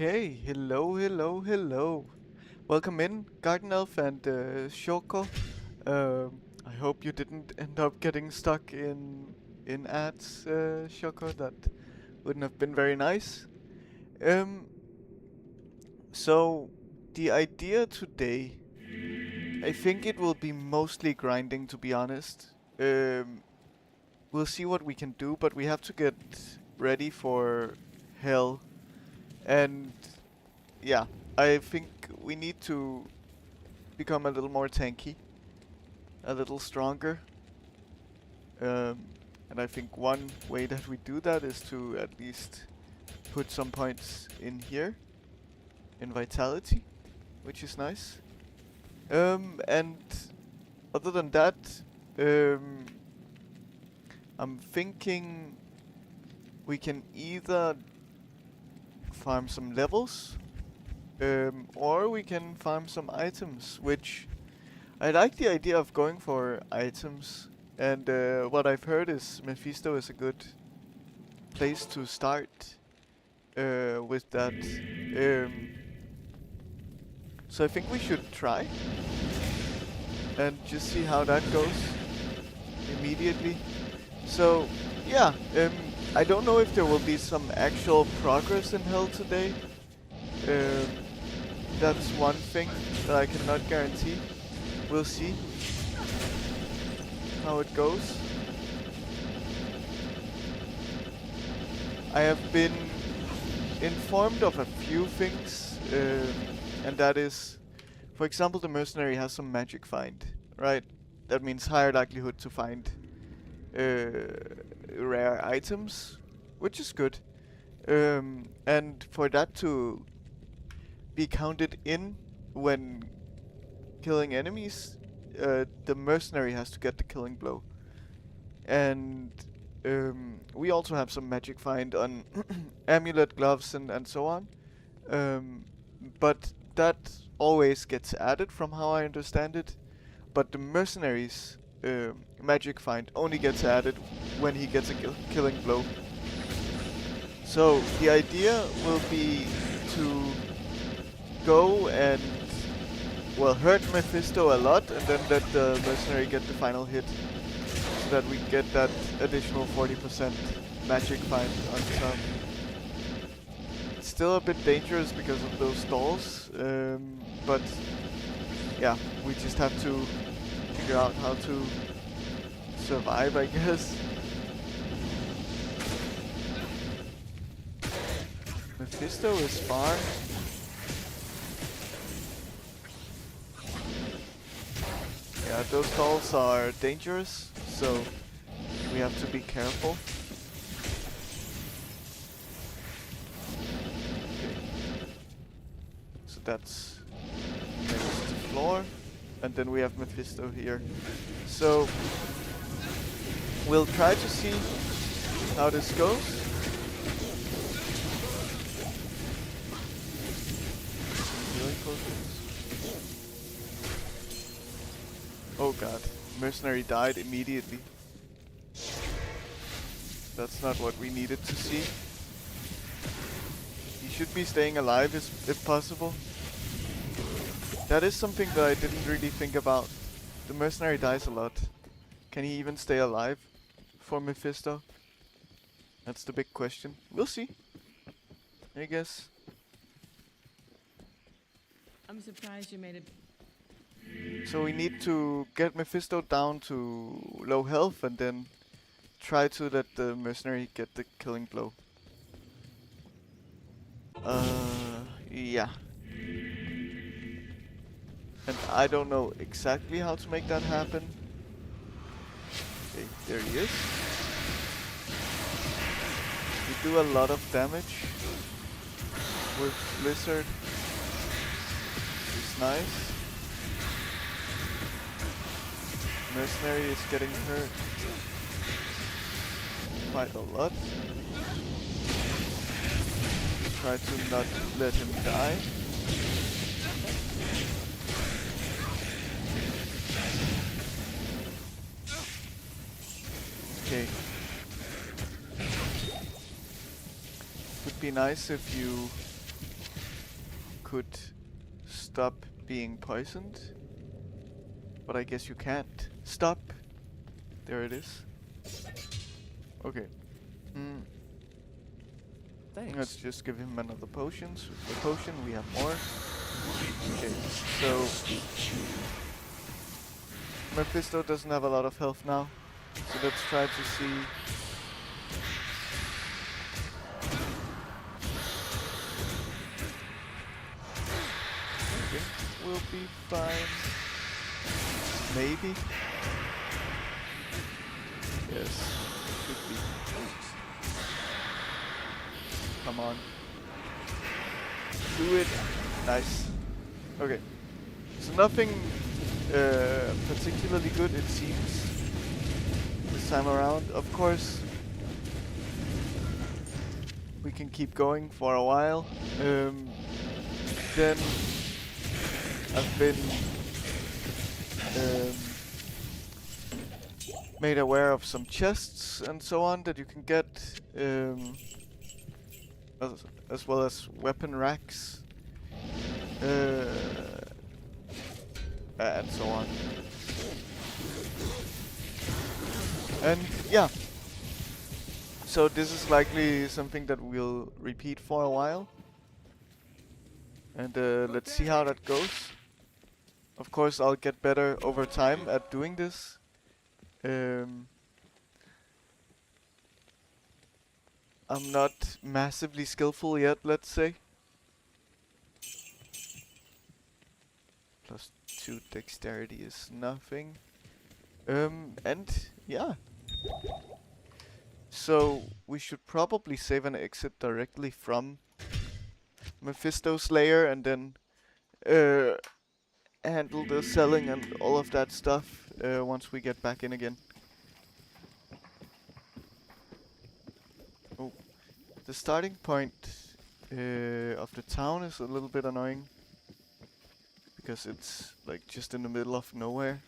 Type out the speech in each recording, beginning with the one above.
Okay, hello, hello, hello. Welcome in, Garden Elf and Shoko. I hope you didn't end up getting stuck in ads, Shoko. That wouldn't have been very nice. Um, so the idea today, I think it will be mostly grinding, to be honest. We'll see what we can do, but we have to get ready for hell. And yeah, I think we need to become a little more tanky, a little stronger. And I think one way that we do that is to at least put some points in here, in vitality, which is nice. And other than that, um, I'm thinking we can either farm some levels, or we can farm some items, which I like the idea of going for items. And what I've heard is Mephisto is a good place to start with that. So I think we should try and just see how that goes immediately. So yeah, I don't know if there will be some actual progress in Hell today. Um, that's one thing that I cannot guarantee. We'll see how it goes. I have been informed of a few things, and that is, for example, the mercenary has some magic find, right? That means higher likelihood to find rare items, which is good. And for that to be counted in when killing enemies, the mercenary has to get the killing blow. And we also have some magic find on amulet, gloves, and so on. But that always gets added from how I understand it. But the mercenary's magic find only gets added when he gets a killing blow. So the idea will be to go and, well, hurt Mephisto a lot and then let the mercenary get the final hit, so that we get that additional 40% magic find on top. It's still a bit dangerous because of those stalls, but yeah, we just have to figure out how to survive, I guess. Mephisto is far. Yeah, those stalls are dangerous, so we have to be careful. Okay. So that's next floor, and then we have Mephisto here. So we'll try to see how this goes. Healing potions. Oh god, mercenary died immediately. That's not what we needed to see. He should be staying alive if possible. That is something that I didn't really think about. The mercenary dies a lot. Can he even stay alive for Mephisto? That's the big question. We'll see, I guess. I'm surprised you made it. So we need to get Mephisto down to low health and then try to let the mercenary get the killing blow. Yeah. And I don't know exactly how to make that happen. Okay, there he is. We do a lot of damage with Blizzard. It's nice. Mercenary is getting hurt quite a lot. Try to not let him die. Okay. Would be nice if you could stop being poisoned. But I guess you can't. Stop! There it is. Okay. Thanks. Let's just give him another potion. So for potion we have more. Okay, so Mephisto doesn't have a lot of health now. So let's try to see. Okay, we'll be fine. Maybe. Yes, should be. Come on. Do it. Nice. Okay. So nothing particularly good, it seems, this time around. Of course, we can keep going for a while. Then I've been made aware of some chests and so on that you can get, as well as weapon racks, and so on. And yeah, so this is likely something that we'll repeat for a while. And let's see how that goes. Of course, I'll get better over time at doing this. I'm not massively skillful yet, let's say. +2 dexterity is nothing. And yeah. So we should probably save and exit directly from Mephisto's lair and then handle the selling and all of that stuff once we get back in again. Oh, the starting point of the town is a little bit annoying because it's like just in the middle of nowhere.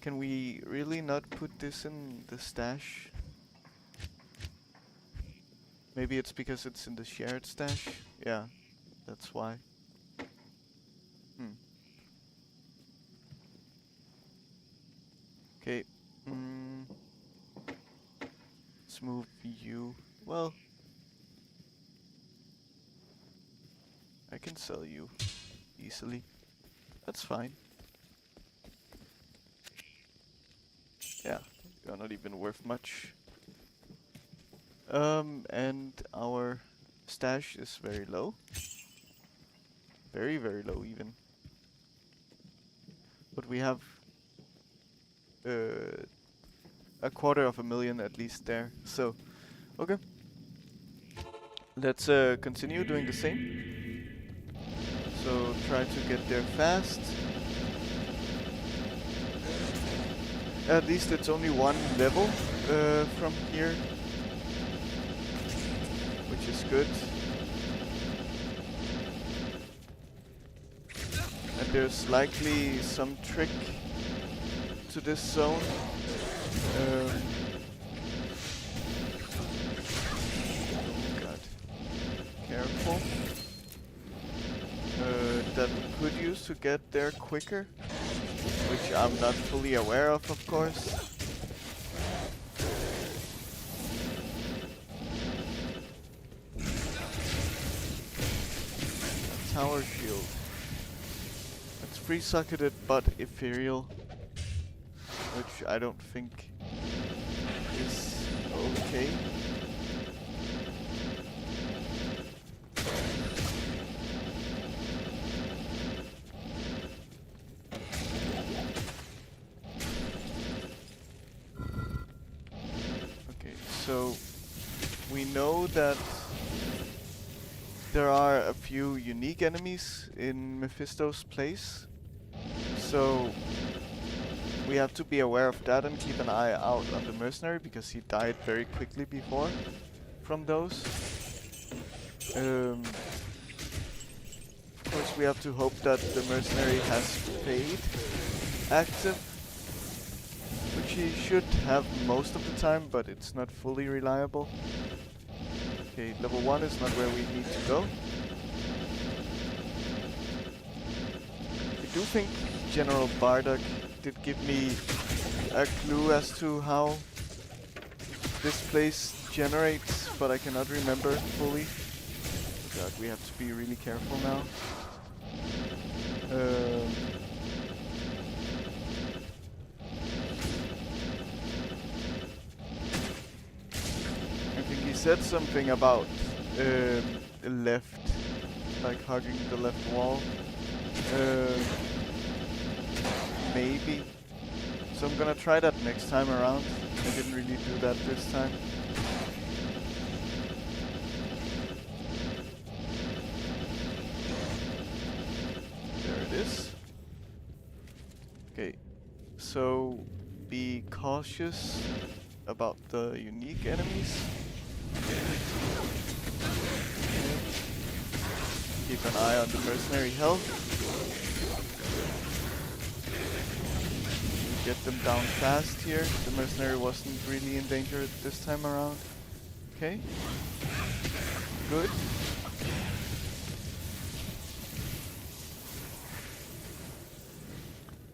Can we really not put this in the stash? Maybe it's because it's in the shared stash? Yeah, that's why. Okay. Let's move you. Well, I can sell you easily. That's fine. Yeah, you're not even worth much. And our stash is very low. Very, very low even. But we have 250,000 at least there. So, okay. Let's continue doing the same. So try to get there fast. At least it's only one level from here, which is good. And there's likely some trick to this zone. Oh god. Careful. That we could use to get there quicker, which I'm not fully aware of course. A tower shield. It's free-socketed but ethereal, which I don't think is okay. So we know that there are a few unique enemies in Mephisto's place, so we have to be aware of that and keep an eye out on the mercenary because he died very quickly before from those. Of course we have to hope that the mercenary has Fade active, which he should have most of the time, but it's not fully reliable. Okay, level 1 is not where we need to go. I do think General Bardock did give me a clue as to how this place generates, but I cannot remember fully. God, we have to be really careful now. I think he said something about left, like hugging the left wall. Maybe. So I'm gonna try that next time around. I didn't really do that this time. There it is. Okay, so be cautious about the unique enemies. Keep an eye on the mercenary health. Get them down fast here. The mercenary wasn't really in danger this time around. Okay. Good.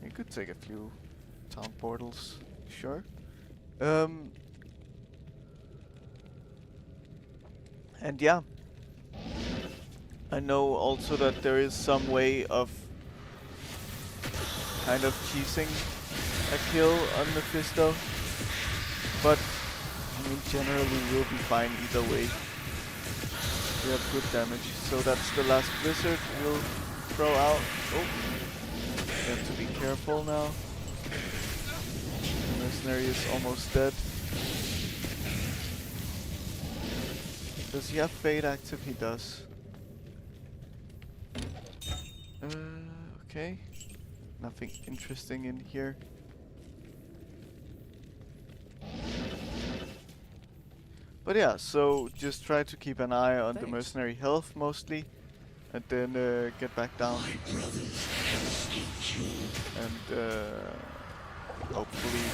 You could take a few town portals, sure. And yeah. I know also that there is some way of kind of cheesing a kill on Mephisto, but I mean generally we'll be fine either way. We have good damage, so that's the last blizzard we'll throw out. Oh, we have to be careful now. The mercenary is almost dead. Does he have Fade active? He does. Okay. Nothing interesting in here. But yeah, so just try to keep an eye on the mercenary health mostly, and then get back down. And hopefully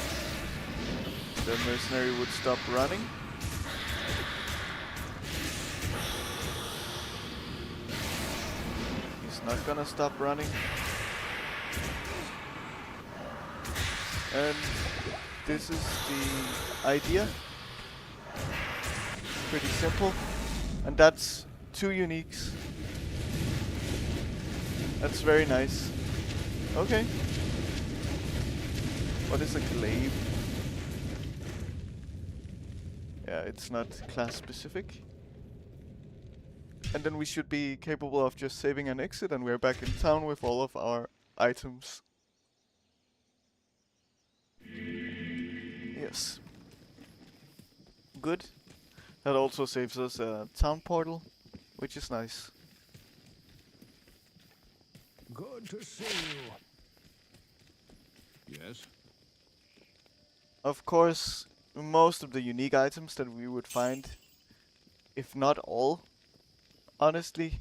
the mercenary would stop running. He's not gonna stop running. And this is the idea. Pretty simple. And that's 2 uniques. That's very nice. Okay. What is a glaive? Yeah, it's not class specific. And then we should be capable of just saving an exit and we're back in town with all of our items. Yes. Good. That also saves us a town portal, which is nice. Good to see you. Yes? Of course, most of the unique items that we would find, if not all, honestly,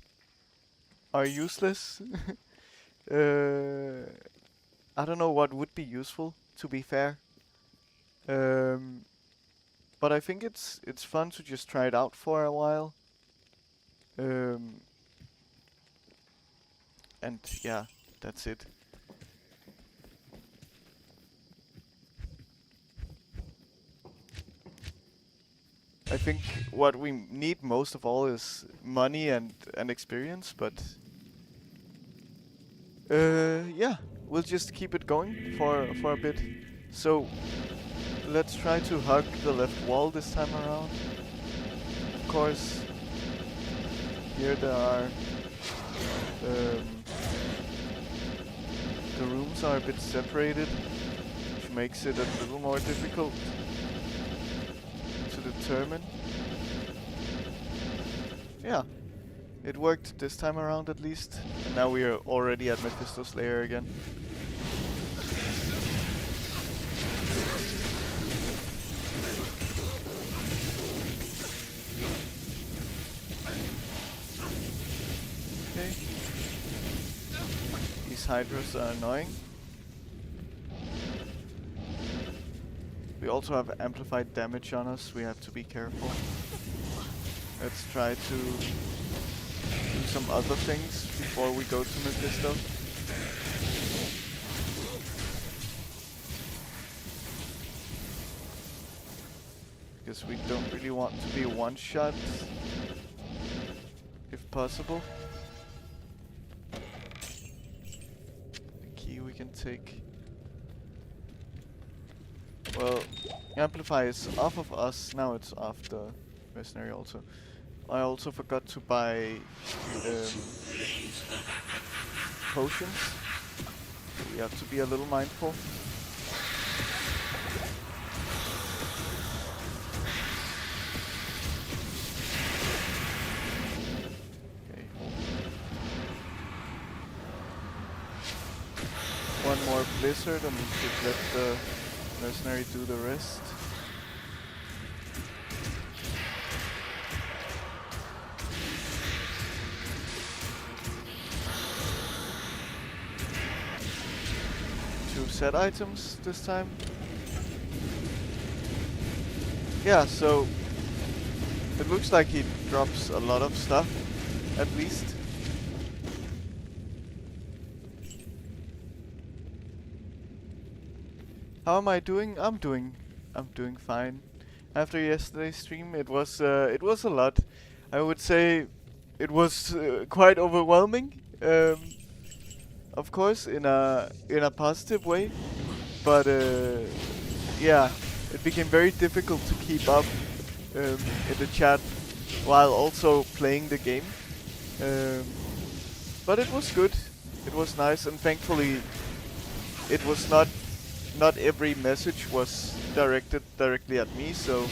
are useless. I don't know what would be useful, to be fair. But I think it's fun to just try it out for a while. And yeah, that's it. I think what we need most of all is money and experience, but yeah, we'll just keep it going for a bit. So let's try to hug the left wall this time around. Of course, here there are the rooms are a bit separated, which makes it a little more difficult to determine. Yeah, it worked this time around at least. And now we are already at Mephisto's lair again. Okay. These hydras are annoying. We also have amplified damage on us, we have to be careful. Let's try to do some other things before we go to Mephisto. Because we don't really want to be one shot, if possible. The key we can take. Well, Amplify is off of us, now it's off the mercenary also. I also forgot to buy potions. We have to be a little mindful. Okay. One more blizzard and we should let the mercenary do the rest. Set items this time. Yeah, so it looks like he drops a lot of stuff, at least. How am I doing? I'm doing fine. After yesterday's stream, it was a lot. I would say it was quite overwhelming. Of course, in a positive way, but yeah, it became very difficult to keep up in the chat while also playing the game. But it was good. It was nice, and thankfully, it was not every message was directed directly at me. So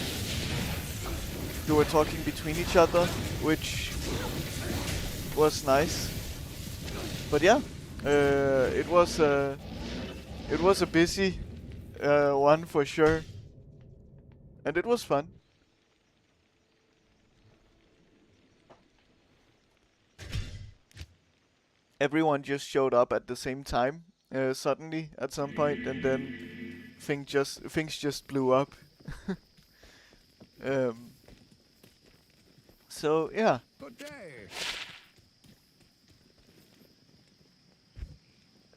you were talking between each other, which was nice. But yeah. It was a busy one for sure, and it was fun. Everyone just showed up at the same time suddenly at some point, and then things just blew up. So yeah. Good day.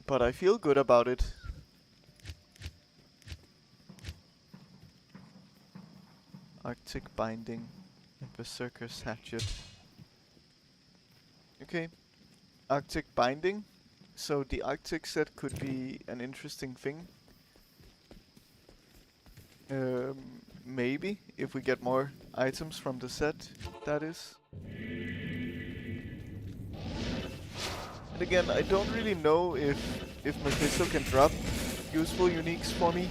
But I feel good about it. Arctic Binding, Berserker's Hatchet. Okay, Arctic Binding. So the Arctic set could be an interesting thing. Maybe, if we get more items from the set, that is. And again, I don't really know if Mephisto can drop useful uniques for me.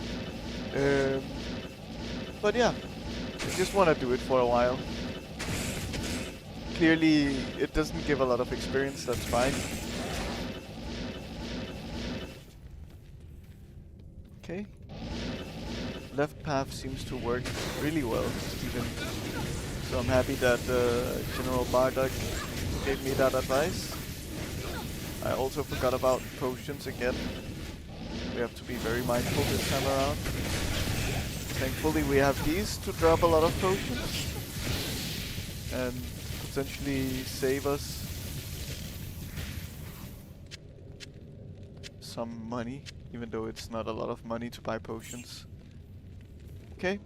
But yeah, I just want to do it for a while. Clearly, it doesn't give a lot of experience, that's fine. Okay. Left path seems to work really well, even. So I'm happy that General Bardock gave me that advice. I also forgot about potions again. We have to be very mindful this time around. Thankfully we have these to drop a lot of potions and potentially save us some money, even though it's not a lot of money to buy potions. Okay.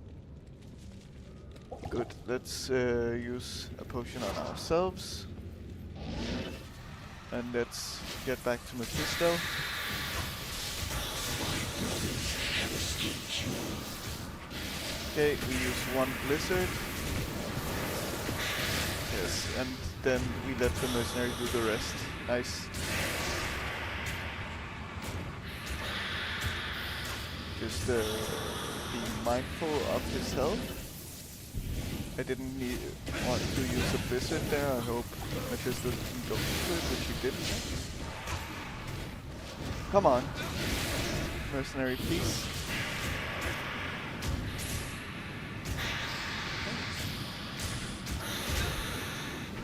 Good, let's use a potion on ourselves. And let's get back to Mephisto. Okay, we use one blizzard. Yes, and then we let the mercenary do the rest. Nice. Just being mindful of his health. I didn't want to use a blizzard there. I hope Mephisto didn't go into it, which he didn't. Come on. Mercenary, please.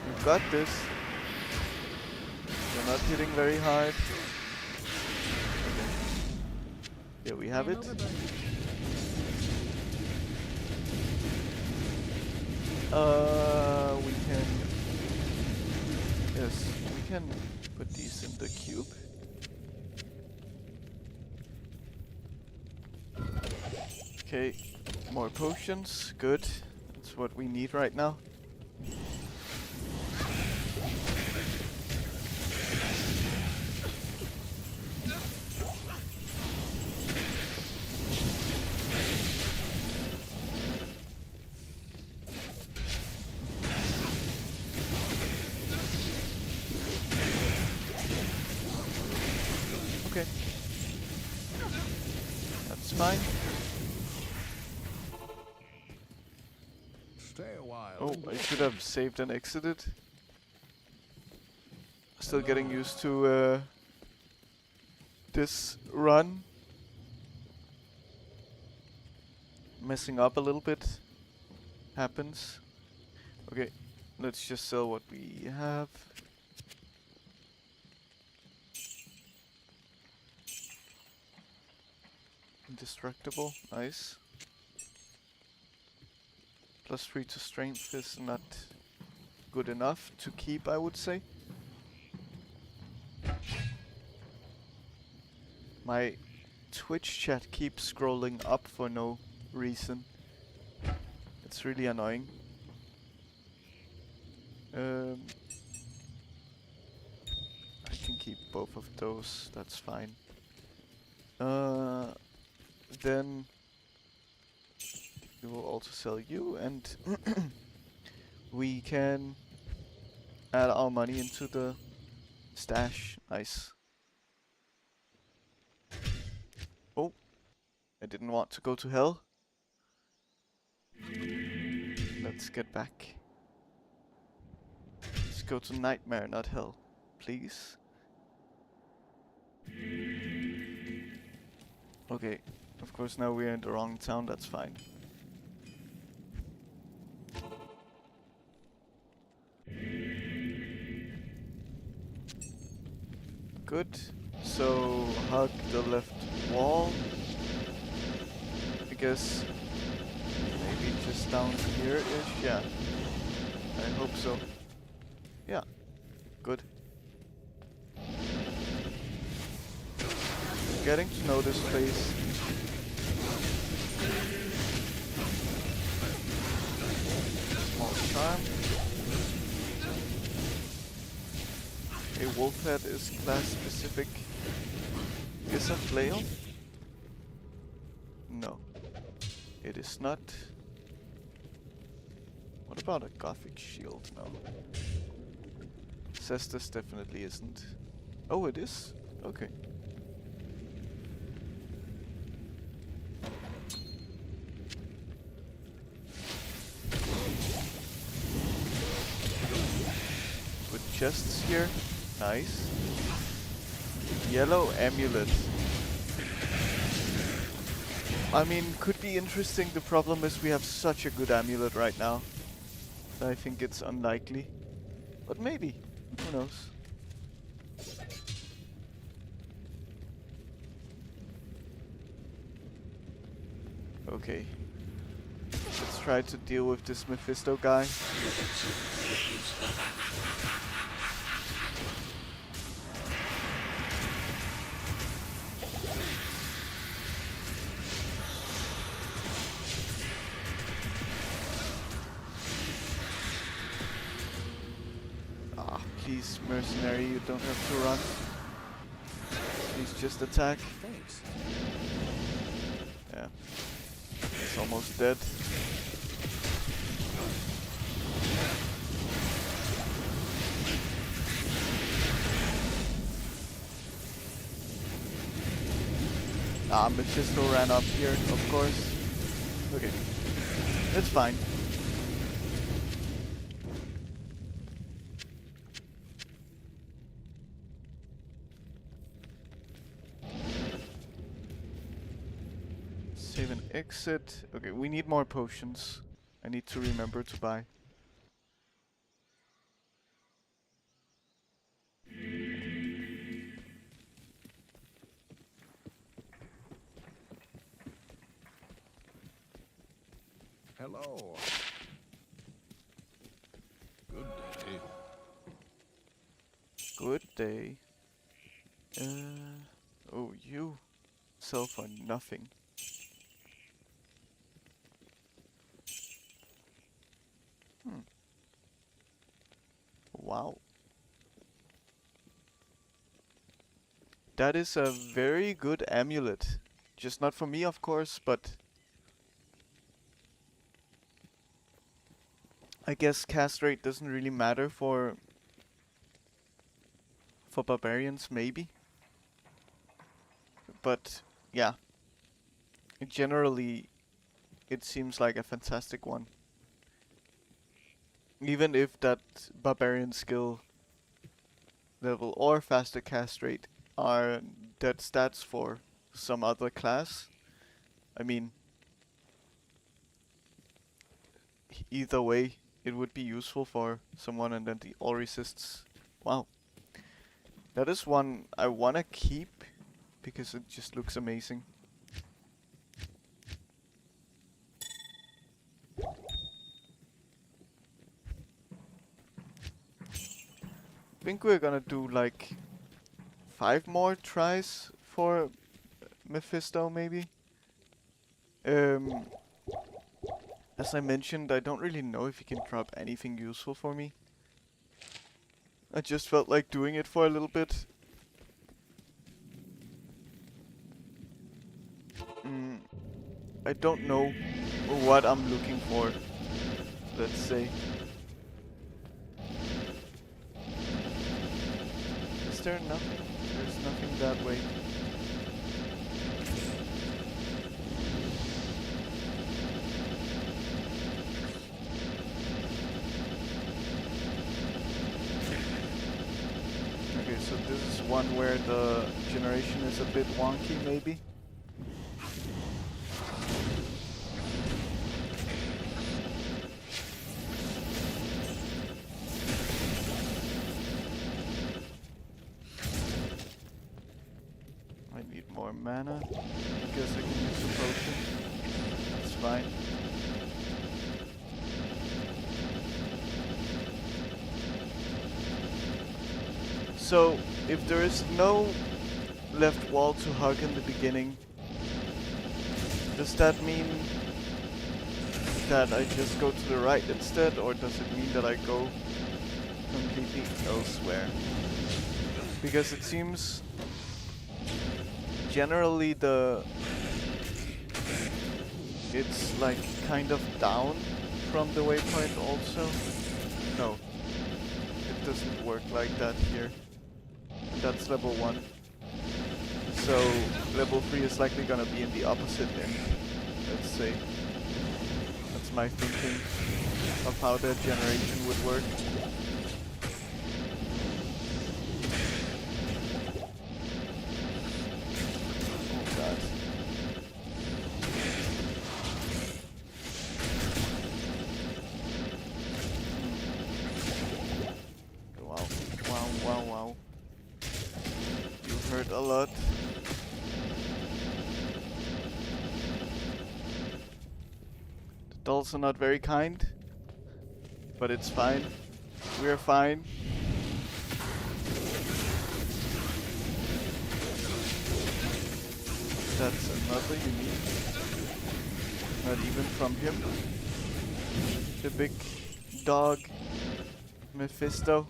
You've got this. You're not hitting very hard. Okay. Here we have it. We Yes, we can put these in the cube. Okay, more potions. Good. That's what we need right now. Okay. That's fine. Stay a while. Oh, I should have saved and exited. Still getting used to this run. Messing up a little bit. Happens. Okay, let's just sell what we have. Indestructible, nice. +3 to strength is not good enough to keep, I would say. My Twitch chat keeps scrolling up for no reason. It's really annoying. I can keep both of those, that's fine. Then we will also sell you, and we can add our money into the stash. Nice. Oh, I didn't want to go to hell. Let's get back. Let's go to nightmare, not hell, please. Okay, of course now we're in the wrong town, that's fine. Good. So hug the left wall. I guess maybe just down here-ish. Yeah. I hope so. Yeah. Good. Getting to know this place. Small charm. A wolf head is class specific. Is a flail? No. It is not. What about a gothic shield? No. Cestus definitely isn't. Oh, it is? Okay. With chests here. Nice. Yellow amulet. I mean, could be interesting. The problem is we have such a good amulet right now that I think it's unlikely. But maybe. Who knows? Okay. Let's try to deal with this Mephisto guy. Please, mercenary, you don't have to run. Please just attack. Thanks. Yeah. It's almost dead. Mephisto ran up here, of course. Okay. It's fine. Save and exit. Okay, we need more potions. I need to remember to buy. Hello. Good day. would they? Oh, you sell for nothing. Wow. That is a very good amulet. Just not for me, of course, but I guess cast rate doesn't really matter for barbarians, maybe. But yeah, generally it seems like a fantastic one. Even if that barbarian skill level or faster cast rate are dead stats for some other class, I mean, either way, it would be useful for someone, and then the all resists. Wow. That is one I wanna keep because it just looks amazing. I think we're gonna do like 5 more tries for Mephisto, maybe. As I mentioned, I don't really know if he can drop anything useful for me. I just felt like doing it for a little bit. I don't know what I'm looking for, let's say. Is there nothing? There's nothing that way. Okay, so this is one where the generation is a bit wonky, maybe. I need more mana. I guess I can use a potion. That's fine. So, if there is no left wall to hug in the beginning, does that mean that I just go to the right instead, or does it mean that I go completely elsewhere? Because it seems generally it's like kind of down from the waypoint also. No, it doesn't work like that here. That's level 1. So level 3 is likely gonna be in the opposite end, let's say. That's my thinking of how that generation would work. Oh god. Wow, wow, wow, wow. You hurt a lot. The dolls are not very kind, but it's fine. We're fine. That's another unique. Not even from him. The big dog, Mephisto.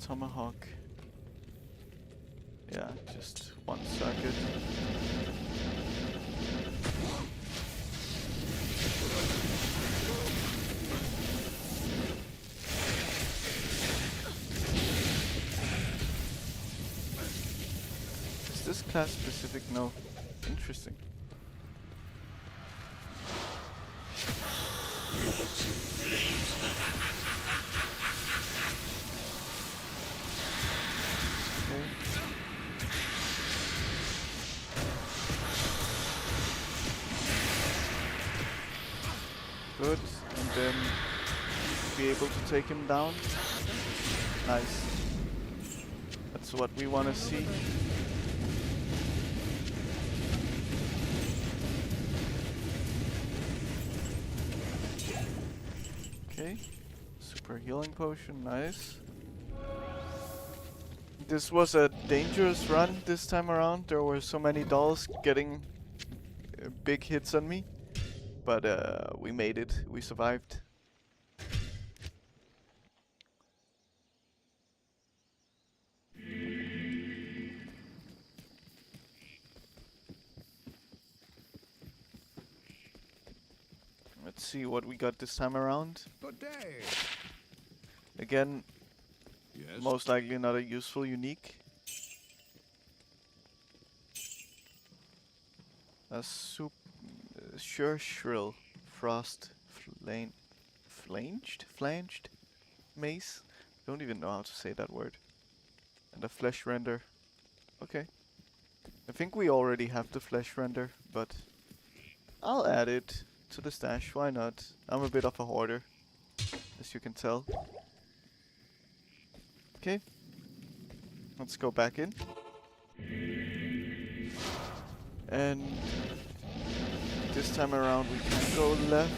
Tomahawk. Yeah, just one circuit. Is this class specific? No. Interesting. Good, and then be able to take him down. Nice. That's what we want to see. Okay. Super healing potion, nice. This was a dangerous run this time around. There were so many dolls getting big hits on me. But we made it. We survived. Let's see what we got this time around. Good day. Again, Yes. most likely not a useful unique. A sure shrill frost flanged mace. Don't even know how to say that word. And a flesh render. Okay. I think we already have the flesh render, but I'll add it to the stash. Why not? I'm a bit of a hoarder, as you can tell. Okay. Let's go back in. And this time around we can go left.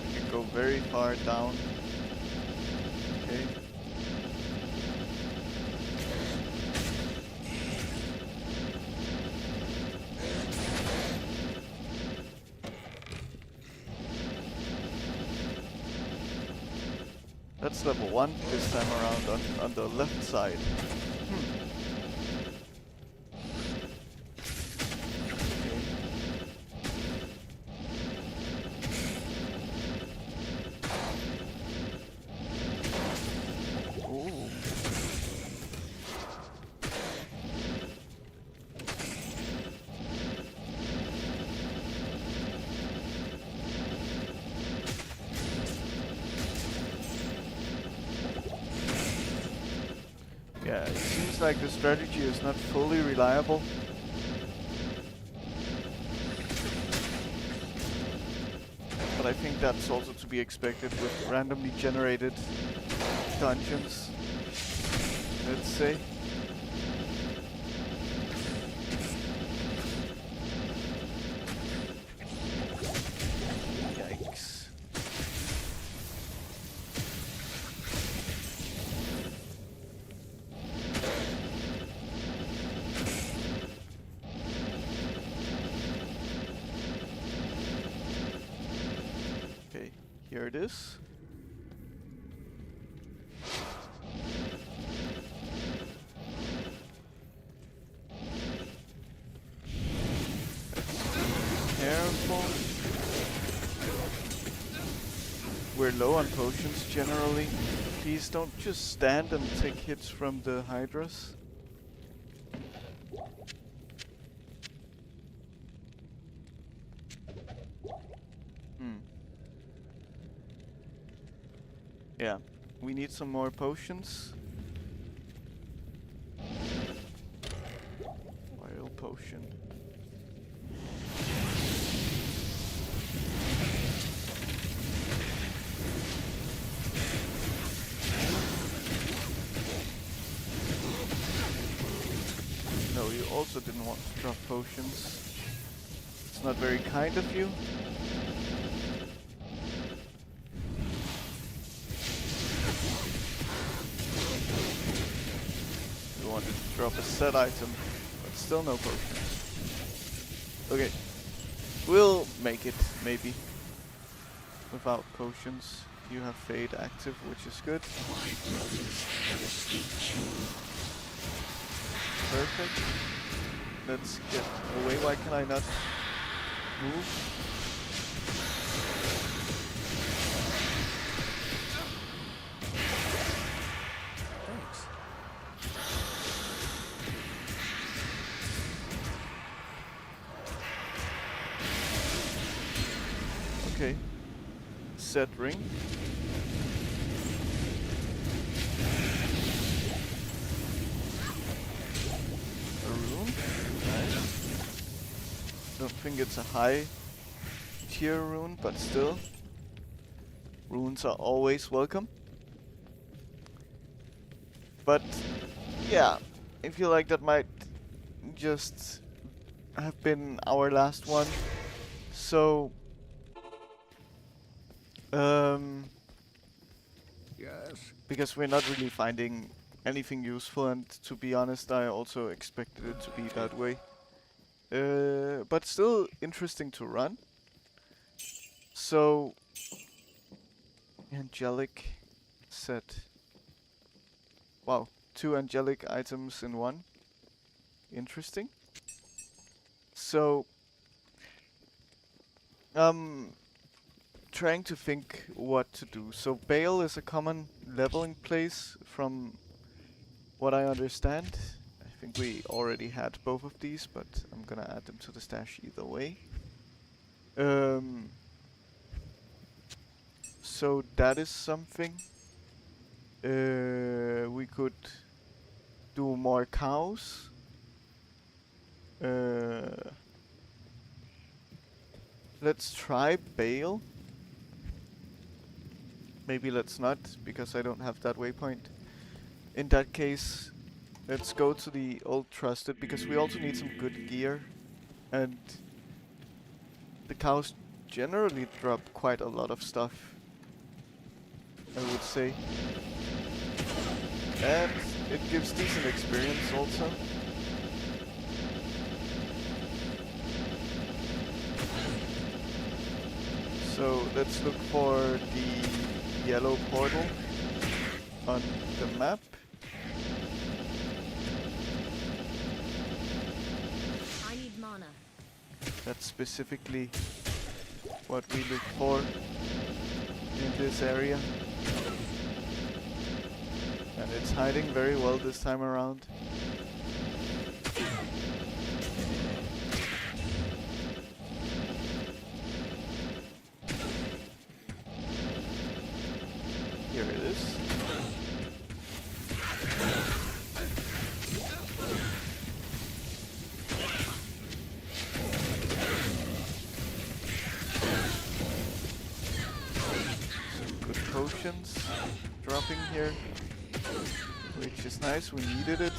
We can go very far down. Okay. That's level 1 this time around on the left side. Okay. Ooh. Yeah, it seems like the strategy is not fully reliable. But I think that's also to be expected with randomly generated dungeons, let's say. Yikes. Okay, here it is. Careful. We're low on potions generally. Please don't just stand and take hits from the hydras. Yeah, we need some more potions. Oil potion. No, you also didn't want to drop potions. It's not very kind of you. You wanted to drop a set item, but still no potions. Okay, we'll make it, maybe. Without potions. You have Fade active, which is good. Perfect. Let's get away. Why can I not move? Thanks. Okay. Set ring. don't think it's a high tier rune, but still. Runes are always welcome. But yeah, I feel like that might just have been our last one. So Yes. because we're not really finding anything useful, and to be honest, I also expected it to be that way. But still interesting to run. So angelic set. Wow, 2 angelic items in one. Interesting. So trying to think what to do. So Bale is a common leveling place from what I understand. I think we already had both of these, but I'm gonna add them to the stash either way. So that is something. We could do more cows. Let's try Bale. Maybe let's not, because I don't have that waypoint. In that case, let's go to the old trusted, because we also need some good gear. And the cows generally drop quite a lot of stuff, I would say. And it gives decent experience also. So let's look for the yellow portal on the map. I need mana. That's specifically what we look for in this area. And it's hiding very well this time around. Here it is. Some good potions dropping here, which is nice, we needed it.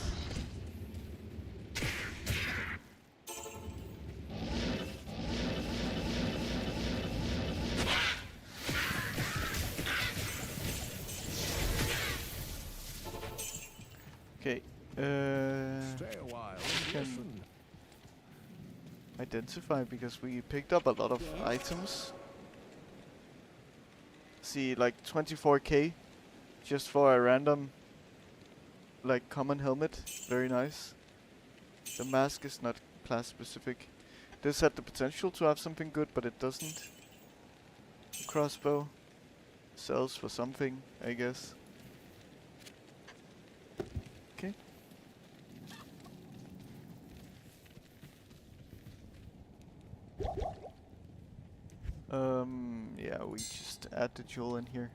Okay, Stay a while and can listen. identify, because we picked up a lot of items. See, like 24k just for a random, like, common helmet. Very nice. The mask is not class specific. This had the potential to have something good, but it doesn't. Crossbow sells for something, I guess. Okay. Yeah, we just add the jewel in here.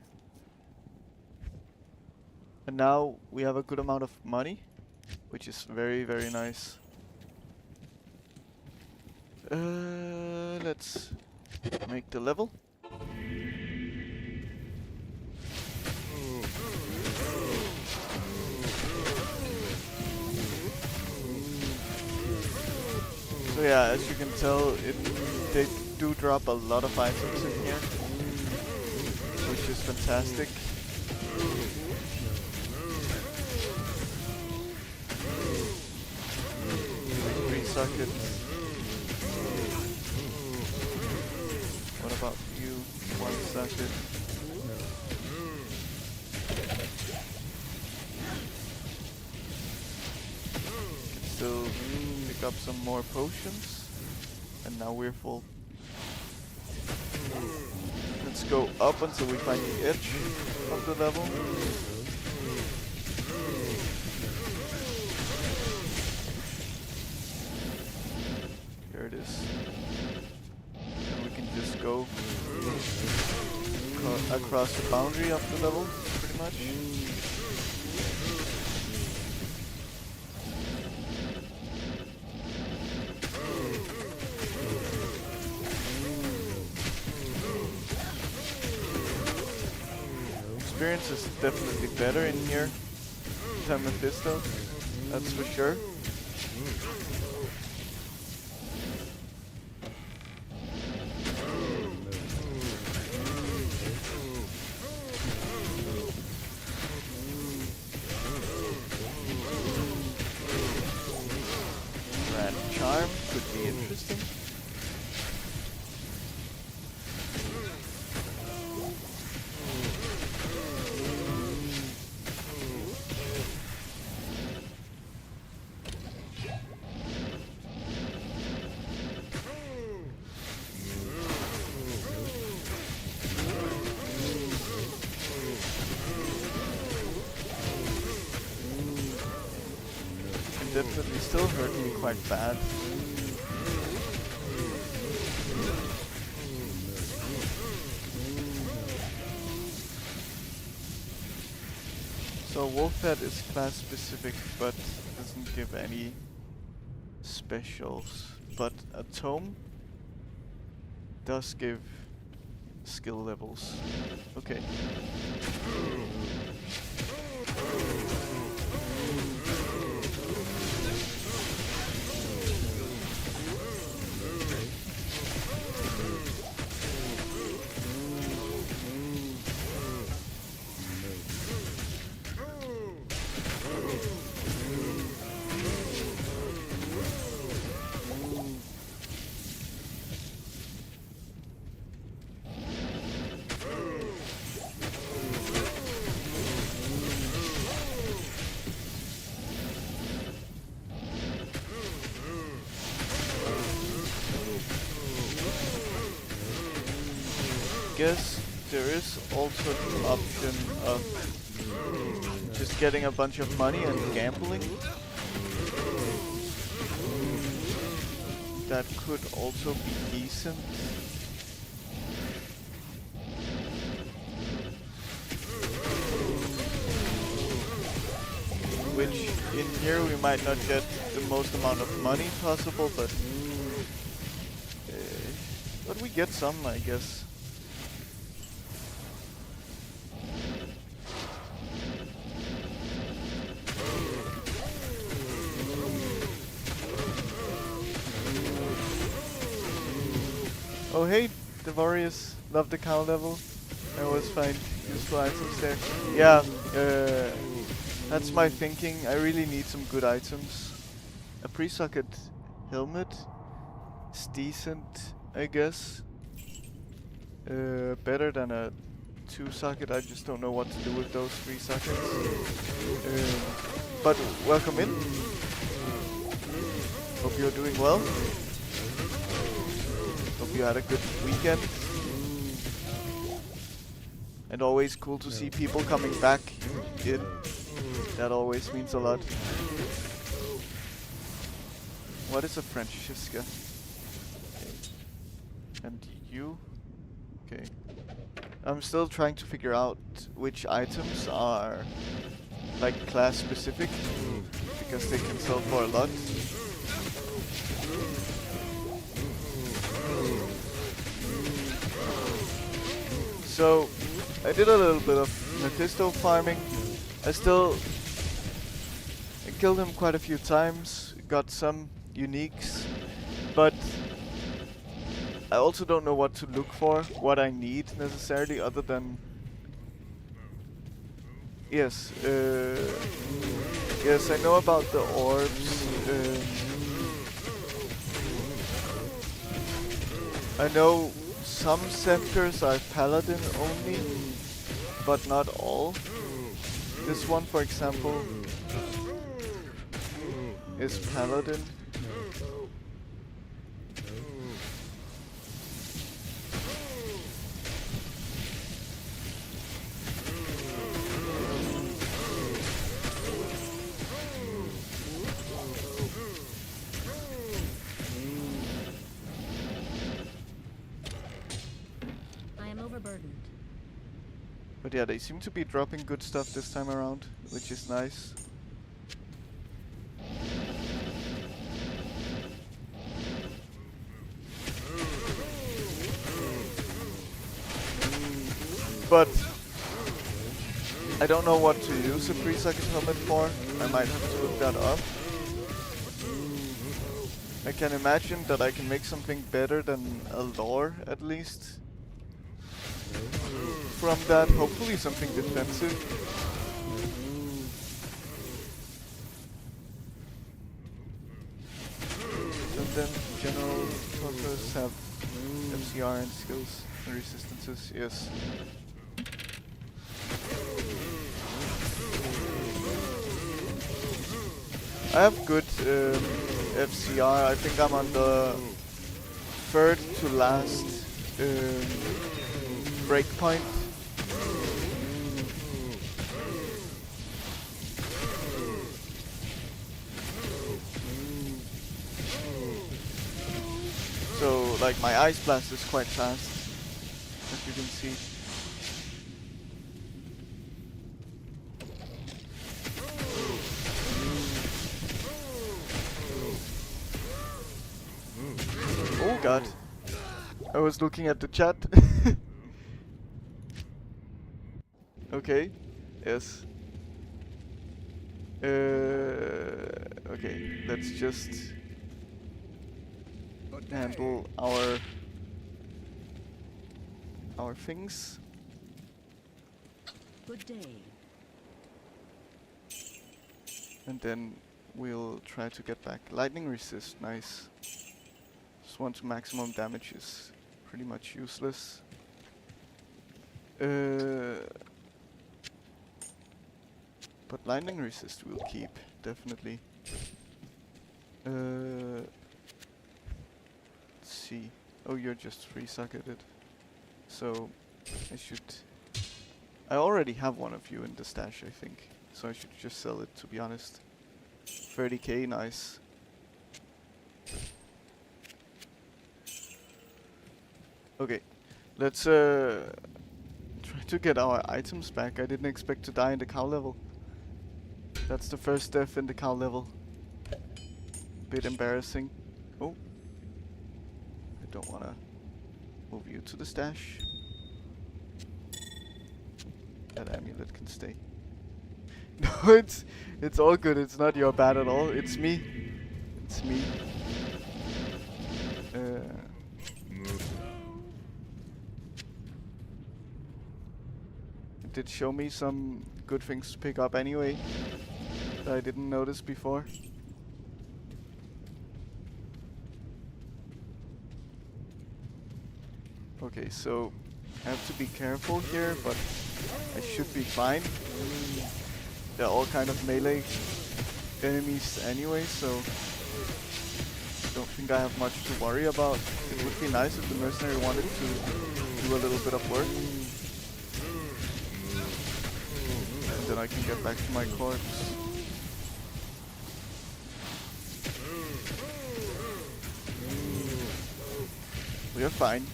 And now we have a good amount of money, which is very, very nice. Let's make the level. So yeah, as you can tell, they do drop a lot of items in here, which is fantastic. Resuck it. What about you? One suck it. Can still pick up some more potions, and now we're full. Let's go up until we find the edge of the level. Here it is. And we can just go across the boundary of the level, pretty much. experience is definitely better in here than Mephisto. That's for sure. Grand Charm could be interesting. Definitely still hurt me quite bad. So Wolfhead is class specific but doesn't give any specials. But a tome does give skill levels. Okay. Guess there is also the option of just getting a bunch of money and gambling. That could also be decent. Which in here we might not get the most amount of money possible, but we get some, I guess. Oh hey, Devorius, love the cow level. I always find useful items there. Yeah, that's my thinking. I really need some good items. A pre-socket helmet is decent, I guess. Better than a 2-socket. I just don't know what to do with those 3 sockets. But welcome in. Hope you're doing well. Hope you had a good weekend. And always cool to see people coming back in. That always means a lot. What is a Francisca? Okay. And you? Okay. I'm still trying to figure out which items are like class specific, because they can sell for a lot. So I did a little bit of Mephisto farming. I killed him quite a few times, got some uniques, but I also don't know what to look for, what I need necessarily, other than yes, I know about the orbs. I know some scepters are paladin only, but not all. This one, for example, is paladin. But yeah, they seem to be dropping good stuff this time around, which is nice. But I don't know what to use a 3-second helmet for. I might have to look that up. I can imagine that I can make something better than a lore, at least. From that, hopefully something defensive. And then general purpose have FCR and skills and resistances, yes. I have good FCR. I think I'm on the third to last breakpoint. So, like, my ice blast is quite fast, as you can see. Oh god. I was looking at the chat. Okay. Yes. Okay, let's just handle our things. Good day. And then we'll try to get back. Lightning resist, nice. Just 1 to maximum damage is pretty much useless. But lightning resist we'll keep, definitely. Let's see. Oh, you're just 3-socketed. So, I already have one of you in the stash, I think. So I should just sell it, to be honest. 30k, nice. Okay, let's try to get our items back. I didn't expect to die in the cow level. That's the first death in the cow level. Bit embarrassing. Oh. I don't wanna move you to the stash. That amulet can stay. No, it's all good. It's not your bad at all. It's me. It's me. It did show me some good things to pick up anyway that I didn't notice before. Okay, so I have to be careful here, but I should be fine. They're all kind of melee enemies anyway, so don't think I have much to worry about. It would be nice if the mercenary wanted to do a little bit of work. And then I can get back to my corpse. We are fine.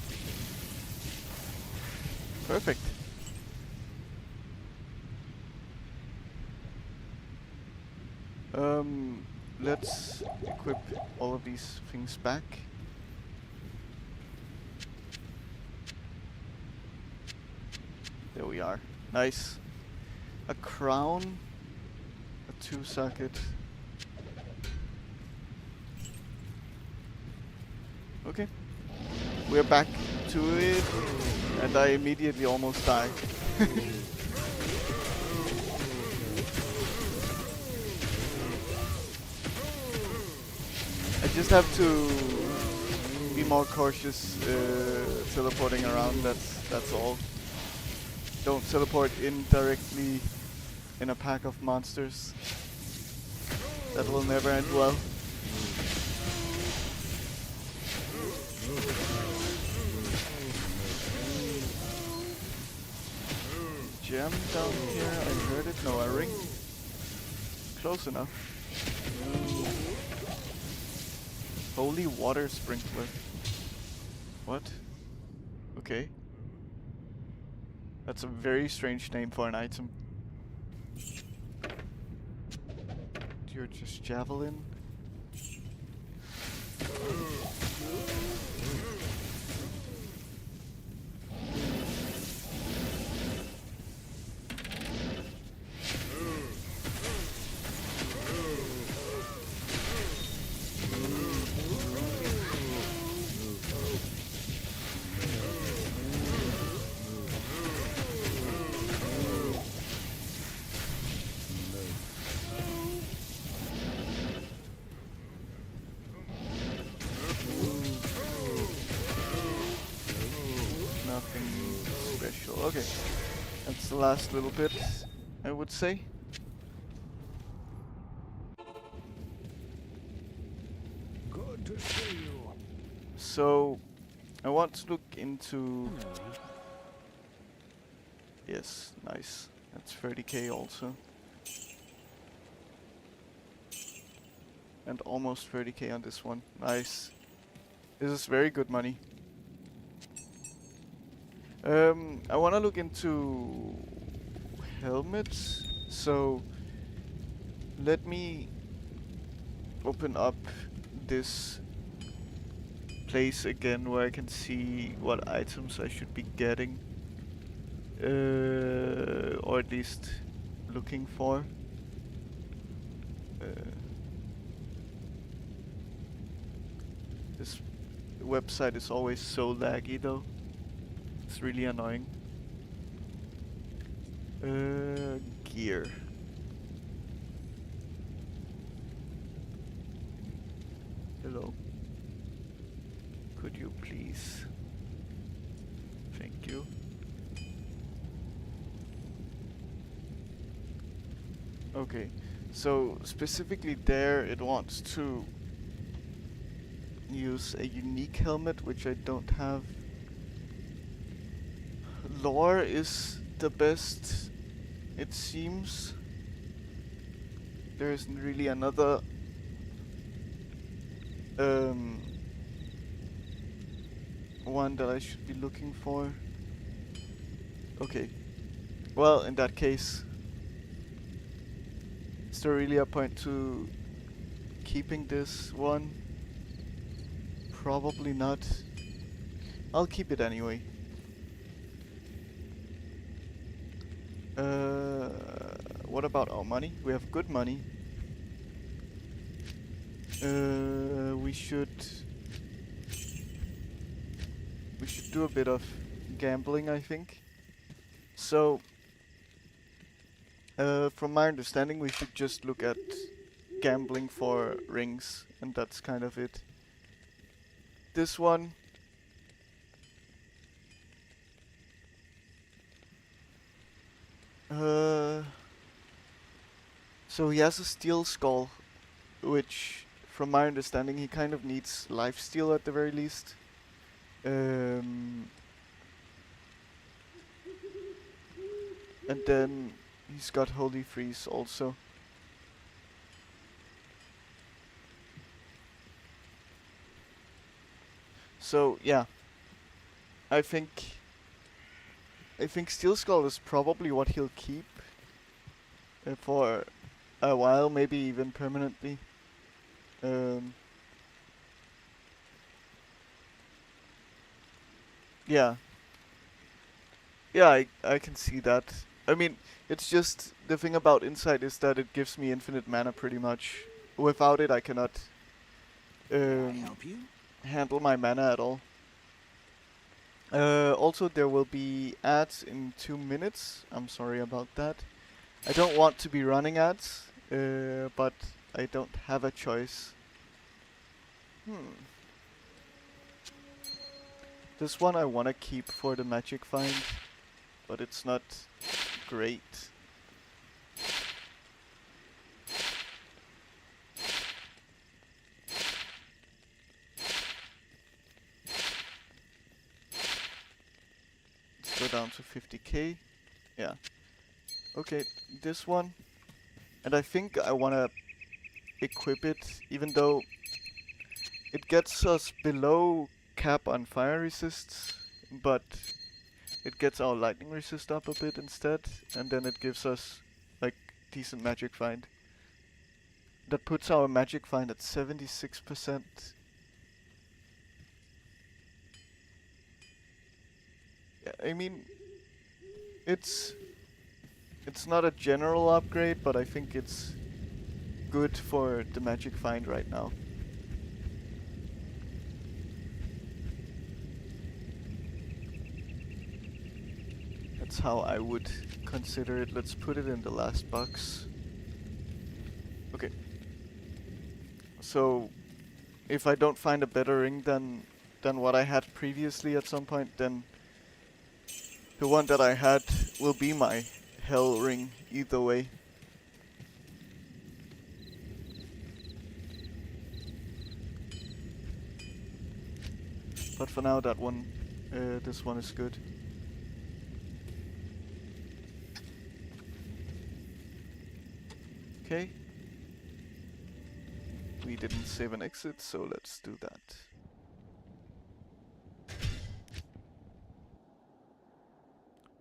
Perfect. Let's equip all of these things back. There we are. Nice. A crown, a 2-socket. Okay. We're back to it, and I immediately almost died. I just have to be more cautious teleporting around, that's all. Don't teleport in directly in a pack of monsters. That will never end well. Gem down here, I heard it. No, a ring. Close enough. Holy water sprinkler. What? Okay. That's a very strange name for an item. You're just javelin. last little bit, I would say. Good to see you. So, I want to look into... Yes, nice. That's 30k also. And almost 30k on this one. Nice. This is very good money. I want to look into helmets. So, let me open up this place again where I can see what items I should be getting. Or at least looking for. This website is always so laggy though. It's really annoying. Gear. Hello. Could you please? Thank you. Okay, so specifically there it wants to use a unique helmet, which I don't have. Lore is the best, it seems. There isn't really another one that I should be looking for. Okay. Well, in that case, is there really a point to keeping this one? Probably not. I'll keep it anyway. What about our money? We have good money. We should do a bit of gambling, I think. So, from my understanding, we should just look at gambling for rings, and that's kind of it. This one. So he has a steel skull, which, from my understanding, he kind of needs lifesteal at the very least. And then he's got Holy Freeze also. So yeah, I think Steel Skull is probably what he'll keep for a while, maybe even permanently. Yeah. Yeah, I can see that. I mean, it's just the thing about Insight is that it gives me infinite mana pretty much. Without it, I cannot Help you? handle my mana at all. Also, there will be ads in 2 minutes. I'm sorry about that. I don't want to be running ads, but I don't have a choice. This one I want to keep for the magic find, but it's not great. Let's go down to 50k. Yeah. Okay, this one. And I think I want to equip it, even though it gets us below cap on fire resists, but it gets our lightning resist up a bit instead, and then it gives us like decent magic find. That puts our magic find at 76%. Yeah, I mean, it's not a general upgrade, but I think it's good for the magic find right now. That's how I would consider it. Let's put it in the last box. Okay. So, if I don't find a better ring than what I had previously at some point, then the one that I had will be my hell ring either way. But for now, that one, this one is good. Okay. We didn't save an exit, so let's do that.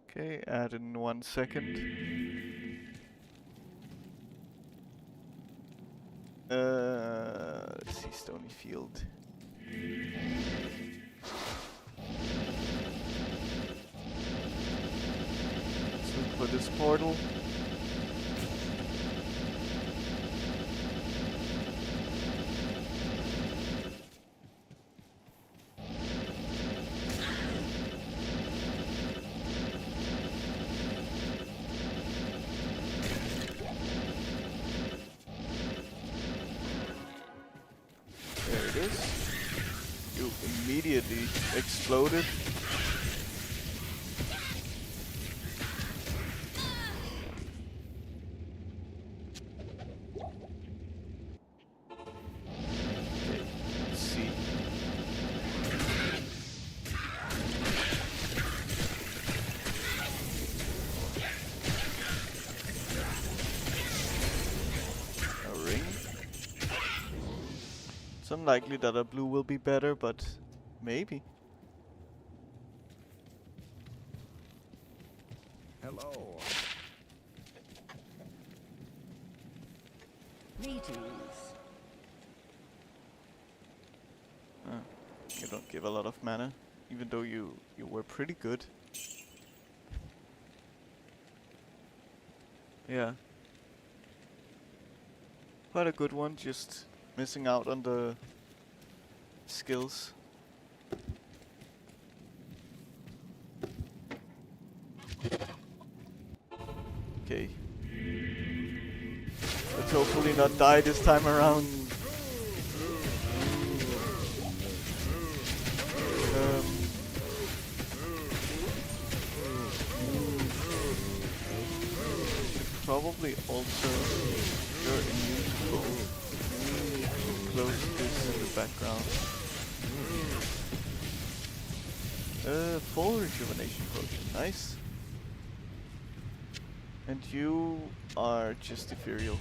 Okay, add in 1 second. Let's see, Stony Field. Let's look for this portal. There it is. You immediately exploded. Okay, let's see. A ring. It's unlikely that a blue will be better, but maybe. Hello. Greetings. You don't give a lot of mana, even though you were pretty good. Yeah. Quite a good one, just missing out on the skills. Okay. Let's hopefully not die this time around. Should probably also you're immune to cold. Close this in the background. Full rejuvenation potion, nice. And you are just ethereal.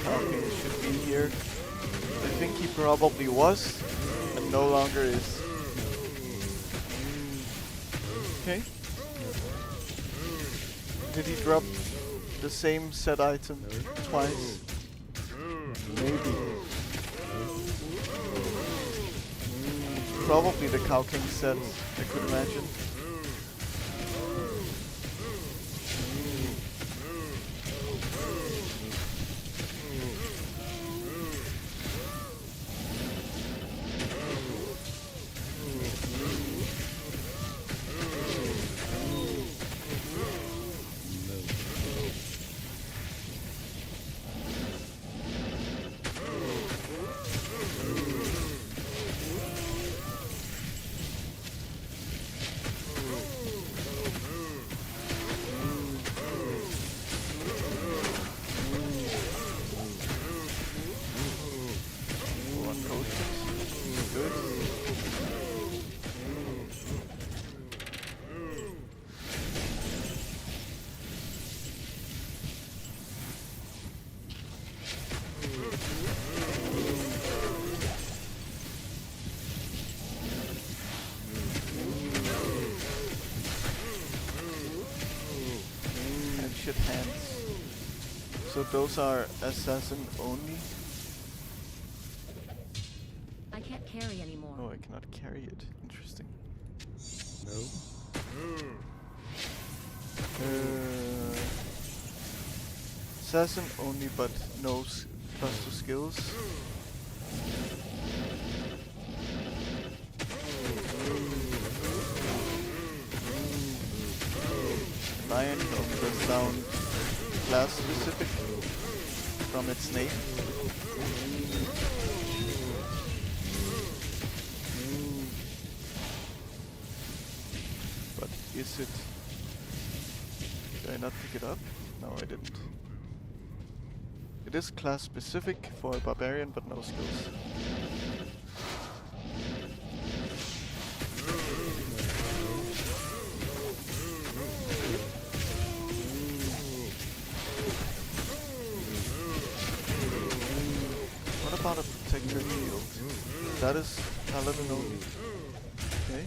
Okay, should be here. I think he probably was, and no longer is. Okay. Did he drop the same set item twice? Maybe. Probably the Cow King set, I could imagine. Hands. So those are assassin only? I can't carry anymore. Oh, I cannot carry it. Interesting. No. Assassin only, but no plus 2 skills. lion helmet does sound class specific from its name. But is it... Did I not pick it up? No, I didn't. It is class specific for a barbarian, but no skills. What about a protector shield? That is paladin only. Okay.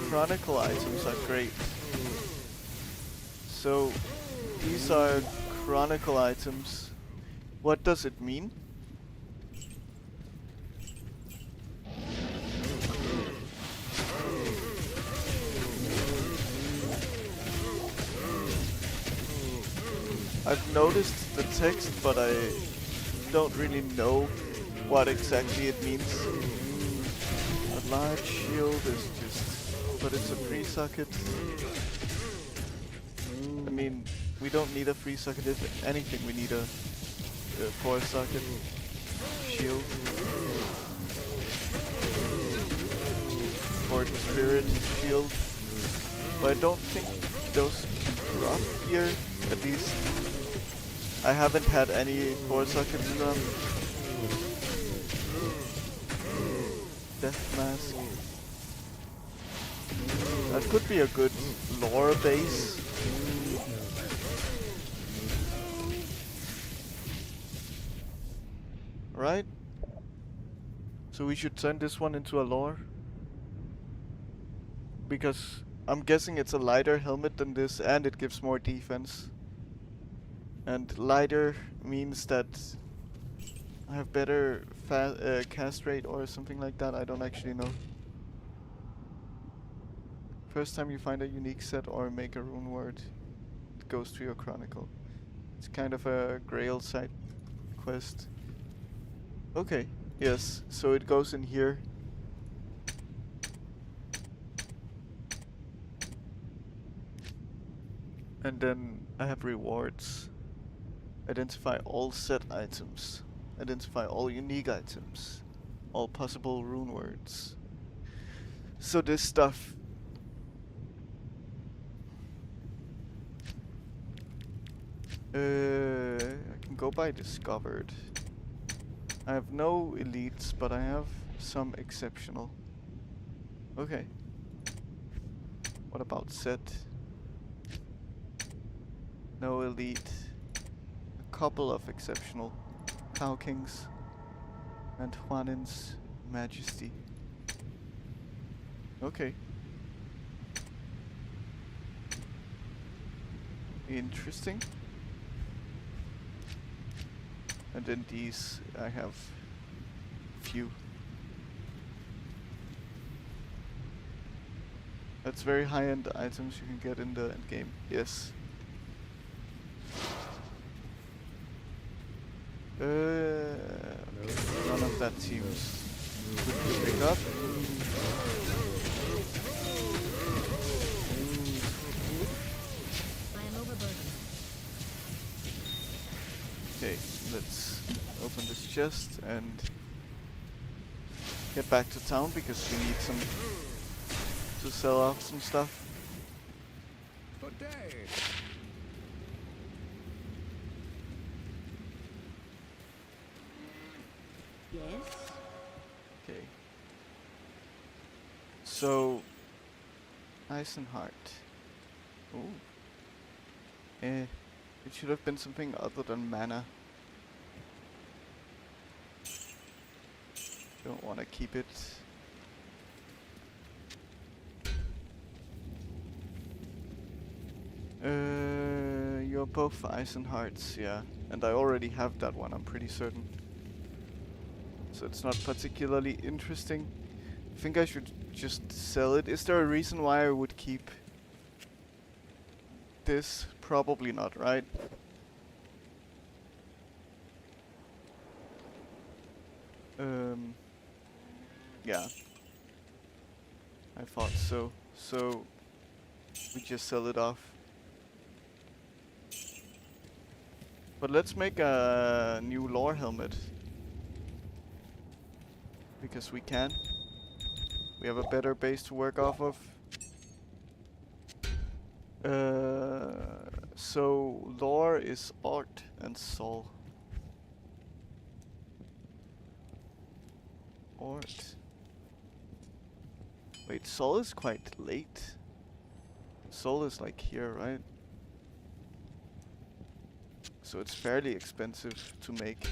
Chronicle items are great. So, these are chronicle items. What does it mean? I've noticed the text, but I don't really know what exactly it means. A large shield is just... but it's a free socket. I mean, we don't need a free socket. If anything, we need a 4-socket shield. Or spirit shield. But I don't think those can drop here, at least. I haven't had any 4-sockets drop. Death mask. That could be a good lore base. Right? So we should turn this one into a lore. Because I'm guessing it's a lighter helmet than this, and it gives more defense. And lighter means that I have better cast rate or something like that. I don't actually know. First time you find a unique set or make a rune word, it goes to your chronicle. It's kind of a grail side quest. Okay, yes, so it goes in here. And then I have rewards. Identify all set items. Identify all unique items. All possible rune words. So this stuff... I can go by discovered. I have no elites, but I have some exceptional. Okay. What about set? No elite. A couple of exceptional. Cow Kings and Huanin's Majesty. Okay. Interesting. And then these I have few. That's very high-end items you can get in the end game. Yes. None of that seems good to pick up. I am overburdened. Okay, let's open this chest and get back to town because we need some to sell off some stuff. Good day. Yes? Okay. So, Eisenheart. Ooh. It should have been something other than mana. Don't want to keep it. You're both Eisenhearts, yeah. And I already have that one, I'm pretty certain. So it's not particularly interesting. I think I should just sell it. Is there a reason why I would keep this? Probably not, right? Yeah. I thought so. So we just sell it off. But let's make a new lore helmet. Because we can. We have a better base to work off of. So lore is art and soul. Art. Wait, soul is quite late. Soul is like here, right? So it's fairly expensive to make.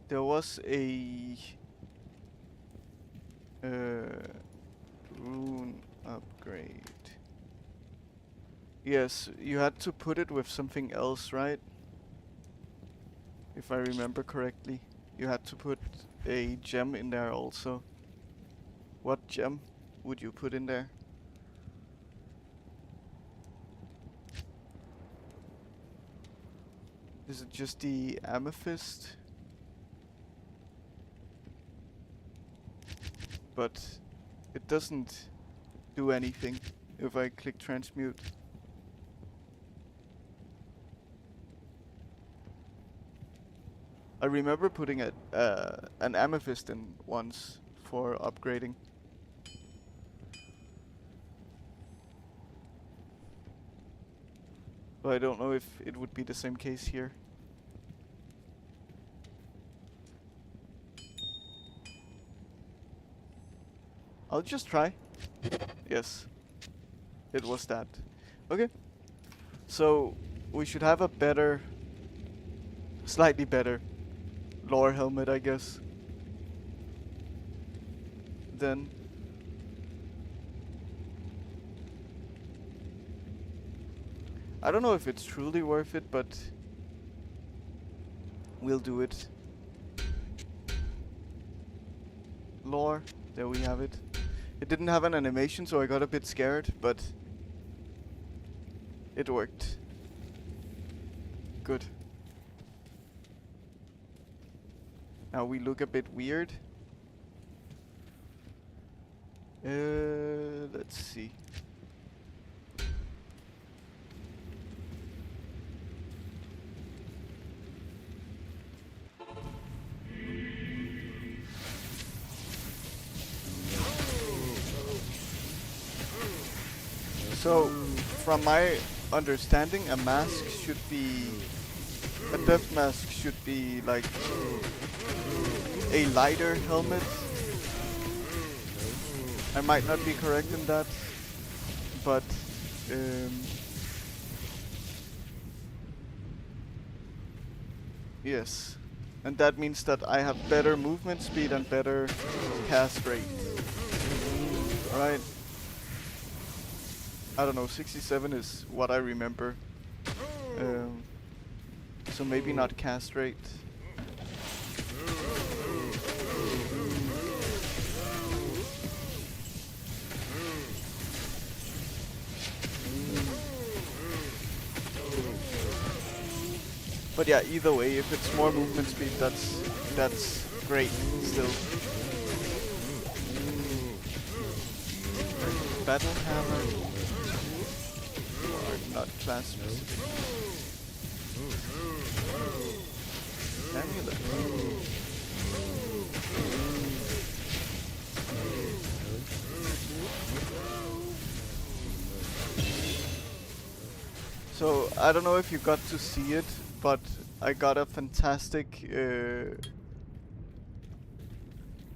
There was a rune upgrade. Yes, you had to put it with something else, right? If I remember correctly. You had to put a gem in there also. What gem would you put in there? Is it just the amethyst? But it doesn't do anything if I click transmute. I remember putting an amethyst in once for upgrading. But I don't know if it would be the same case here. I'll just try. Yes. It was that. Okay. So we should have a better, slightly better lore helmet, I guess. Then I don't know if it's truly worth it, but we'll do it. Lore, there we have it. It didn't have an animation, so I got a bit scared, but it worked. Good. Now we look a bit weird. Let's see. So, from my understanding, a mask should be... a death mask should be like a lighter helmet. I might not be correct in that, but yes. And that means that I have better movement speed and better cast rate. Right? I don't know, 67 is what I remember. So maybe not cast rate. But yeah, either way, if it's more movement speed, that's great still. Battle hammer. Or not class specific. Amulet. So I don't know if you got to see it, but I got a fantastic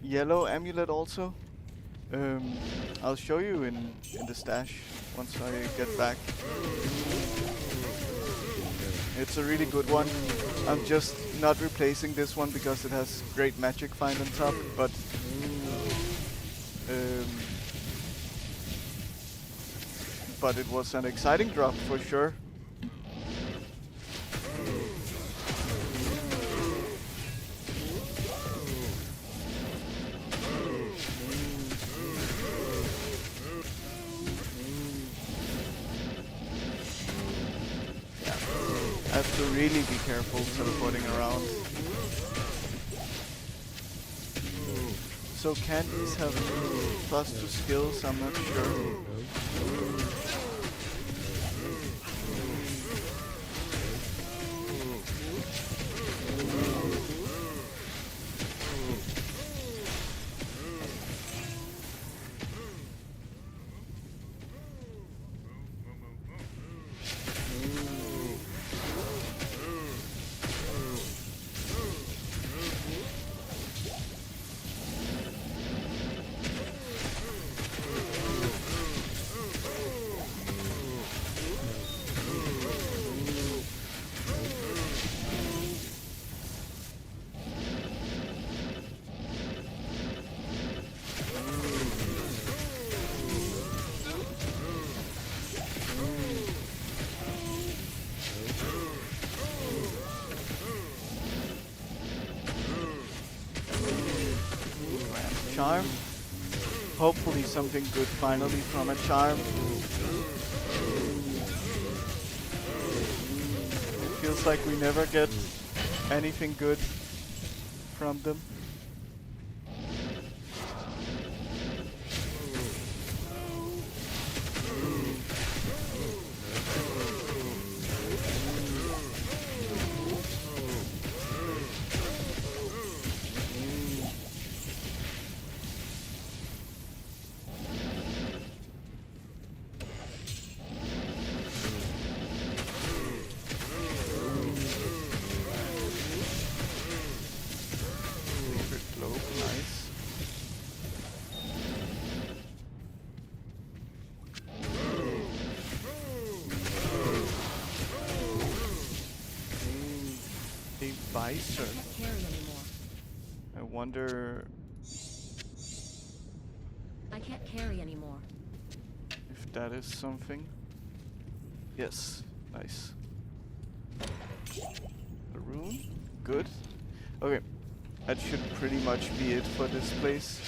yellow amulet also. I'll show you in the stash once I get back. It's a really good one. I'm just not replacing this one because it has great magic find on top, but it was an exciting drop for sure. have to really be careful teleporting around. So can these have plus 2 skills? I'm not sure. Charm. Hopefully something good finally from a charm. It feels like we never get anything good from them. Visor. I can't carry anymore. I wonder I can't carry anymore. if that is something. Yes, nice. A rune? Good. Okay, that should pretty much be it for this place.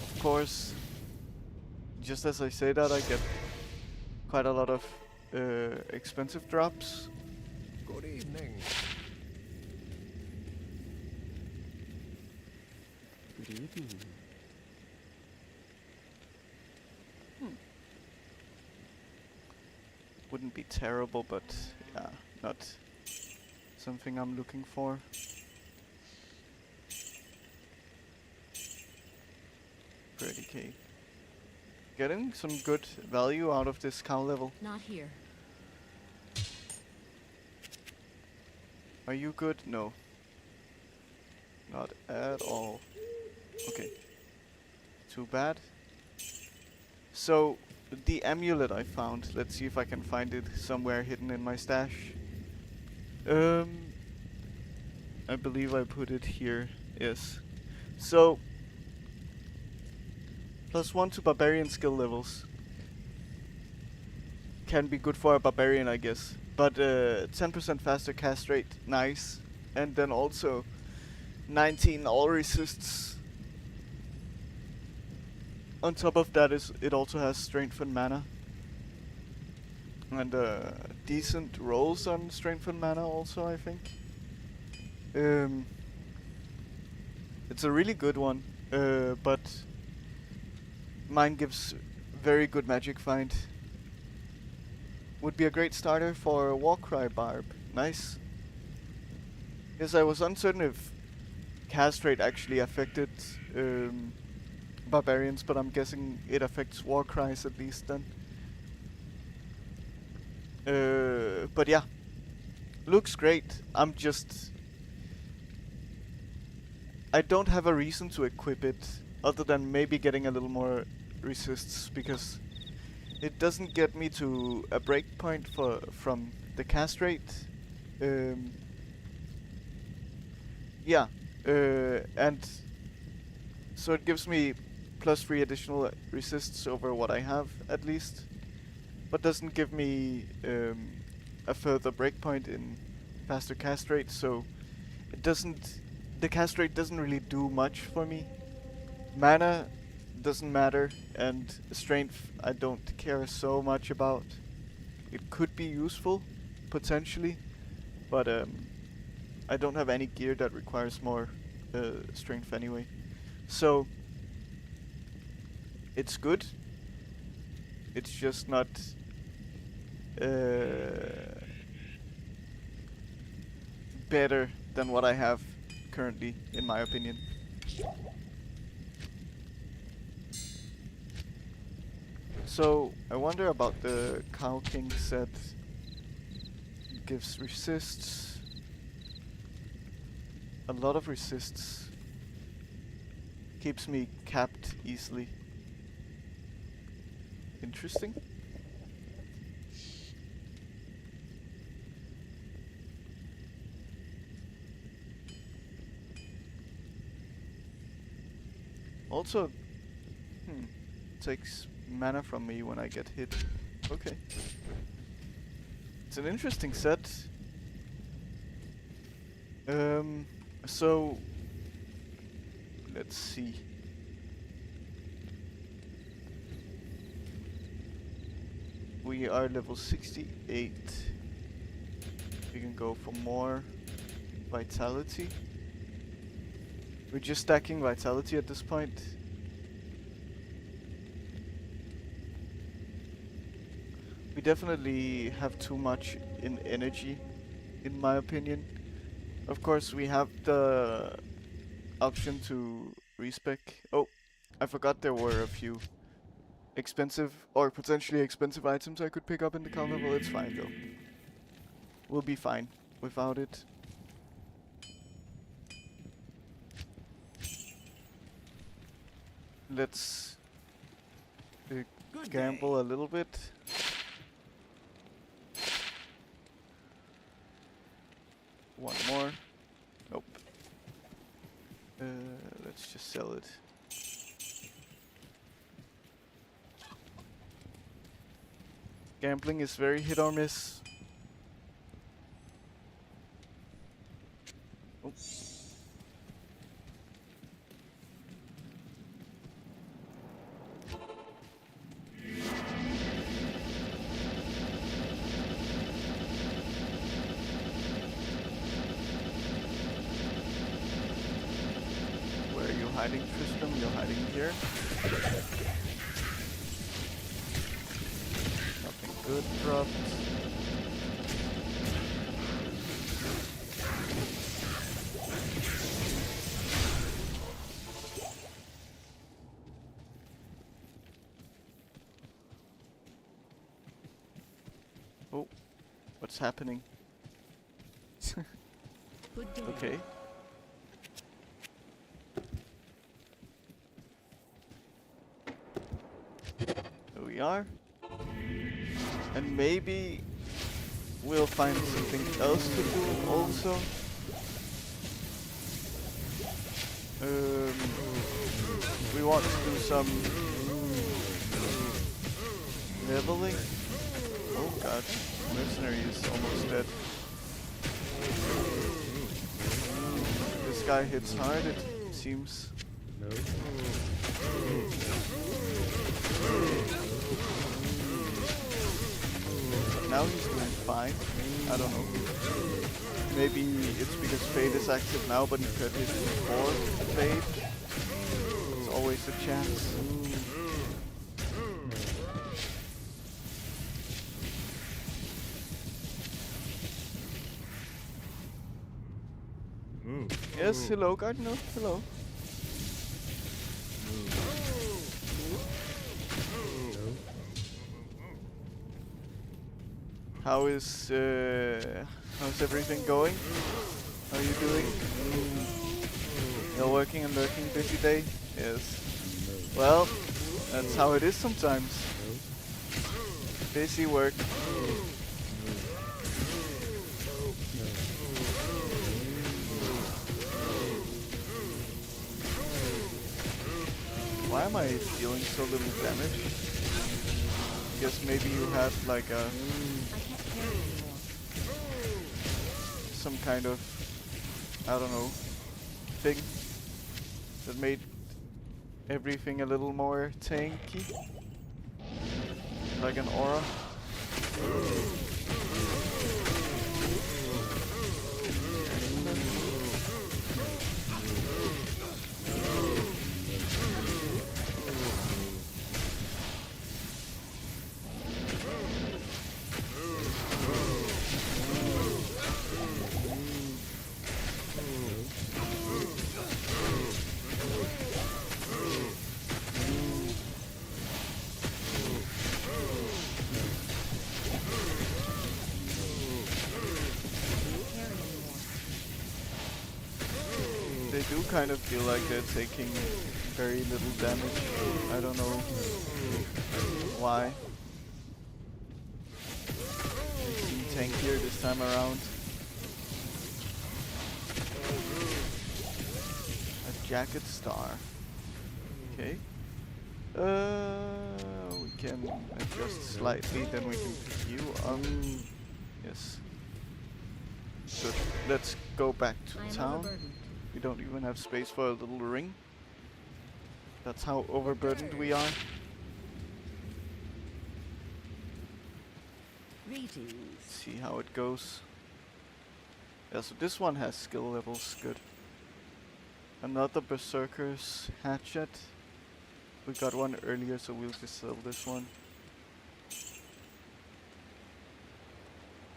Of course, just as I say that, I get quite a lot of expensive drops. Good evening. Good evening. Wouldn't be terrible, but yeah, not something I'm looking for. Pretty K. Getting some good value out of this cow level. Not here. Are you good? No. Not at all. Okay. Too bad. So, the amulet I found. Let's see if I can find it somewhere hidden in my stash. I believe I put it here. Yes. So, +1 to barbarian skill levels. Can be good for a barbarian, I guess. But 10% faster cast rate, nice. And then also 19 all resists. On top of that, it also has strength and mana. And decent rolls on strength and mana also, I think. It's a really good one, but mine gives very good magic find. Would be a great starter for Warcry Barb. Nice. Yes, I was uncertain if cast rate actually affected barbarians, but I'm guessing it affects Warcries at least then. But yeah, looks great. I don't have a reason to equip it other than maybe getting a little more resists, because it doesn't get me to a breakpoint from the cast rate. Yeah, and so it gives me +3 additional resists over what I have at least, but doesn't give me a further breakpoint in faster cast rate. So the cast rate doesn't really do much for me. Mana doesn't matter, and strength I don't care so much about. It could be useful, potentially, but I don't have any gear that requires more strength anyway. So it's good. It's just not better than what I have currently, in my opinion. So I wonder about the Cow King set. Gives resists. A lot of resists. Keeps me capped easily. Interesting. Also, takes mana from me when I get hit. Okay. It's an interesting set. So let's see. We are level 68. We can go for more vitality. We're just stacking vitality at this point. We definitely have too much in energy, in my opinion. Of course, we have the option to respec. Oh, I forgot there were a few expensive or potentially expensive items I could pick up in the carnival. It's fine though. We'll be fine without it. Let's gamble a little bit. One more. Nope. Let's just sell it. Gambling is very hit or miss. Oh. Where are you hiding, Tristram? You're hiding here. Nothing good dropped. Oh, what's happening? Okay. Here we are. And maybe we'll find something else to do also. We want to do some leveling. Oh god, mercenary is almost dead. This guy hits hard, it seems. Now he's doing fine. I don't know. Maybe it's because Fade is active now, but he could hit before Fade. There's always a chance. Yes, hello, Gardener. Hello. How's everything going? How are you doing? You're working and lurking, busy day? Yes. Well, that's how it is sometimes. Busy work. Why am I dealing so little damage? Guess maybe you had like a some kind of, I don't know, thing that made everything a little more tanky, like an aura. They do kind of feel like they're taking very little damage. I don't know why. They seem tankier this time around. A jacket star. Okay. We can adjust slightly, then we can pick you. Yes. Good. Let's go back to I am town. overburdened. We don't even have space for a little ring. That's how overburdened we are. Greetings. See how it goes. Yeah, so this one has skill levels. Good. Another Berserker's Hatchet. We got one earlier, so we'll just sell this one.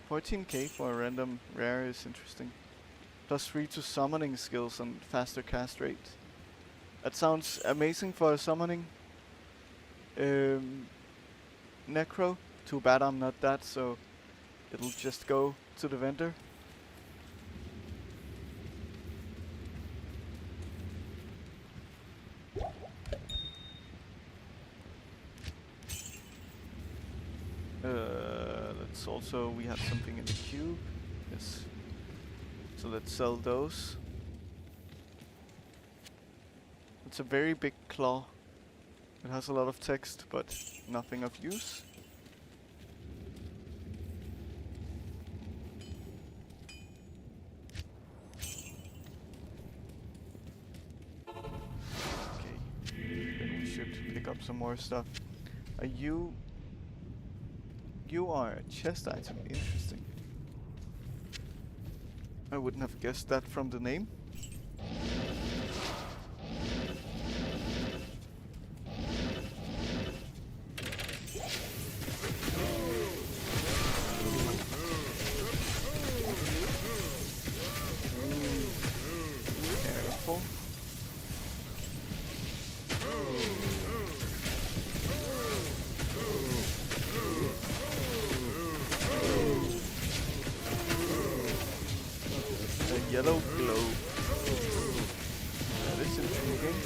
14k for a random rare is interesting. +3 to summoning skills and faster cast rate. That sounds amazing for a summoning necro. Too bad I'm not that, so it'll just go to the vendor. Let's also, we have something in the cube. Yes. So let's sell those. It's a very big claw. It has a lot of text, but nothing of use. Okay. Then we should pick up some more stuff. Are you... You are a chest item. Interesting. I wouldn't have guessed that from the name. Careful. Yellow glow. That is intriguing.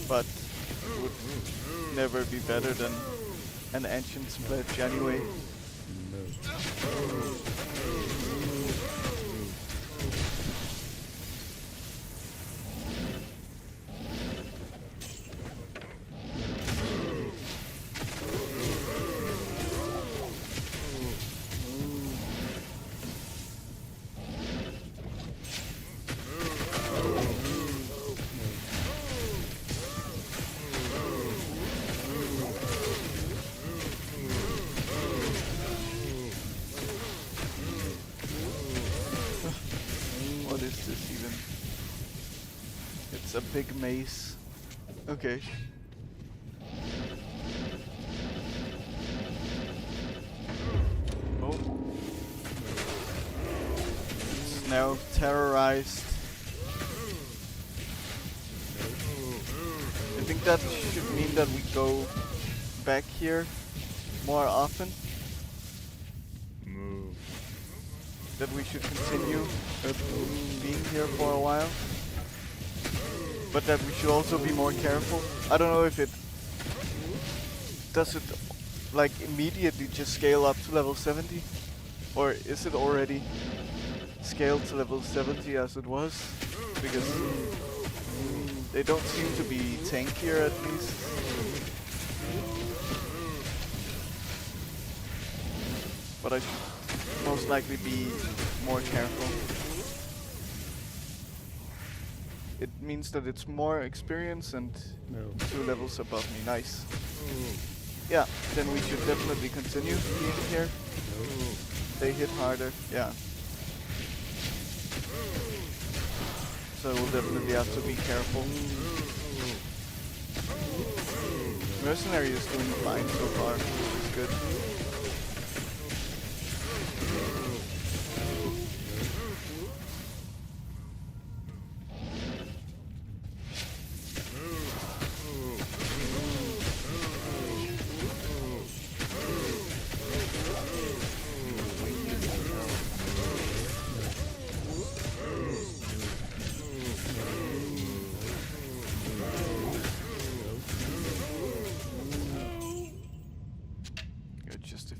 But would never be better than an ancient's pledge anyway. What is this even? It's a big maze. Okay. Oh. It's now terrorized. I think that should mean that we go back here more often. That we should continue being here for a while. But that we should also be more careful. I don't know if it... Does it like immediately just scale up to level 70? Or is it already scaled to level 70 as it was? Because they don't seem to be tankier at least. but I should most likely be more careful. It means that it's more experience and 2 levels above me. Nice. Yeah, then we should definitely continue being here. They hit harder, yeah. So we'll definitely have to be careful. Mercenary is doing fine so far, which is good.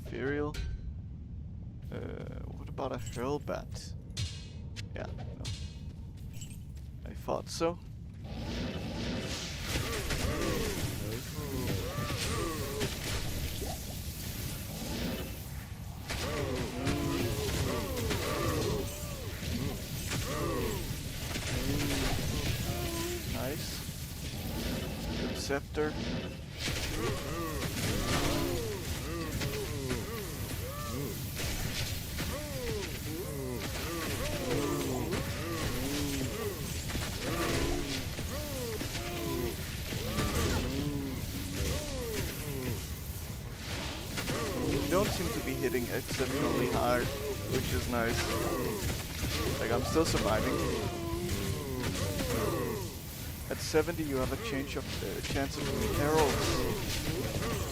Ethereal. What about a hurlbat? Yeah, no. I thought so. Nice. Good scepter. Don't seem to be hitting exceptionally hard, which is nice. Like, I'm still surviving. At 70 you have a chance of heralds.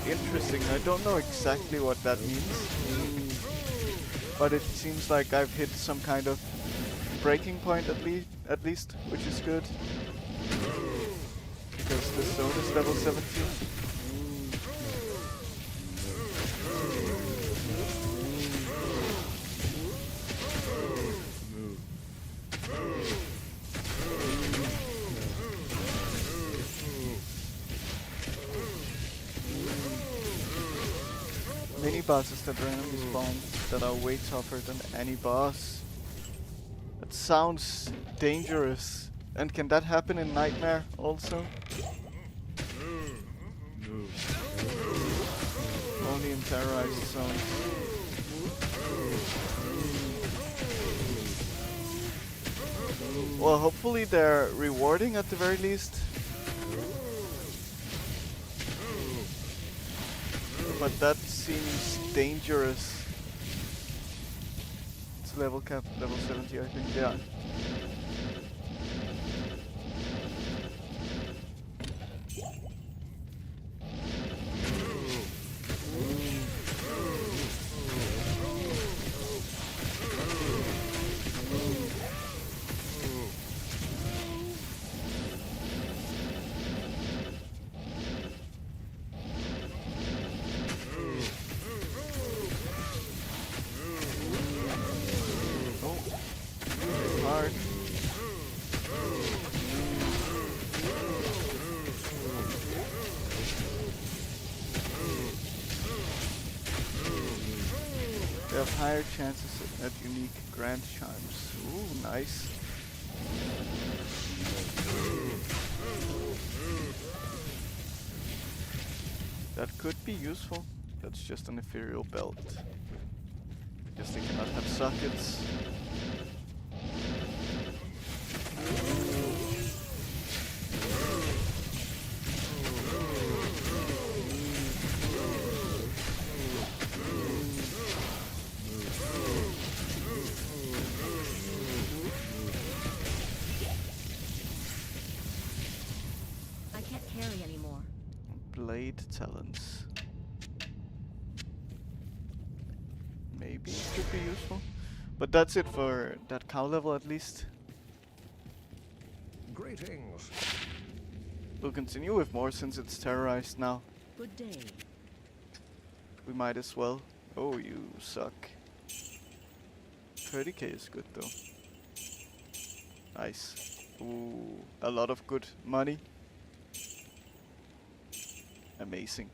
Interesting, I don't know exactly what that means. But it seems like I've hit some kind of breaking point at least, which is good. Because the zone is level 17. Mini bosses that randomly spawn that are way tougher than any boss. That sounds dangerous. And can that happen in Nightmare also? Only in terrorized zones. Well, hopefully they're rewarding at the very least. But that seems dangerous. It's level cap, level 70 I think, yeah. They have higher chances at unique grand charms. Ooh, nice. That could be useful. That's just an ethereal belt. Guess they cannot have sockets. Blade talents. Maybe it could be useful. But that's it for that cow level at least. Greetings. We'll continue with more since it's terrorized now. Good day. We might as well. Oh, you suck. 30k is good though. Nice. Ooh, a lot of good money. Amazing.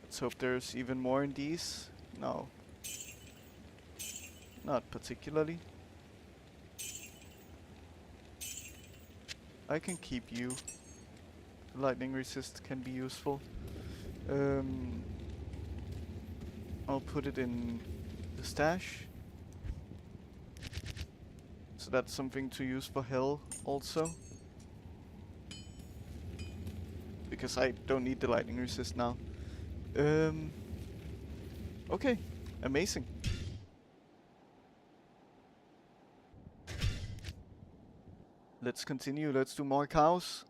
Let's hope there's even more in these. No. Not particularly. I can keep you. Lightning resist can be useful. I'll put it in the stash. So that's something to use for hell also. Because I don't need the lightning resist now. Okay, amazing. Let's continue, let's do more cows.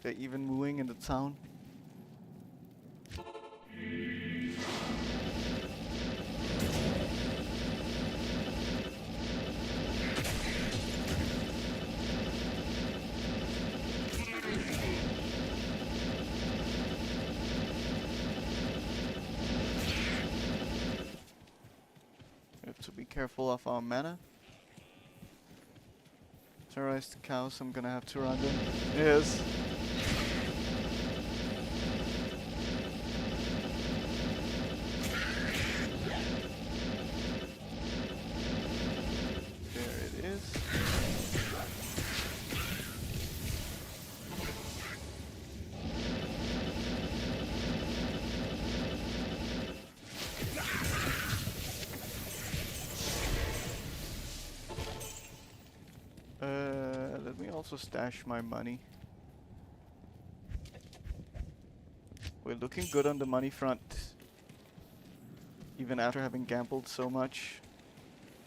They're even mooing in the town. We have to be careful of our mana. Terrorize the cows, I'm gonna have to run them. Yes. There it is. Let me also stash my money. We're looking good on the money front. Even after having gambled so much.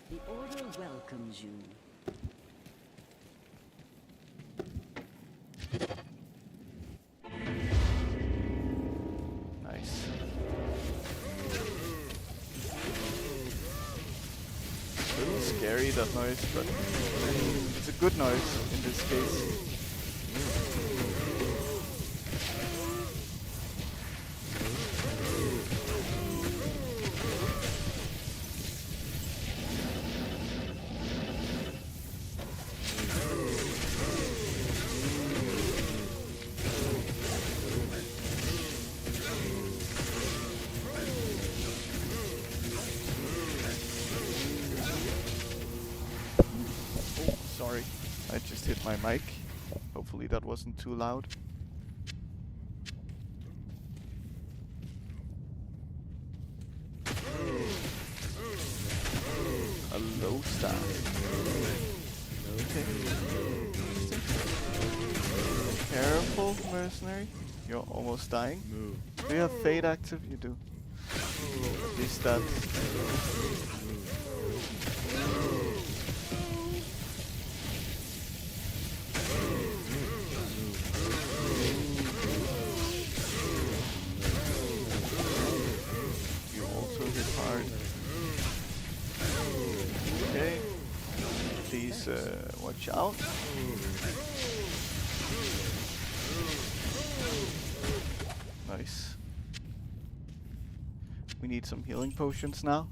The Order welcomes you. Nice. A little scary, that noise, but it's a good noise in this case. Sorry, I just hit my mic. Hopefully that wasn't too loud. A low star. Okay. Careful, mercenary. You're almost dying. Do you have fade active? You do. At least that. You also hit hard. Okay. Please watch out. Nice. We need some healing potions now.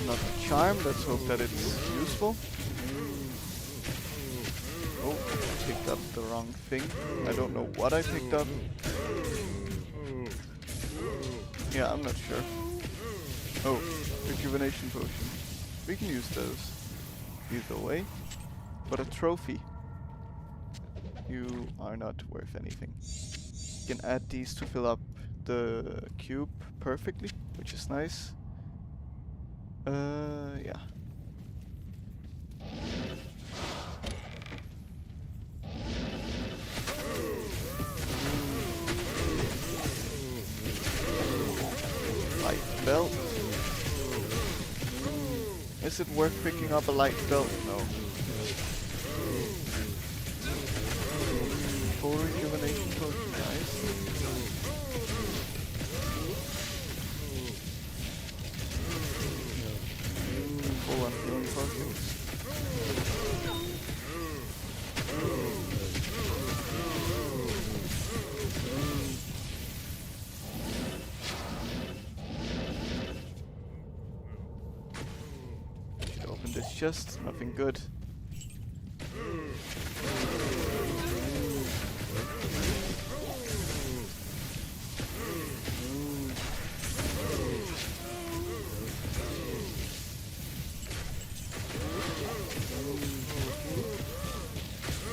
Another charm, let's hope that it's useful. Oh, I picked up the wrong thing. I don't know what I picked up. Yeah, I'm not sure. Oh, rejuvenation potion. We can use those either way. But a trophy. You are not worth anything. You can add these to fill up the cube perfectly, which is nice. Yeah. Light belt. Is it worth picking up a light belt? No. Full rejuvenation potion, nice. Full on healing potions. chest, nothing good.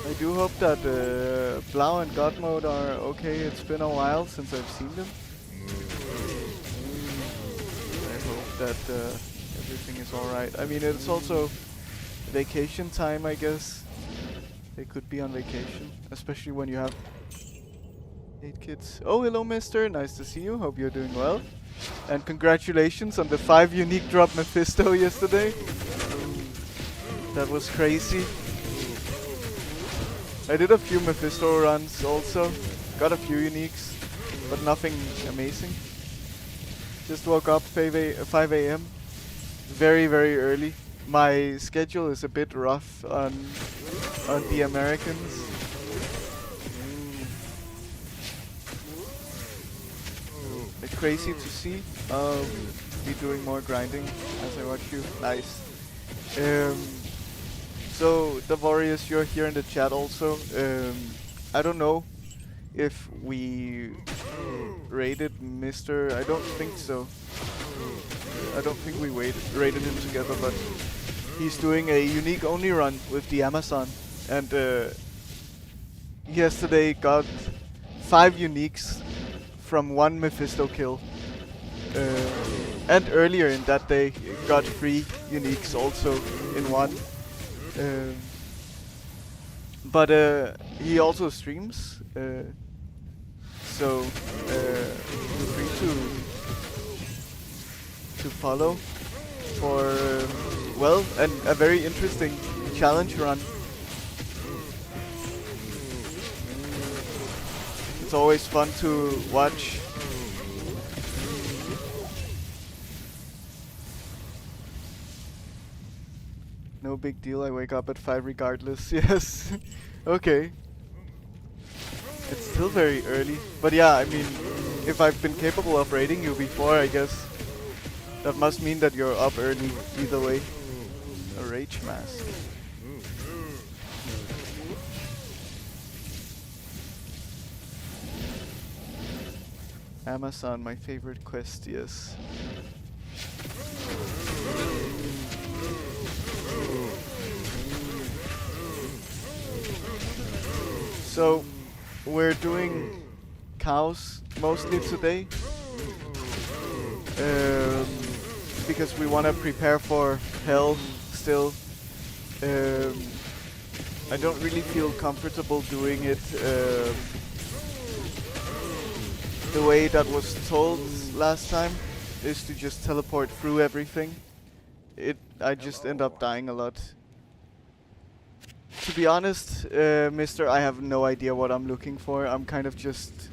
I do hope that Blau and God mode are okay. It's been a while since I've seen them. I hope that everything is alright. I mean, it's also vacation time, I guess. They could be on vacation, especially when you have 8 kids. Oh, hello, mister. Nice to see you. Hope you're doing well. And congratulations on the 5 unique drop Mephisto yesterday. That was crazy. I did a few Mephisto runs also. Got a few uniques, but nothing amazing. Just woke up 5 a.m. Very, very early. My schedule is a bit rough on the Americans. It's crazy to see. Be doing more grinding as I watch you. Nice. So, Davorius, you're here in the chat also. I don't know if we raided Mr. I don't think so. I don't think we raided him together, but he's doing a unique only run with the Amazon. And yesterday got 5 uniques from 1 Mephisto kill. And earlier in that day got 3 uniques also in one. But he also streams, so feel free to follow for well, and a very interesting challenge run. It's always fun to watch. No big deal, I wake up at 5 regardless. Yes. Okay. It's still very early. But yeah, I mean, if I've been capable of raiding you before, I guess that must mean that you're up early either way. A rage mask. Amazon, my favorite quest, yes. So, we're doing cows mostly today. Because we want to prepare for hell still. I don't really feel comfortable doing it the way that was told last time, is to just teleport through everything. I just end up dying a lot. To be honest, mister, I have no idea what I'm looking for. I'm kind of just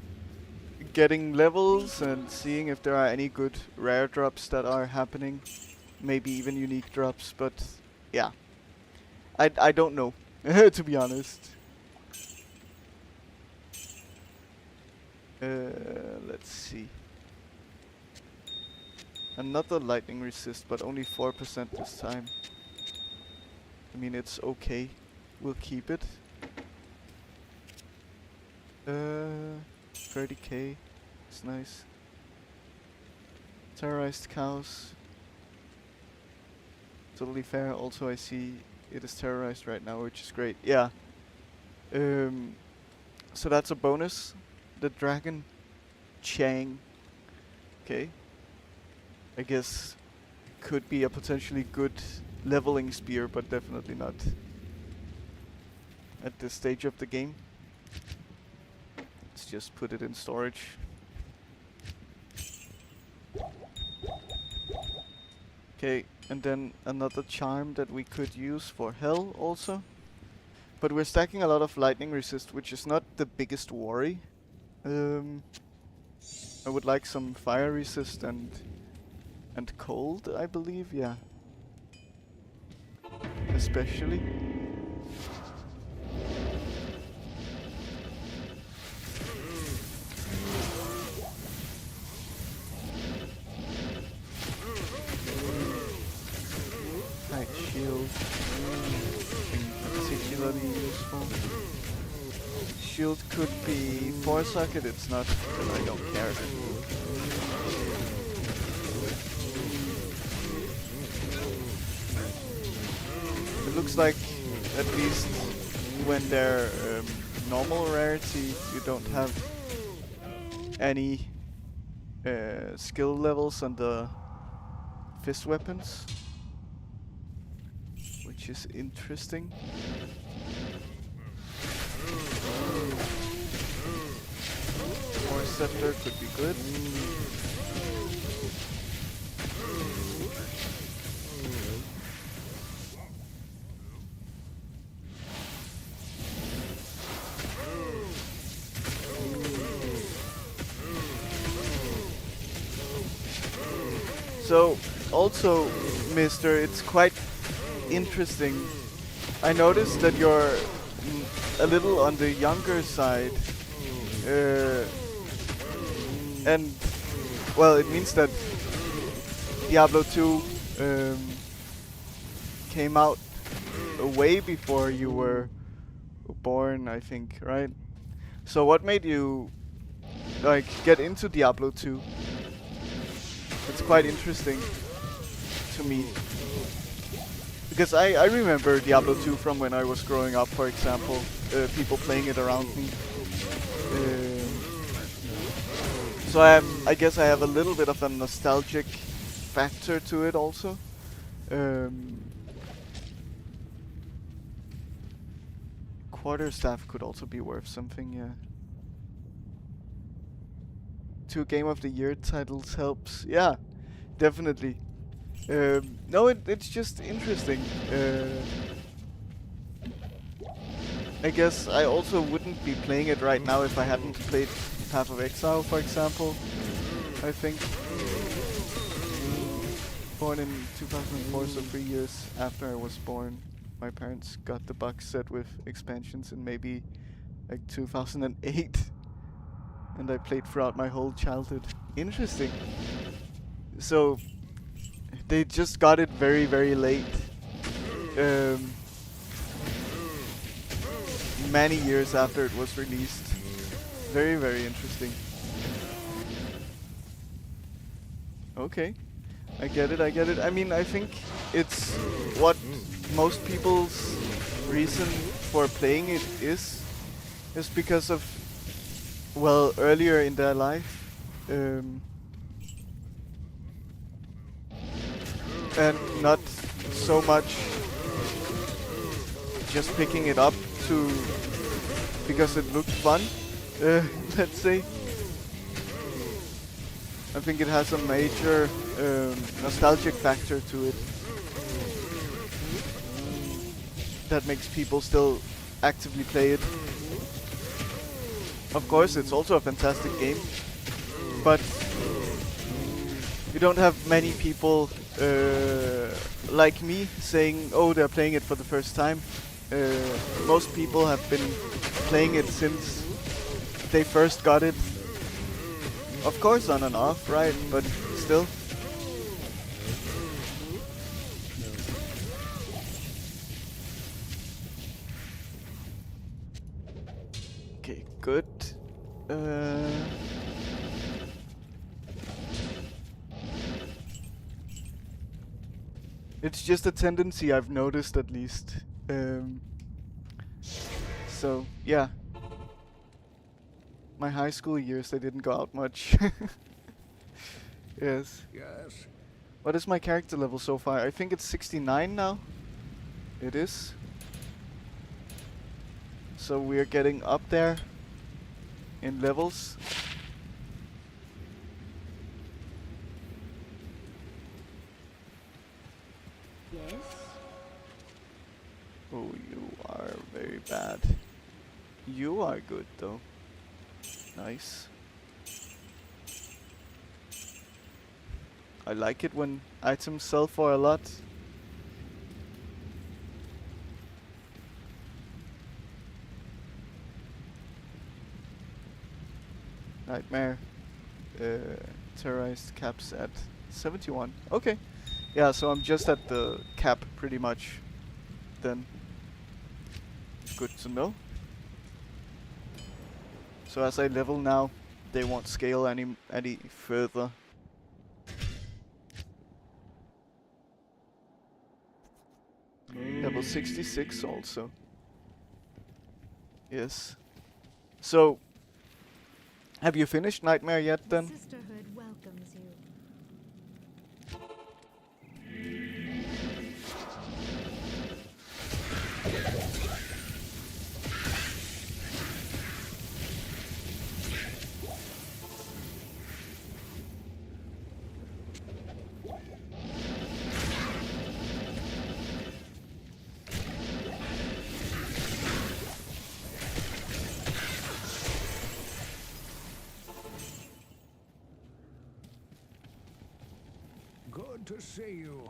getting levels and seeing if there are any good rare drops that are happening. Maybe even unique drops, but yeah. I don't know, to be honest. Let's see. Another lightning resist, but only 4% this time. I mean, it's okay. We'll keep it. 30k. It's nice. Terrorized cows. Totally fair. Also, I see it is terrorized right now, which is great. Yeah. So that's a bonus. The dragon Chang. Okay. I guess could be a potentially good leveling spear, but definitely not at this stage of the game. Let's just put it in storage. Okay, and then another charm that we could use for hell also. But we're stacking a lot of lightning resist, which is not the biggest worry. I would like some fire resist and cold, I believe, yeah. Especially. Tight shield. shield. Nothing particularly useful. Shield could be 4-socket, it's not, but I don't care. It looks like, at least when they're normal rarity, you don't have any skill levels on the fist weapons, which is interesting. More scepter could be good. So, also, Mister, it's quite interesting. I noticed that you're a little on the younger side. And, well, it means that Diablo 2 came out way before you were born, I think, right? So what made you, like, get into Diablo 2? It's quite interesting to me. Because I remember Diablo 2 from when I was growing up, for example. People playing it around me. So I guess I have a little bit of a nostalgic factor to it also. Quarterstaff could also be worth something, yeah. 2 Game of the Year titles helps. Yeah, definitely. No, it's just interesting. I guess I also wouldn't be playing it right now if I hadn't played Path of Exile, for example. I think. Born in 2004, so 3 years after I was born. My parents got the box set with expansions in maybe like 2008. And I played throughout my whole childhood. Interesting. So, they just got it very, very late. Many years after it was released. Very, very interesting. Okay. I get it, I get it. I mean, I think it's what most people's reason for playing it is because of, well, earlier in their life. And not so much just picking it up to because it looked fun, let's say. I think it has a major nostalgic factor to it that makes people still actively play it. Of course, it's also a fantastic game, but you don't have many people like me saying, oh, they're playing it for the first time. Most people have been playing it since they first got it. Of course, on and off, right? But still. Okay, good. It's just a tendency I've noticed, at least. So, yeah. My high school years, they didn't go out much. Yes. Yes. What is my character level so far? I think it's 69 now. It is. So we're getting up there in levels. Yes? Oh, you are very bad. You are good though. Nice. I like it when items sell for a lot. Nightmare. Terrorized caps at 71. Okay. Yeah, so I'm just at the cap pretty much. then good to know. So as I level now, they won't scale any further. Level 66 also. Yes. So, have you finished Nightmare yet then? Sisterhood welcomes you. Good to see you.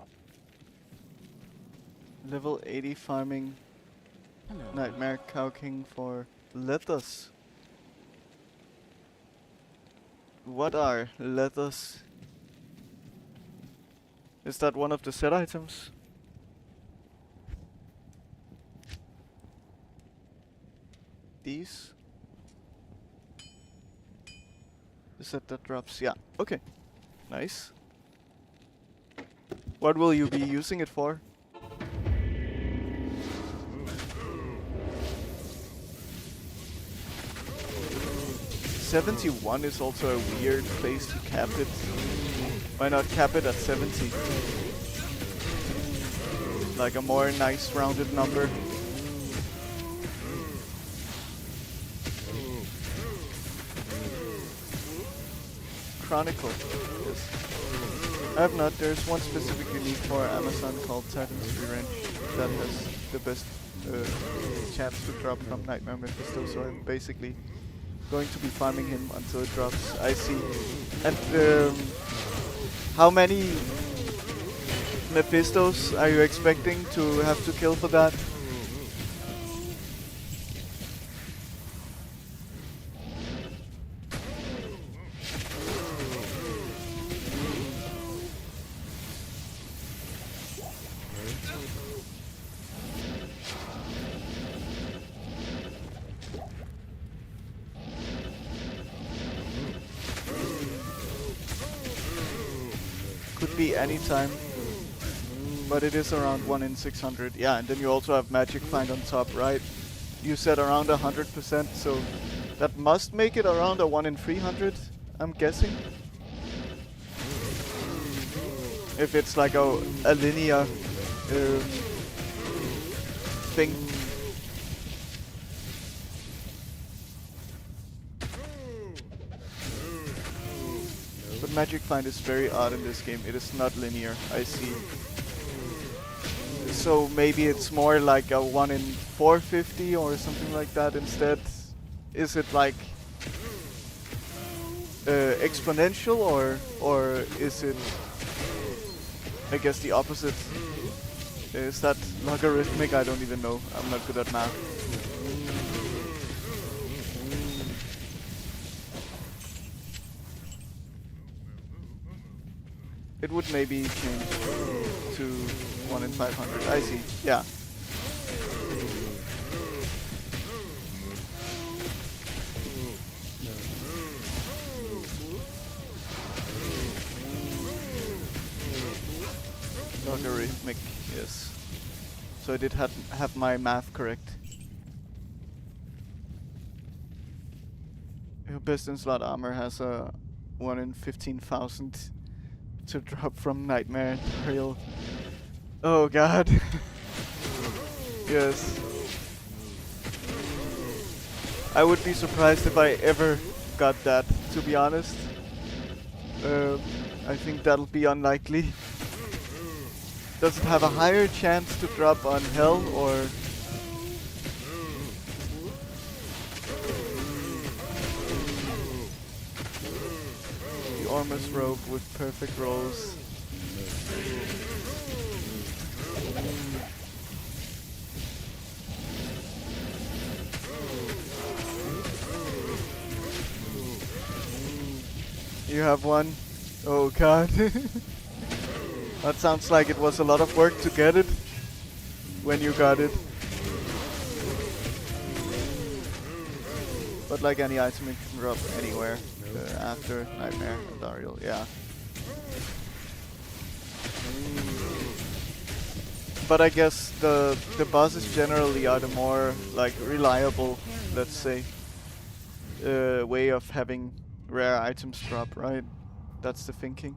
Level 80 farming Hello. Nightmare Cow King for leathers. What are leathers? Is that one of the set items? These? The set that drops, yeah. Okay. Nice. What will you be using it for? $71 is also a weird place to cap it. Why not cap it at 70? Like a more nice rounded number. Chronicle. Yes. I have not. There's one specific unique for Amazon called Titan's Revenge that has the best chance to drop from Nightmare Mephisto, so I'm basically going to be farming him until it drops. I see. And how many Mephistos are you expecting to have to kill for that? Could be any time, but it is around 1 in 600. Yeah, and then you also have Magic Find on top, right? You said around 100%, so that must make it around a 1 in 300, I'm guessing. If it's like a linear thing. But Magic Find is very odd in this game. It is not linear, I see. So maybe it's more like a 1 in 450 or something like that instead. Is it like exponential or is it, I guess, the opposite? Is that logarithmic? I don't even know. I'm not good at math. It would maybe change to 1 in 500. I see. Yeah. Logarithmic, yes. So I did have my math correct. Your best in slot armor has a 1 in 15,000 to drop from Nightmare Real. Oh god. Yes. I would be surprised if I ever got that, to be honest. I think that'll be unlikely. Does it have a higher chance to drop on Hell or... The Ormus Robe with perfect rolls. You have one? Oh god. That sounds like it was a lot of work to get it. when you got it. But like any item, it can drop anywhere after Nightmare and Ariel. Yeah. But I guess the bosses generally are the more like reliable, let's say, way of having rare items drop, right? That's the thinking.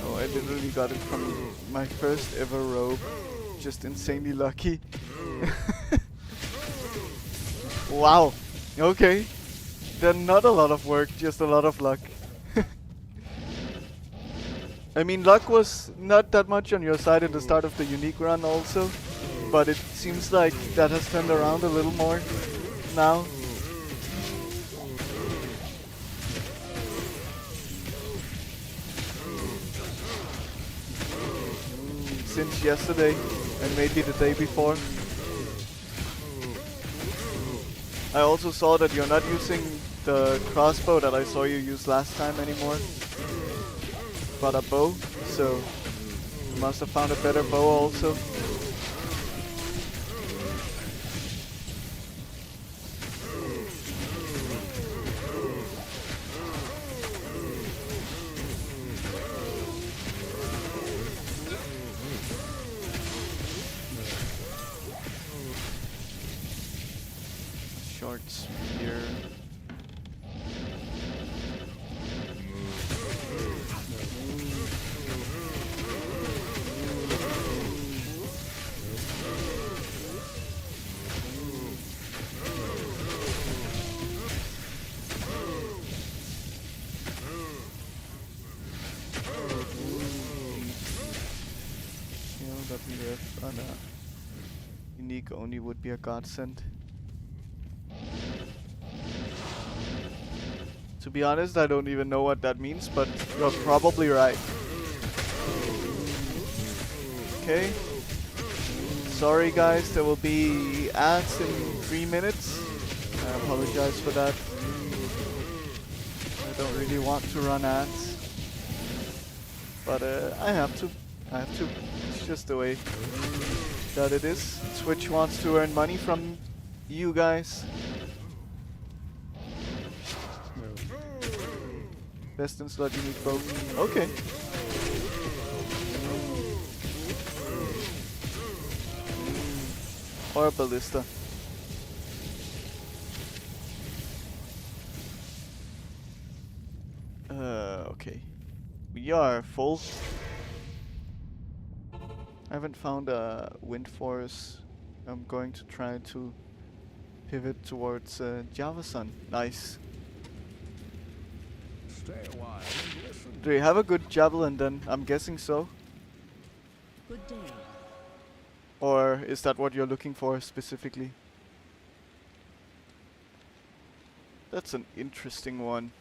Oh, I literally got it from my first ever robe. Just insanely lucky. Wow. Okay. Then not a lot of work, just a lot of luck. I mean, luck was not that much on your side at the start of the unique run also, but it seems like that has turned around a little more now. Since yesterday and maybe the day before. I also saw that you're not using the crossbow that I saw you use last time anymore, but a bow, so you must have found a better bow also. Short spear. That we have on a unique only would be a godsend. To be honest, I don't even know what that means, but you're probably right. Okay. Sorry guys, there will be ads in 3 minutes. I apologize for that. I don't really want to run ads. But I have to. It's just the way that it is. Twitch wants to earn money from you guys. Best in slot unique bow. Okay. Or a ballista. Okay. We are full. I haven't found a wind forest. I'm going to try to pivot towards Java Sun. Nice. Stay a while and listen. Do you have a good javelin then? I'm guessing so. Good day. Or is that what you're looking for specifically? That's an interesting one.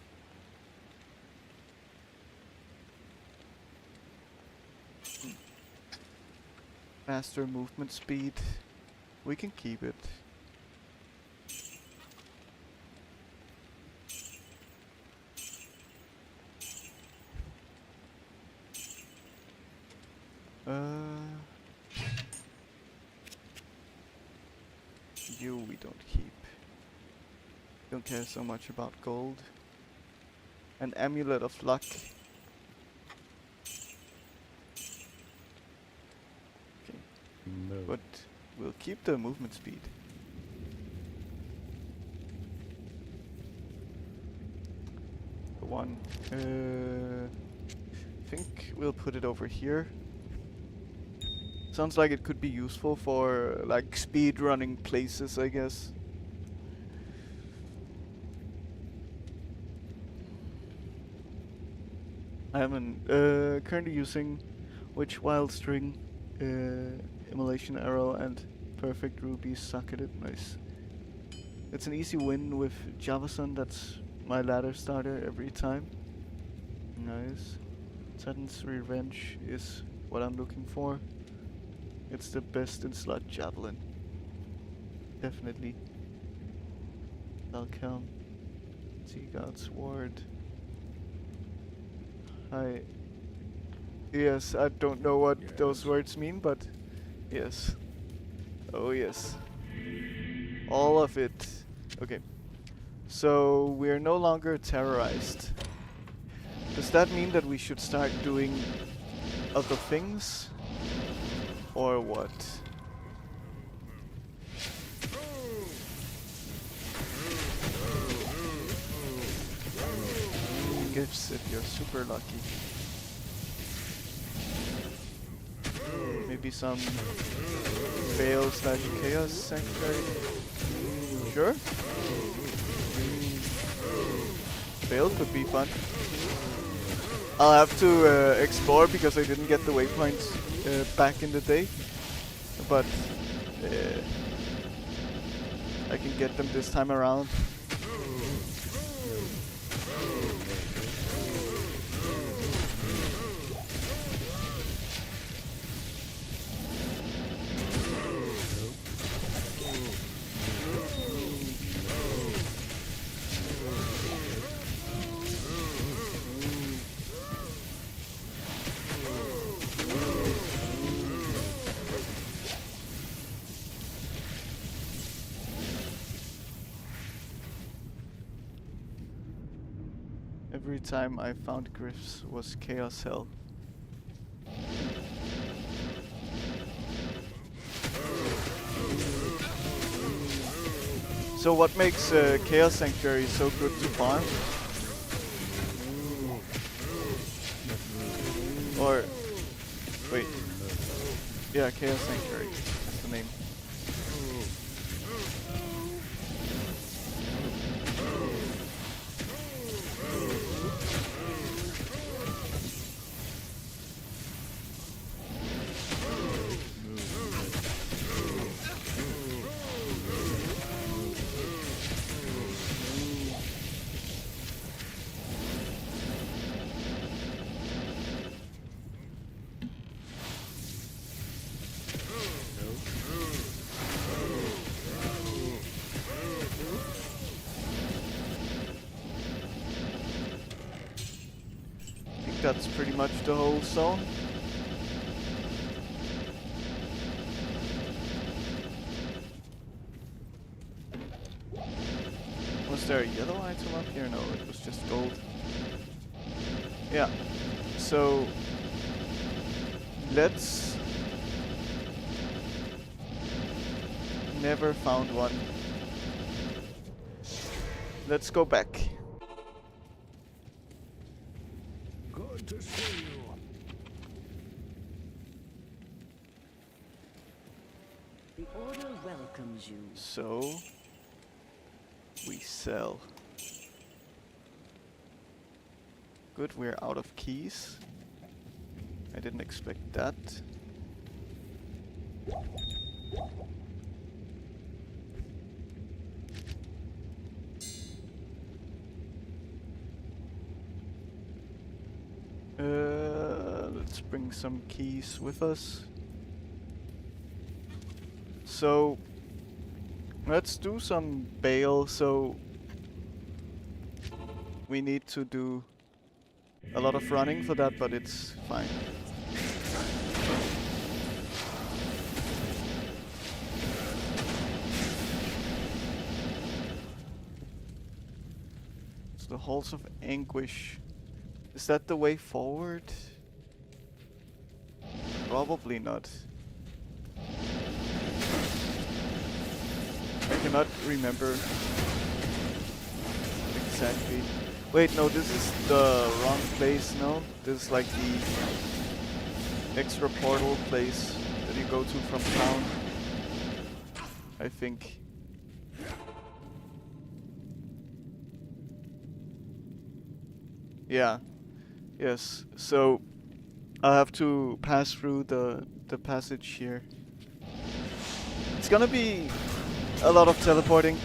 Faster movement speed. We can keep it. You we don't keep. Don't care so much about gold. An amulet of luck. Okay. No. But we'll keep the movement speed. The one. I think we'll put it over here. Sounds like it could be useful for like speed running places, I guess. I'm currently using Witch Wild String, Immolation Arrow, and Perfect Ruby Socketed. Nice. It's an easy win with Javasun. That's my ladder starter every time. Nice. Titan's Revenge is what I'm looking for. It's the best in slot javelin. Definitely. Valkelm. Sea God's Ward. Yes, I don't know what those words mean, but yes. Oh yes. All of it. Okay. So we're no longer terrorized. Does that mean that we should start doing other things? Or what? Gifts if you're super lucky. Maybe some Veil/Chaos Sanctuary. Sure. Veil could be fun. I'll have to explore because I didn't get the waypoints back in the day. But I can get them this time around. Every time I found glyphs was chaos hell. So what makes Chaos Sanctuary so good to farm? Or wait, yeah, Chaos Sanctuary. That's the name. That's pretty much the whole zone. Was there a yellow item up here? No, it was just gold. Yeah. So let's... Never found one. Let's go back. Good to see you. The Order welcomes you. So we sell. Good, we're out of keys. I didn't expect that. Let's bring some keys with us. So let's do some bail. So we need to do a lot of running for that, but it's fine. It's the Halls of Anguish. Is that the way forward? Probably not. I cannot remember exactly. Wait, no, this is the wrong place, no? This is like the extra portal place that you go to from town. I think. Yeah. Yes. So I'll have to pass through the passage here. It's gonna be a lot of teleporting.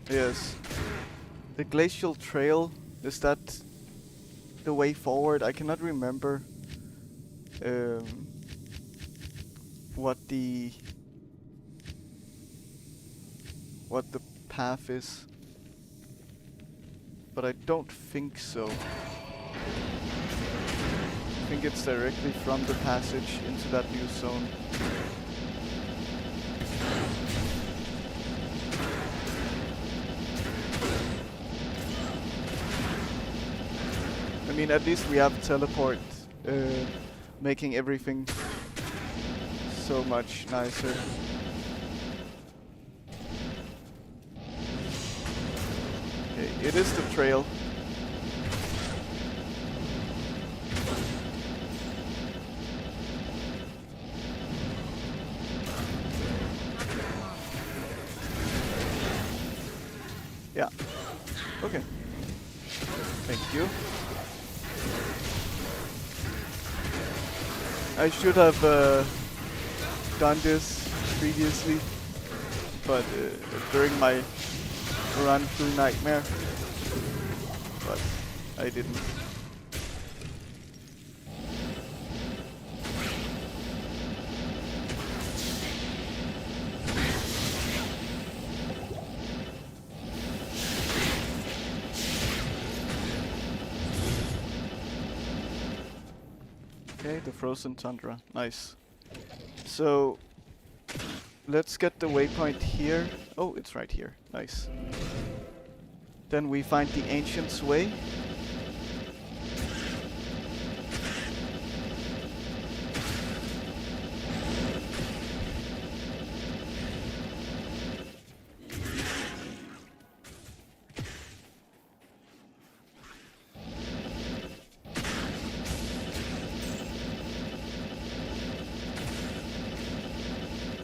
Yes. The glacial trail, is that the way forward? I cannot remember. what the path is, but I don't think so. I think it's directly from the passage into that new zone. I mean, at least we have teleport, making everything so much nicer. Okay, it is the trail. Yeah. Okay. Thank you. I should have done this previously, but during my run through Nightmare, but I didn't. Okay, the frozen tundra. Nice. So let's get the waypoint here. Oh, it's right here. Nice. Then we find the Ancient's Way.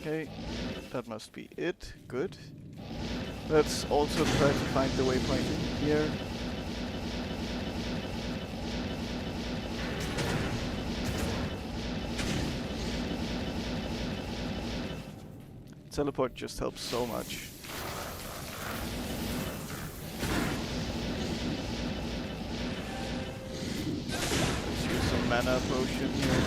Okay, that must be it. Good. Let's also try to find the waypoint in here. Teleport just helps so much. Let's use some mana potion here.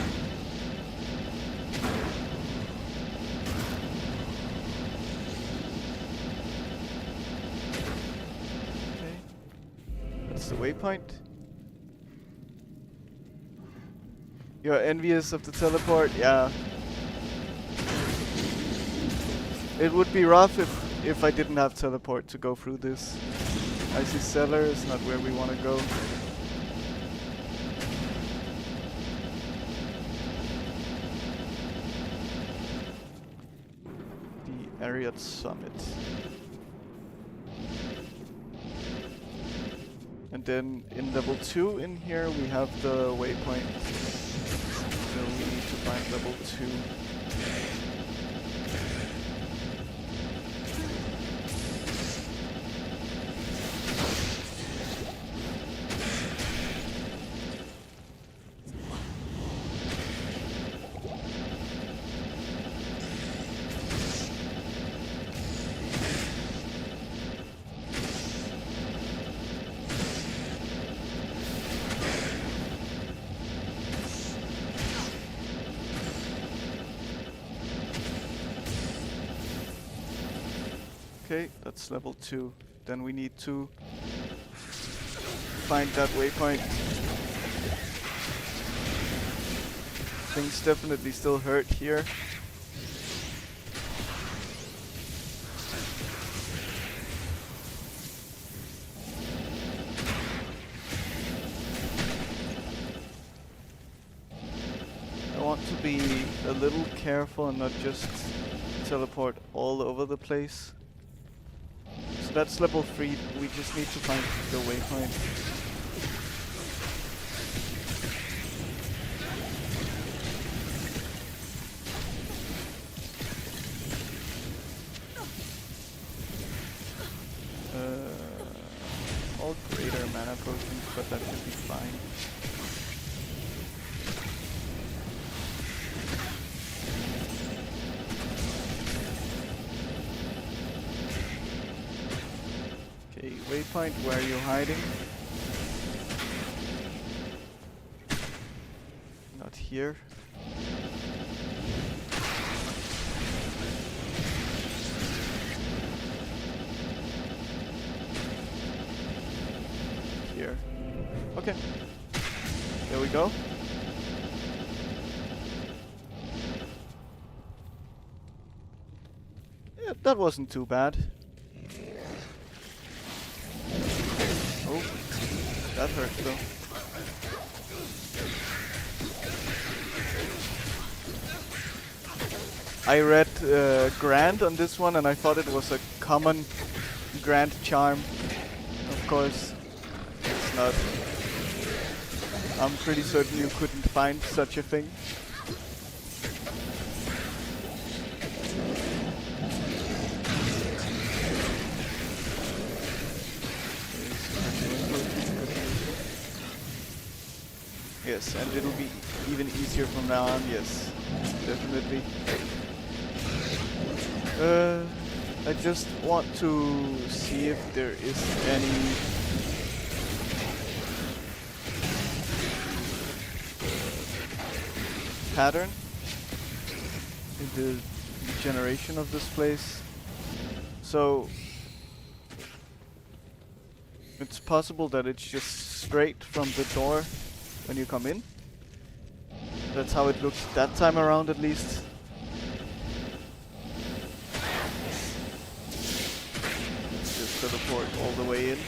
The waypoint. You're envious of the teleport? Yeah. It would be rough if I didn't have teleport to go through this. Icy Cellar is not where we want to go. The Ariad Summit. And then in level 2 in here we have the waypoint. So we need to find level 2. Okay, that's level 2. Then we need to find that waypoint. Things definitely still hurt here. I want to be a little careful and not just teleport all over the place. So that's level 3, we just need to find the waypoint. All greater mana potions, but that should be fine. Okay, waypoint, where are you hiding? Not here. Okay. There we go. Yeah, that wasn't too bad. Oh, that hurt though. I read Grand on this one and I thought it was a common Grand charm. Of course, it's not. I'm pretty certain you couldn't find such a thing. Yes, and it'll be even easier from now on, yes, definitely. I just want to see if there is any pattern in the generation of this place. So it's possible that it's just straight from the door when you come in. That's how it looked that time around, at least. Just teleport all the way in.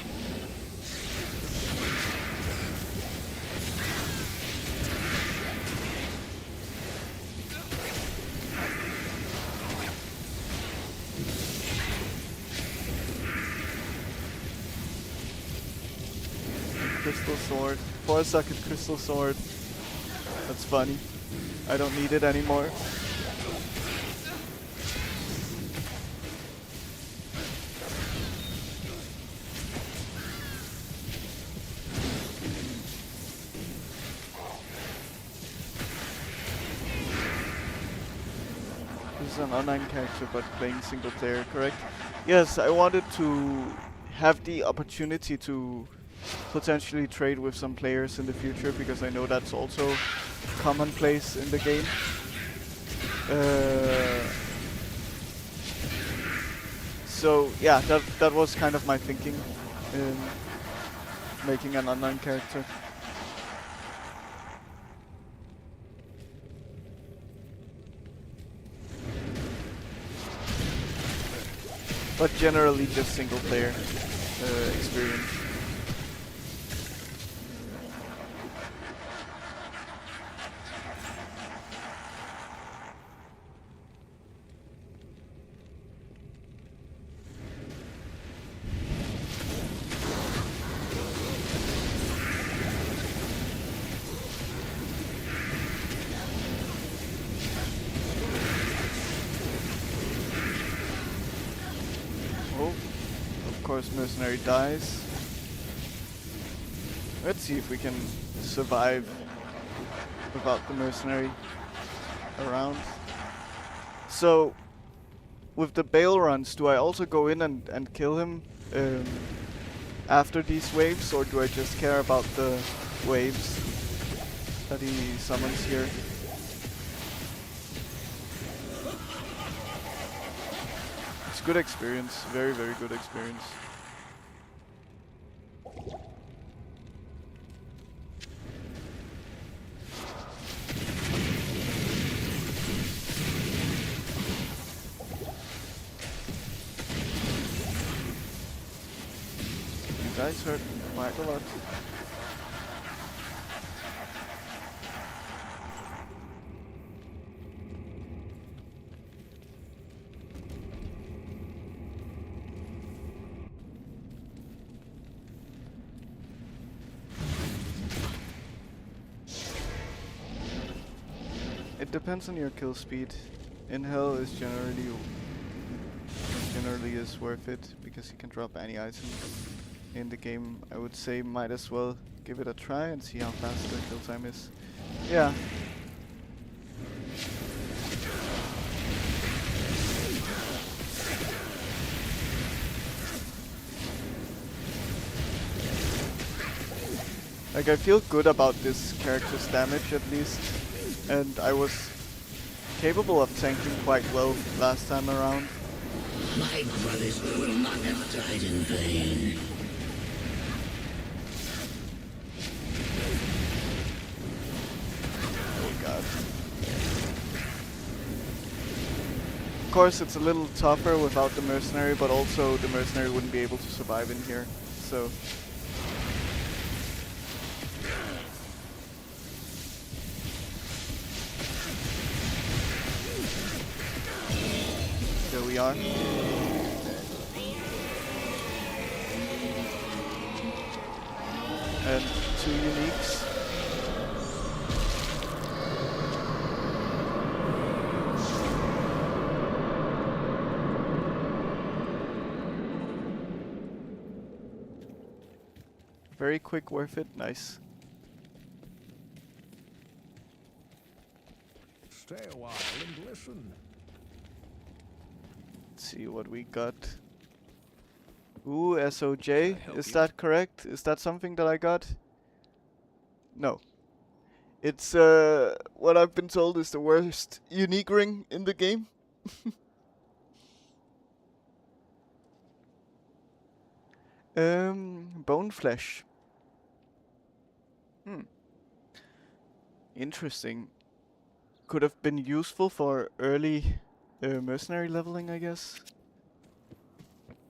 Crystal sword. 4-socket crystal sword. That's funny. I don't need it anymore. This is an online character but playing single player, correct? Yes, I wanted to have the opportunity to potentially trade with some players in the future because I know that's also commonplace in the game. So yeah, that was kind of my thinking in making an online character. But generally just single player experience. Mercenary dies. Let's see if we can survive without the mercenary around. So, with the bail runs, do I also go in and kill him after these waves, or do I just care about the waves that he summons here? It's good experience, very, very good experience. You guys hurt quite a lot. It depends on your kill speed. In hell is generally is worth it because you can drop any item in the game. I would say might as well give it a try and see how fast the kill time is. Yeah. Like I feel good about this character's damage at least, and I was capable of tanking quite well last time around. My brothers will not have died in vain. course, it's a little tougher without the mercenary, but also the mercenary wouldn't be able to survive in here. So there we are. And 2 uniques. Very quick, worth it, nice. Stay a while and listen. Let's see what we got. Ooh, SOJ. Is that correct? Is that something that I got? No. It's what I've been told is the worst unique ring in the game. Bone flesh. Interesting. Could have been useful for early mercenary leveling, I guess.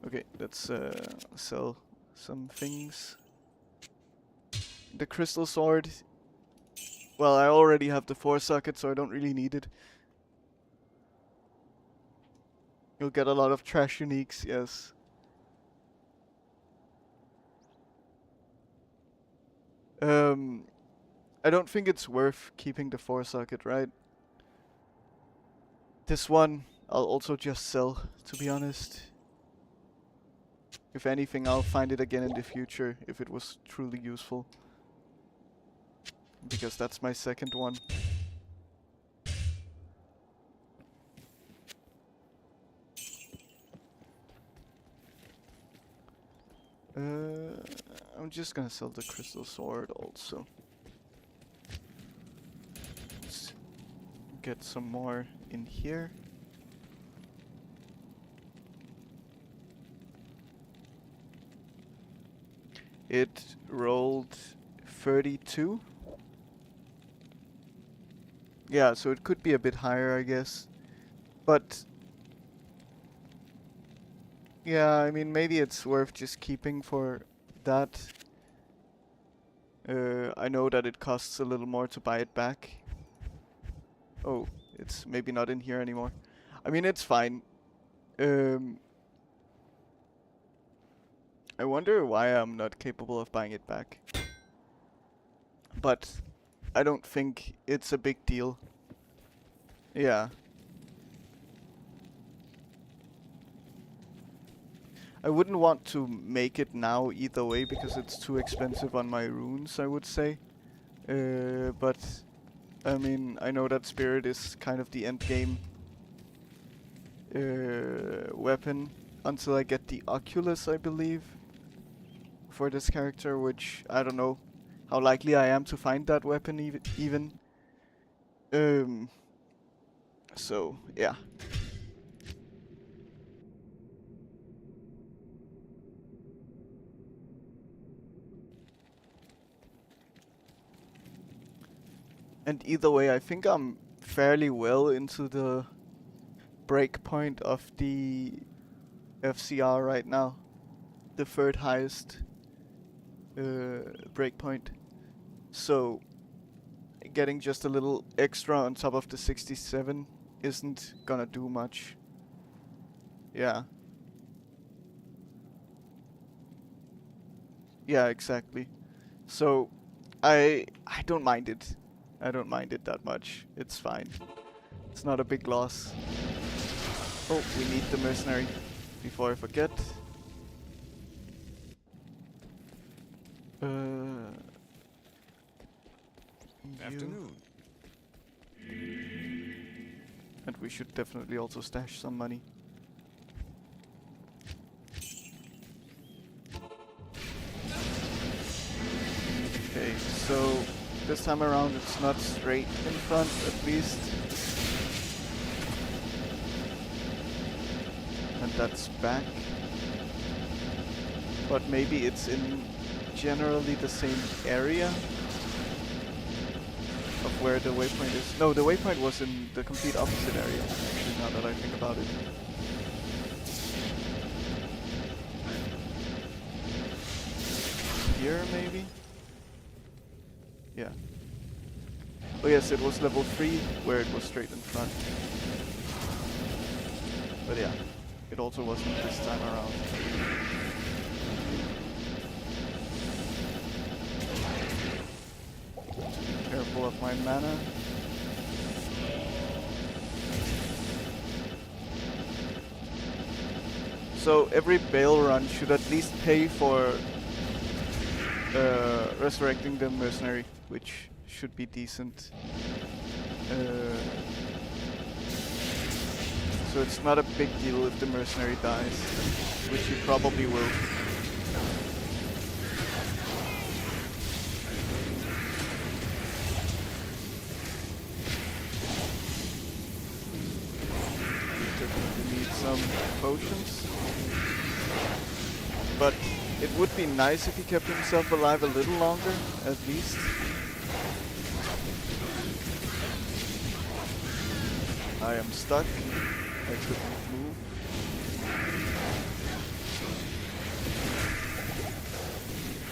Okay, let's sell some things. The crystal sword. Well, I already have the 4 socket, so I don't really need it. You'll get a lot of trash uniques, yes. I don't think it's worth keeping the 4 socket, right? This one, I'll also just sell, to be honest. If anything, I'll find it again in the future if it was truly useful. Because that's my second one. I'm just gonna sell the crystal sword also. Let's get some more in here. It rolled 32. Yeah, so it could be a bit higher, I guess. But yeah, I mean, maybe it's worth just keeping for that. I know that it costs a little more to buy it back. Oh, it's maybe not in here anymore. I mean, it's fine. I wonder why I'm not capable of buying it back. But I don't think it's a big deal. Yeah. I wouldn't want to make it now either way because it's too expensive on my runes, I would say. But I mean, I know that Spirit is kind of the end game weapon until I get the Oculus, I believe, for this character, which I don't know how likely I am to find that weapon even. So yeah. And either way, I think I'm fairly well into the breakpoint of the FCR right now. The third highest breakpoint. So getting just a little extra on top of the 67 isn't gonna do much. Yeah. Yeah, exactly. So I don't mind it. I don't mind it that much. It's fine. It's not a big loss. Oh, we need the mercenary before I forget. Afternoon. And we should definitely also stash some money. Okay, so this time around it's not straight in front, at least. And that's back. But maybe it's in generally the same area. of where the waypoint is. No, the waypoint was in the complete opposite area, actually, now that I think about it. Here, maybe? Yeah. Oh yes, it was level 3, where it was straight in front. But yeah, it also wasn't this time around. Careful of my mana. So every bail run should at least pay for resurrecting the mercenary, which should be decent. So it's not a big deal if the mercenary dies, which he probably will. Definitely need some potions. But it would be nice if he kept himself alive a little longer, at least. I am stuck. I couldn't move.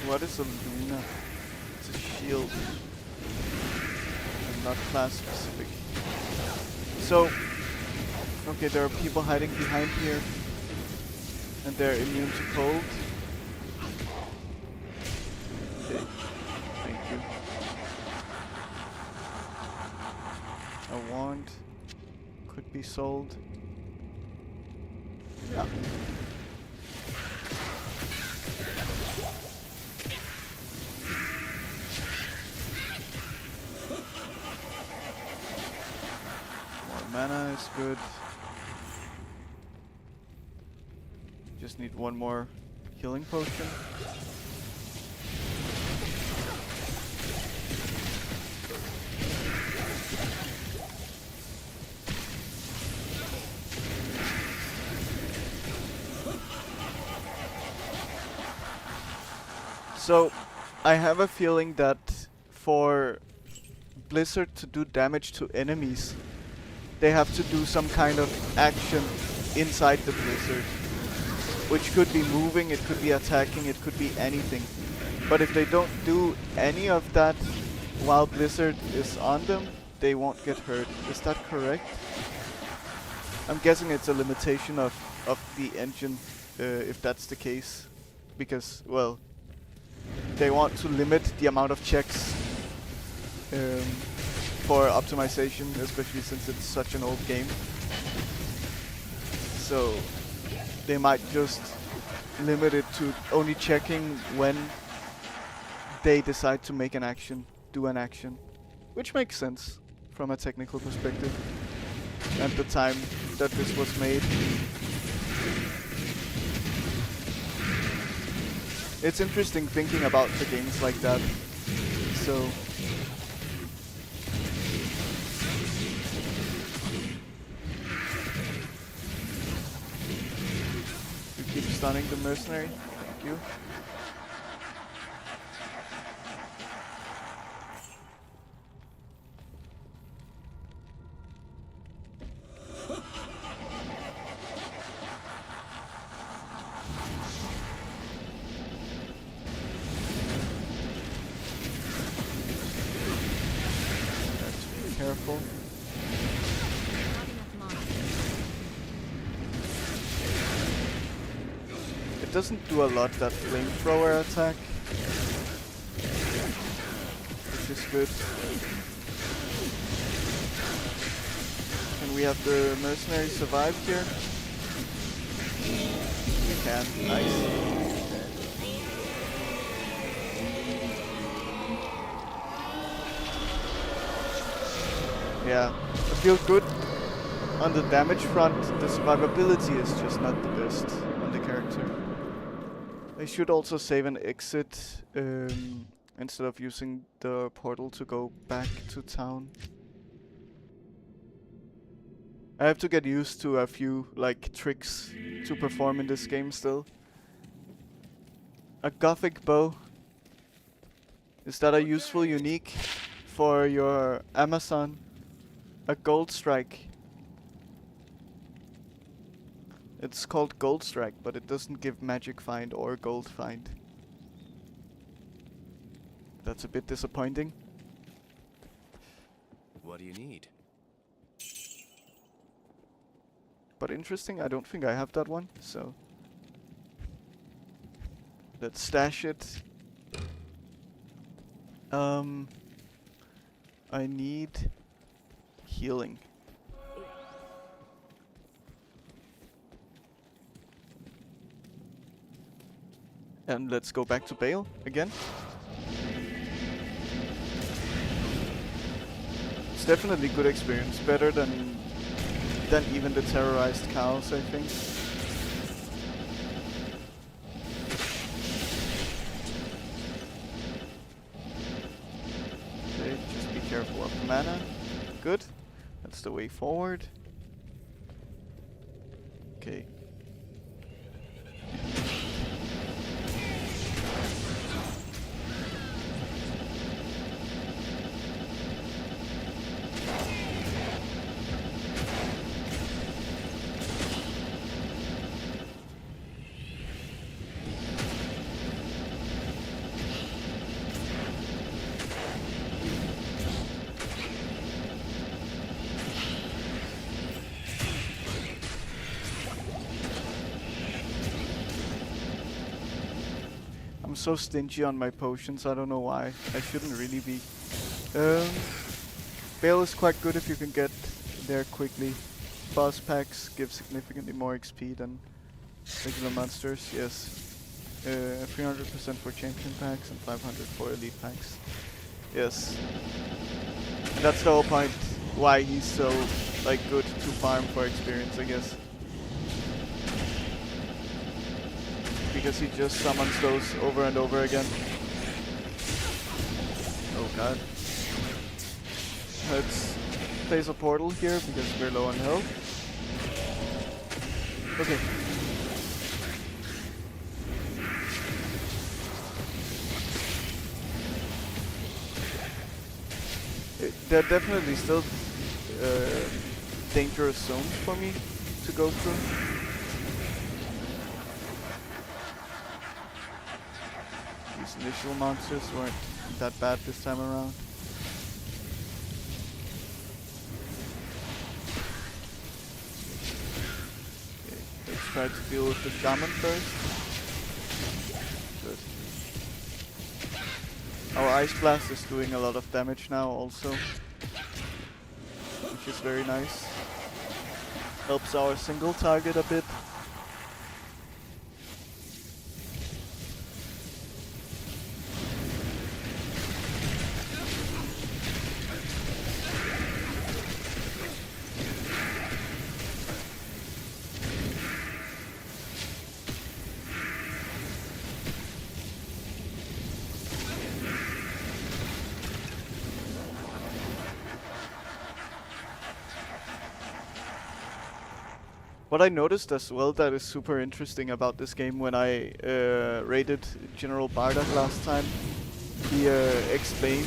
What is a Luna? It's a shield. And not class specific. So, okay, there are people hiding behind here. And they're immune to cold. Okay, thank you. A wand could be sold. Yeah. More mana is good. Just need one more healing potion. So, I have a feeling that for Blizzard to do damage to enemies, they have to do some kind of action inside the Blizzard. Which could be moving, it could be attacking, it could be anything. But if they don't do any of that while Blizzard is on them, they won't get hurt. Is that correct? I'm guessing it's a limitation of the engine, if that's the case. Because, well, they want to limit the amount of checks for optimization, especially since it's such an old game. So they might just limit it to only checking when they decide to make an action, do an action. Which makes sense from a technical perspective at the time that this was made. It's interesting thinking about the games like that. So you keep stunning the mercenary. Thank you. Careful. It doesn't do a lot, that flamethrower attack, which is good. Can we have the mercenary survive here? We can. Nice. Yeah, I feel good on the damage front. The survivability is just not the best on the character. I should also save and exit instead of using the portal to go back to town. I have to get used to a few like tricks to perform in this game still. A gothic bow. Is that a useful unique for your Amazon a gold strike. It's called gold strike, but it doesn't give magic find or gold find. That's a bit disappointing. What do you need? But interesting, I don't think I have that one, so let's stash it. I need healing. And let's go back to Bale again. It's definitely good experience, better than even the terrorized cows, I think. Okay, just be careful of the mana. Good. That's the way forward. Okay. I'm so stingy on my potions, I don't know why. I shouldn't really be. Bale is quite good if you can get there quickly. Boss packs give significantly more XP than regular monsters, yes. 300% for champion packs and 500 for elite packs. Yes. And that's the whole point why he's so like good to farm for experience, I guess. Because he just summons those over and over again. Oh god. Let's place a portal here because we're low on health. Okay. There are definitely still dangerous zones for me to go through. These initial monsters weren't that bad this time around. Okay, let's try to deal with the shaman first. Good. Our ice blast is doing a lot of damage now also, which is very nice. Helps our single target a bit. What I noticed as well that is super interesting about this game when I raided General Bardock last time, he explained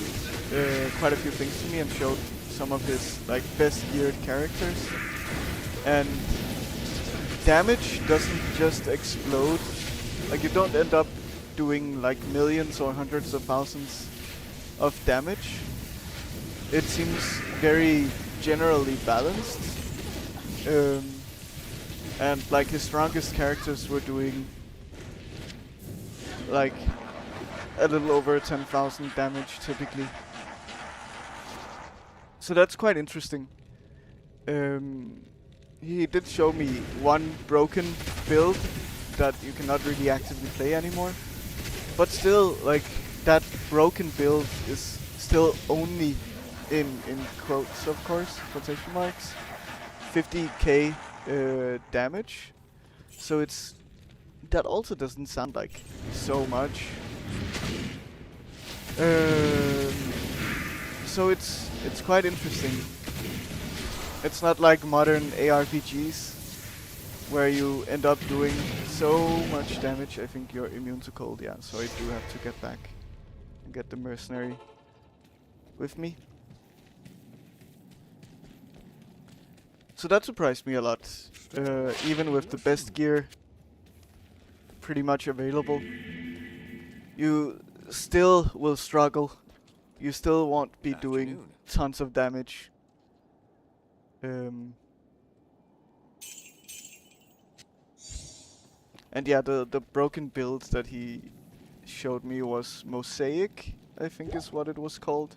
quite a few things to me and showed some of his like best geared characters. And damage doesn't just explode. Like you don't end up doing like millions or hundreds of thousands of damage. It seems very generally balanced. And like his strongest characters were doing like a little over 10,000 damage typically. So that's quite interesting. He did show me one broken build that you cannot really actively play anymore. But still, like, that broken build is still only in quotes, of course, quotation marks, 50k damage, so that also doesn't sound like so much. So it's quite interesting. It's not like modern ARPGs where you end up doing so much damage. I think you're immune to cold, yeah, so I do have to get back and get the mercenary. with me. So that surprised me a lot. Even with the best gear pretty much available, you still will struggle. You still won't be doing Afternoon. tons of damage. And yeah, the broken build that he showed me was Mosaic, I think is what it was called.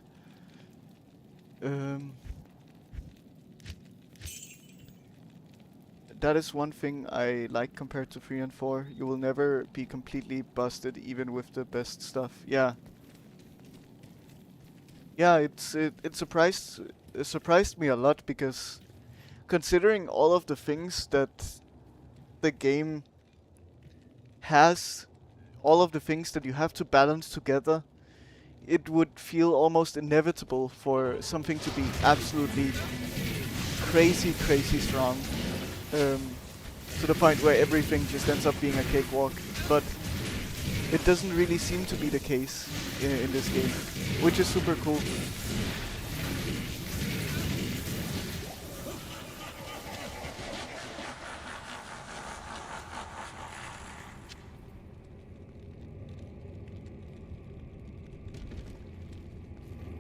That is one thing I like compared to 3 and 4. You will never be completely busted even with the best stuff. Yeah. Yeah, it surprised me a lot, because considering all of the things that the game has, all of the things that you have to balance together, it would feel almost inevitable for something to be absolutely crazy strong. To the point where everything just ends up being a cakewalk. But it doesn't really seem to be the case in this game, which is super cool.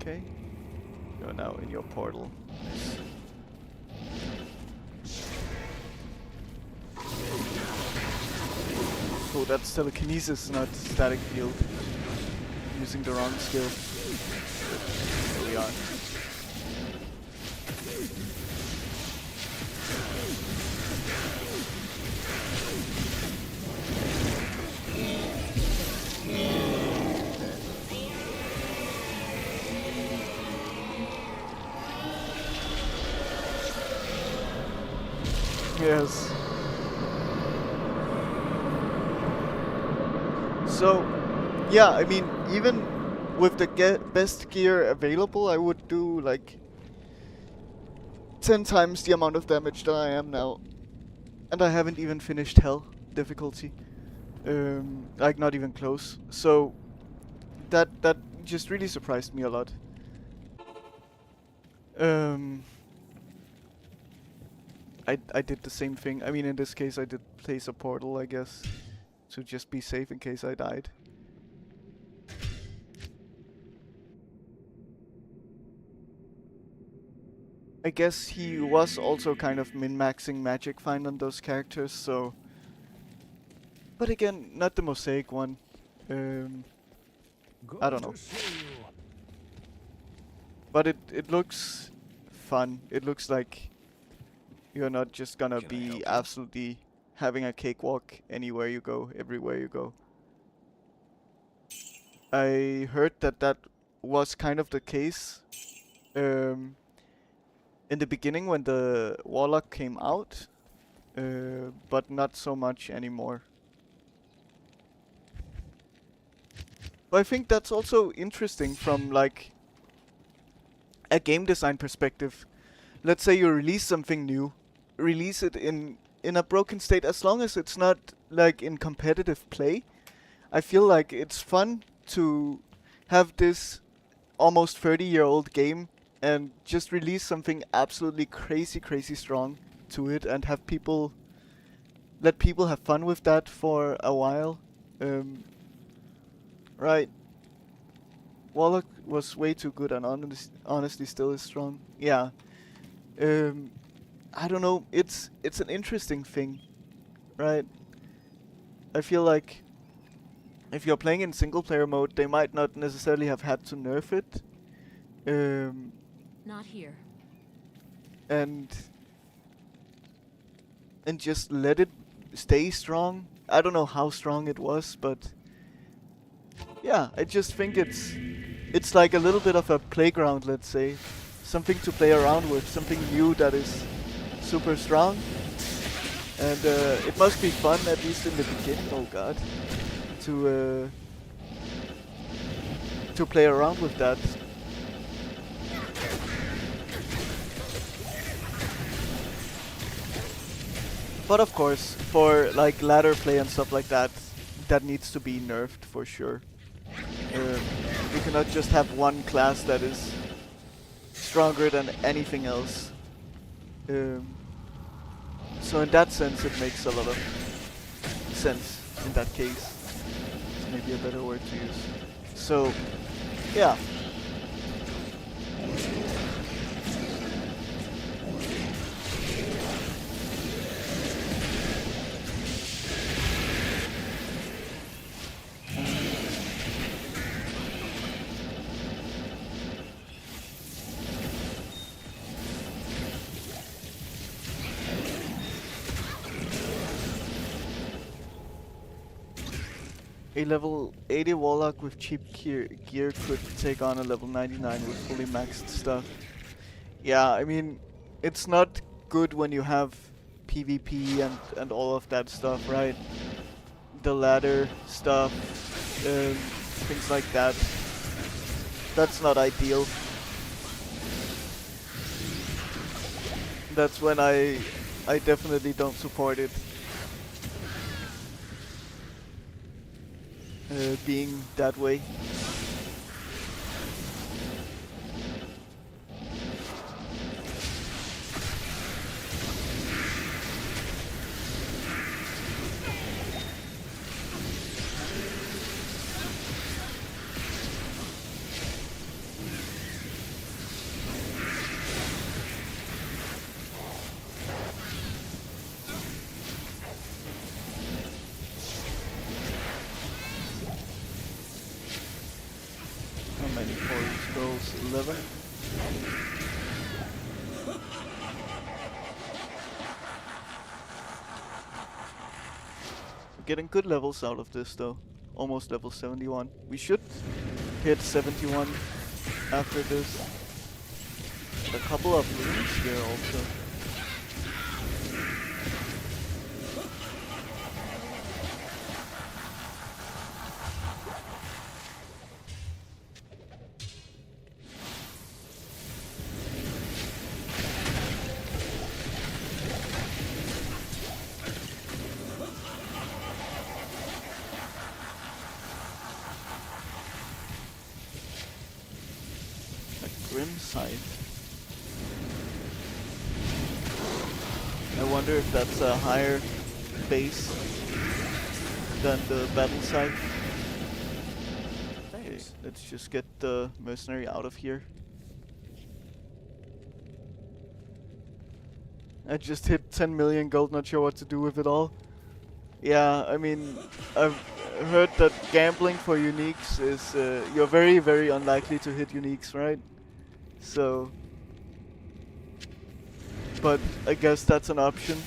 Okay, you're now in your portal. Oh, that's telekinesis, not static field. Using the wrong skill. There we are. Yes. So, yeah, I mean, even with the best gear available, I would do like 10 times the amount of damage that I am now. And I haven't even finished Hell difficulty. Like, not even close. So, that just really surprised me a lot. I did the same thing. I mean, in this case, I did place a portal, I guess, to just be safe in case I died. I guess he was also kind of min-maxing magic find on those characters, so... But again, not the Mosaic one. I don't know. But it looks fun. It looks like you're not just gonna be absolutely having a cakewalk anywhere you go, everywhere you go. I heard that was kind of the case in the beginning when the Warlock came out, but not so much anymore. But I think that's also interesting from like a game design perspective. Let's say you release something new, release it in a broken state, as long as it's not like in competitive play. I feel like it's fun to have this almost 30-year-old game and just release something absolutely crazy strong to it and have people let people have fun with that for a while. Right. Warlock was way too good and honestly still is strong. Yeah. I don't know, it's an interesting thing, right? I feel like if you're playing in single player mode, they might not necessarily have had to nerf it. Not here. And just let it stay strong. I don't know how strong it was, but yeah, I just think it's like a little bit of a playground, let's say. Something to play around with, something new that is super strong. And it must be fun, at least in the beginning, oh god, to play around with that. But of course, for like ladder play and stuff like that, that needs to be nerfed for sure. You cannot just have one class that is stronger than anything else. So in that sense, it makes a lot of sense in that case. It's maybe a better word to use. So, yeah. A level 80 Warlock with cheap gear could take on a level 99 with fully maxed stuff. Yeah, I mean, it's not good when you have PvP and all of that stuff, right? The ladder stuff, things like that. That's not ideal. That's when I definitely don't support it. Being that way. How many forest scrolls? 11? We're getting good levels out of this though. Almost level 71. We should hit 71 after this. A couple of rooms here also. Grim Scythe. I wonder if that's a higher base than the Battle Scythe. Okay, let's just get the mercenary out of here. I just hit 10 million gold, not sure what to do with it all. Yeah, I mean, I've heard that gambling for uniques is, you're very, very unlikely to hit uniques, right? So, but I guess that's an option.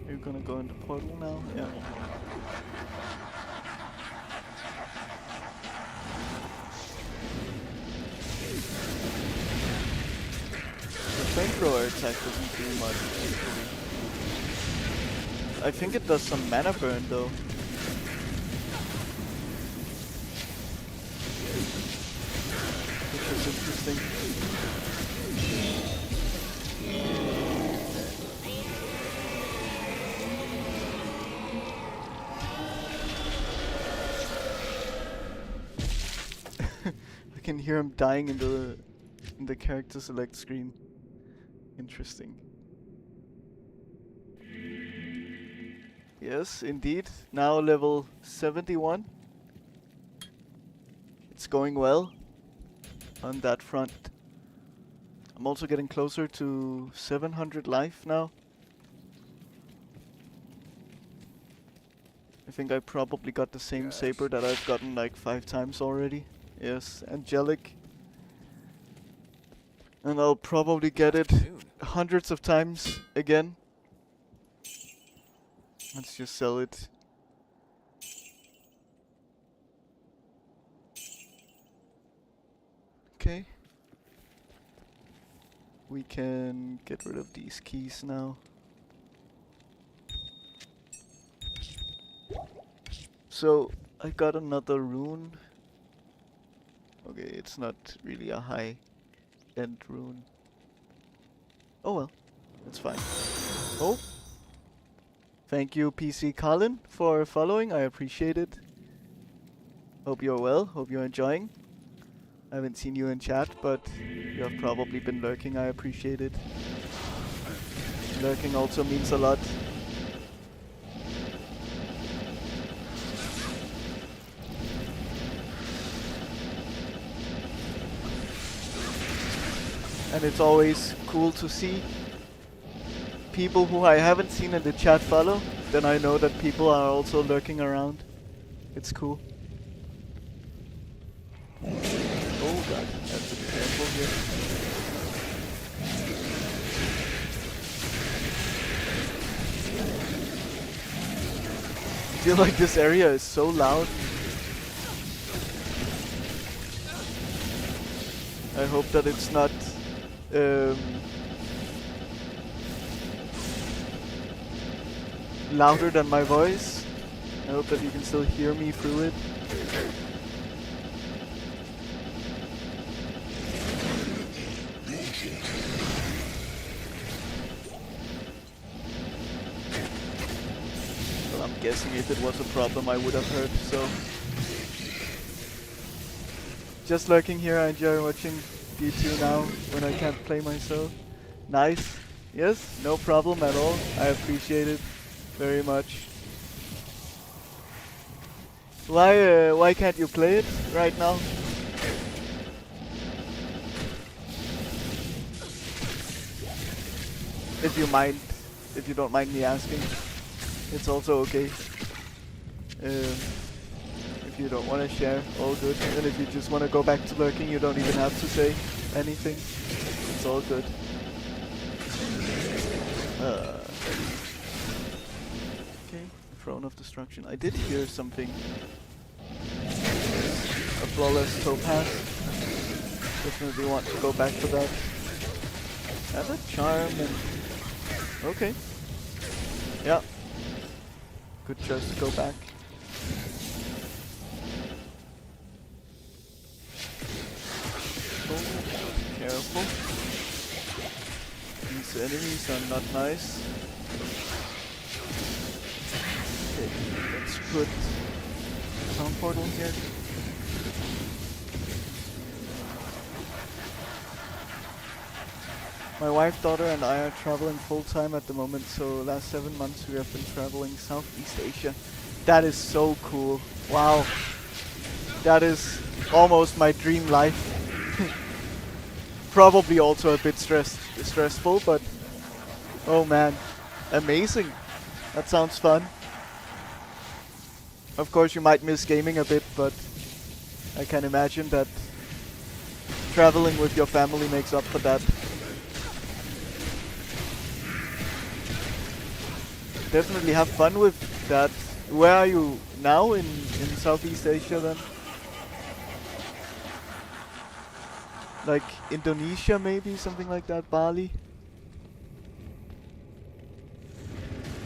You're gonna go into portal now? Yeah. The flamethrower attack doesn't do much, actually. I think it does some mana burn, though. Which is interesting. I can hear him dying in the character select screen. Interesting. Yes, indeed. Now level 71. It's going well on that front. I'm also getting closer to 700 life now. I think I probably got the same saber that I've gotten like 5 times already. Yes, angelic. And I'll probably get it hundreds of times again. Let's just sell it. Okay. We can get rid of these keys now. So, I got another rune. Okay, it's not really a high-end rune. Oh well, it's fine. Oh! Thank you, PC Colin, for following. I appreciate it. Hope you're well. Hope you're enjoying. I haven't seen you in chat, but you have probably been lurking. I appreciate it. Lurking also means a lot. And it's always cool to see people who I haven't seen in the chat follow. Then I know that people are also lurking around. It's cool. Oh god, I have to be careful here. I feel like this area is so loud. I hope that it's not louder than my voice. I hope that you can still hear me through it. Well, I'm guessing if it was a problem I would have heard, so... Just lurking here, I enjoy watching you two now when I can't play myself. Nice. Yes, no problem at all. I appreciate it very much. Why can't you play it right now? If you don't mind me asking, it's also okay. If you don't want to share, all good. And if you just want to go back to lurking, you don't even have to say anything. It's all good. Okay, Throne of Destruction. I did hear something. A flawless topaz. Definitely want to go back to that. And a charm and... Okay. Yeah. Good choice to go back. Careful. These enemies are not nice. Okay, let's put a sound portal here. My wife, daughter and I are traveling full time at the moment, so last 7 months we have been traveling Southeast Asia. That is so cool. Wow. That is almost my dream life. Probably also a bit stressful, but oh man, amazing. That sounds fun. Of course you might miss gaming a bit, but I can imagine that traveling with your family makes up for that. Definitely have fun with that. Where are you now in Southeast Asia then? Like Indonesia maybe, something like that, Bali?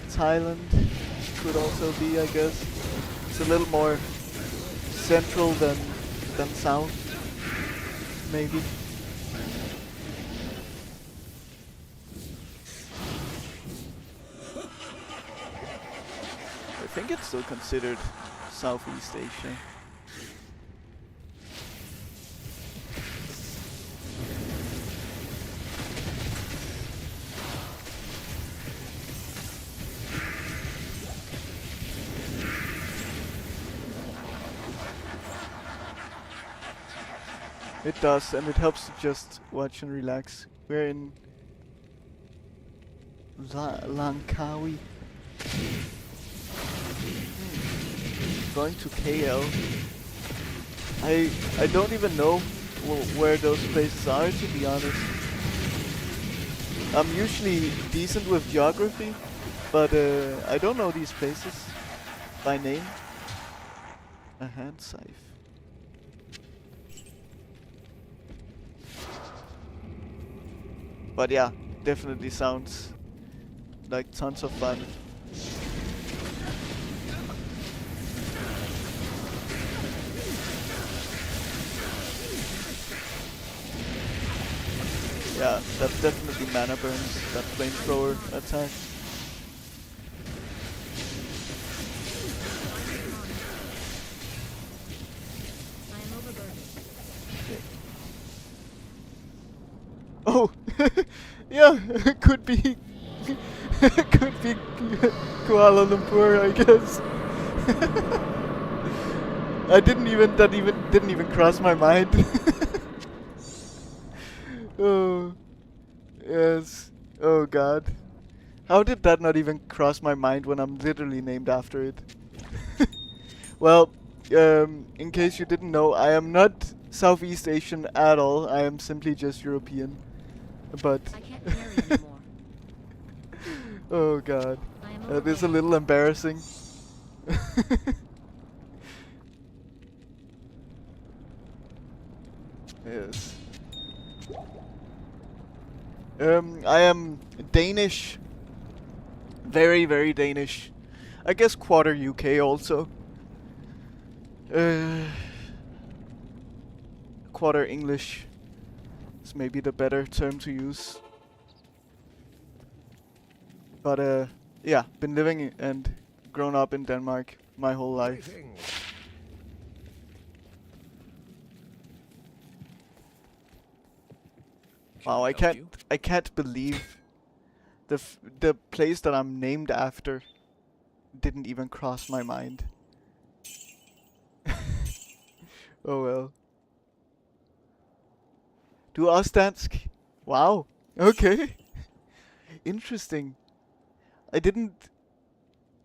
Thailand could also be, I guess. It's a little more central than south, maybe. I think it's still considered Southeast Asia. It does, and it helps to just watch and relax. We're in Langkawi. Going to KL. I don't even know where those places are, to be honest. I'm usually decent with geography, but I don't know these places by name. A hand scythe. But yeah, definitely sounds like tons of fun. Yeah, that's definitely mana burns, that flamethrower attack. I am overburdened. Oh, yeah, could be, could be Koala-Lumpur, I guess. That didn't even cross my mind. Oh, yes. Oh god. How did that not even cross my mind when I'm literally named after it? Well, in case you didn't know, I am not Southeast Asian at all. I am simply just European. But I can't carry anymore. oh god, I am that is a overweight. little embarrassing. Yes. I am Danish. Very, very Danish. I guess quarter UK also. Quarter English is maybe the better term to use. But yeah, been living and grown up in Denmark my whole life. Greetings. Wow, Can help you? I can't believe the place that I'm named after didn't even cross my mind. Oh well. Du er også dansk? Wow. Okay. Interesting. I didn't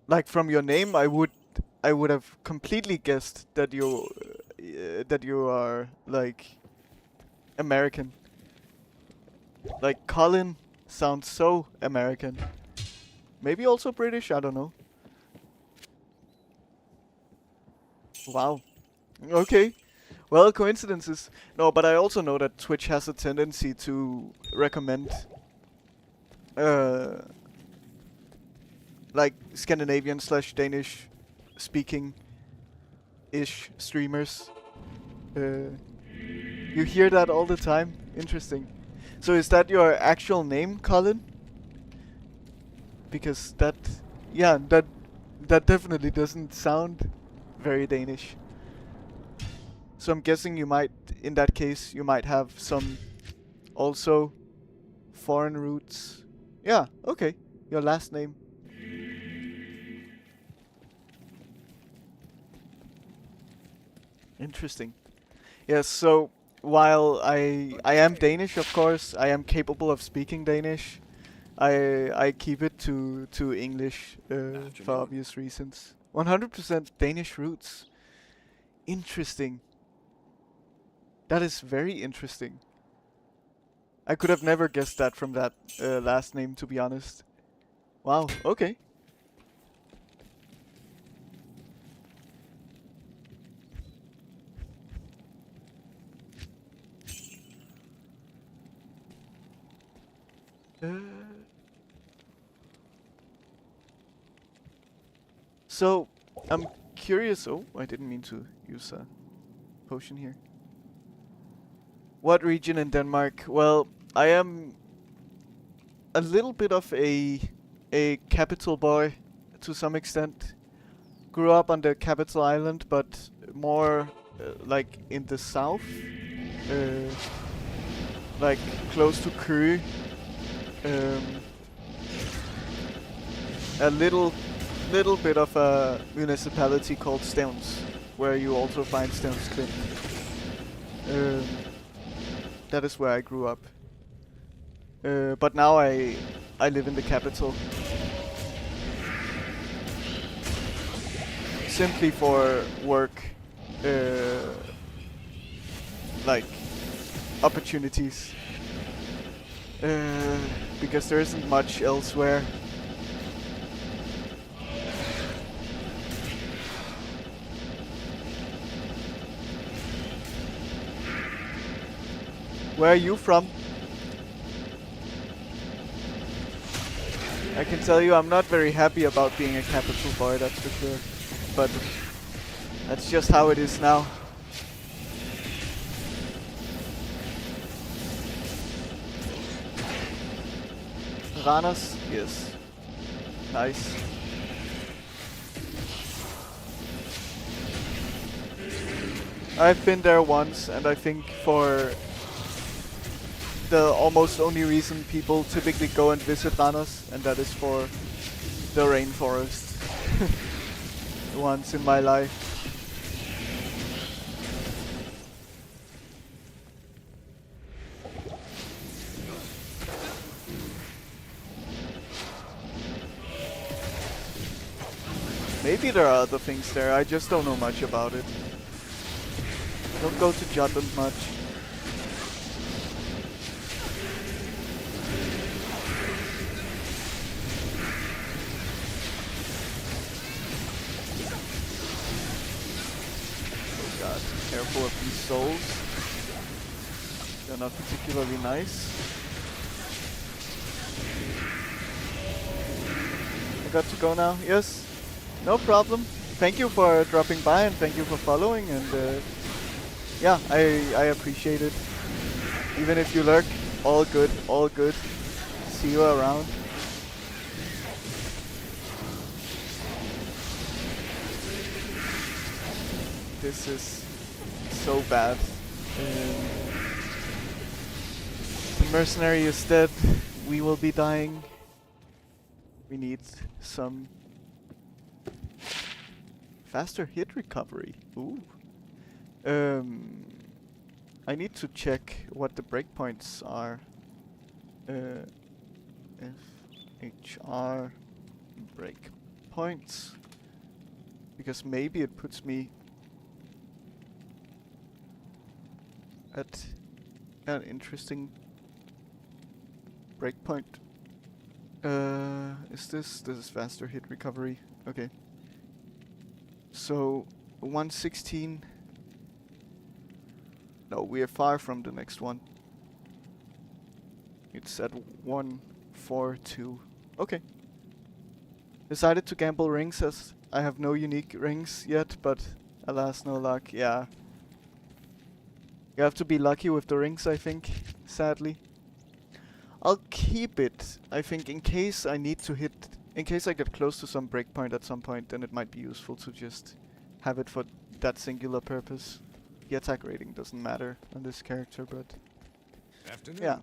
like from your name. I would have completely guessed that you are like American. Like Colin sounds so American. Maybe also British. I don't know. Wow. Okay. Well, coincidences. No, but I also know that Twitch has a tendency to recommend like Scandinavian / Danish speaking ish streamers. You hear that all the time? Interesting. So is that your actual name, Colin? Because yeah, that definitely doesn't sound very Danish. So I'm guessing you might, in that case, you might have some also foreign roots. Yeah, okay. Your last name. Interesting. Yes, so while I am Danish, of course, I am capable of speaking Danish. I keep it to English for obvious reasons. 100% Danish roots. Interesting. That is very interesting. I could have never guessed that from that last name, to be honest. Wow, okay. So, I'm curious. Oh, I didn't mean to use a potion here. What region in Denmark? Well, I am a little bit of a capital boy to some extent. Grew up on the capital island, but more like in the south, like close to Køge. A little bit of a municipality called Stevns, where you also find Stevns Klint. That is where I grew up. But now I live in the capital. Simply for work, like opportunities. Because there isn't much elsewhere. Where are you from? can tell you I'm not very happy about being a capital boy, that's for sure. But that's just how it is now. Ranas? Yes. Nice. I've been there once, and I think for the almost only reason people typically go and visit Ranas, and that is for the rainforest. Once in my life. Maybe there are other things there, I just don't know much about it. Don't go to Jutland much. Oh god, careful of these souls. They're not particularly nice. I got to go now, yes? No problem. Thank you for dropping by and thank you for following, and yeah, I appreciate it. Even if you lurk, all good, all good. See you around. This is so bad. The mercenary is dead. We will be dying. We need some faster hit recovery. Ooh. I need to check what the breakpoints are. FHR breakpoints. Because maybe it puts me at an interesting breakpoint. This is faster hit recovery. Okay. So 116. No, we are far from the next one. It's at 142. Okay. Decided to gamble rings as I have no unique rings yet, but alas, no luck. Yeah. You have to be lucky with the rings, I think, sadly. I'll keep it, I think, in case I need to hit... In case I get close to some breakpoint at some point, then it might be useful to just have it for that singular purpose. The attack rating doesn't matter on this character, but... Afternoon. Yeah.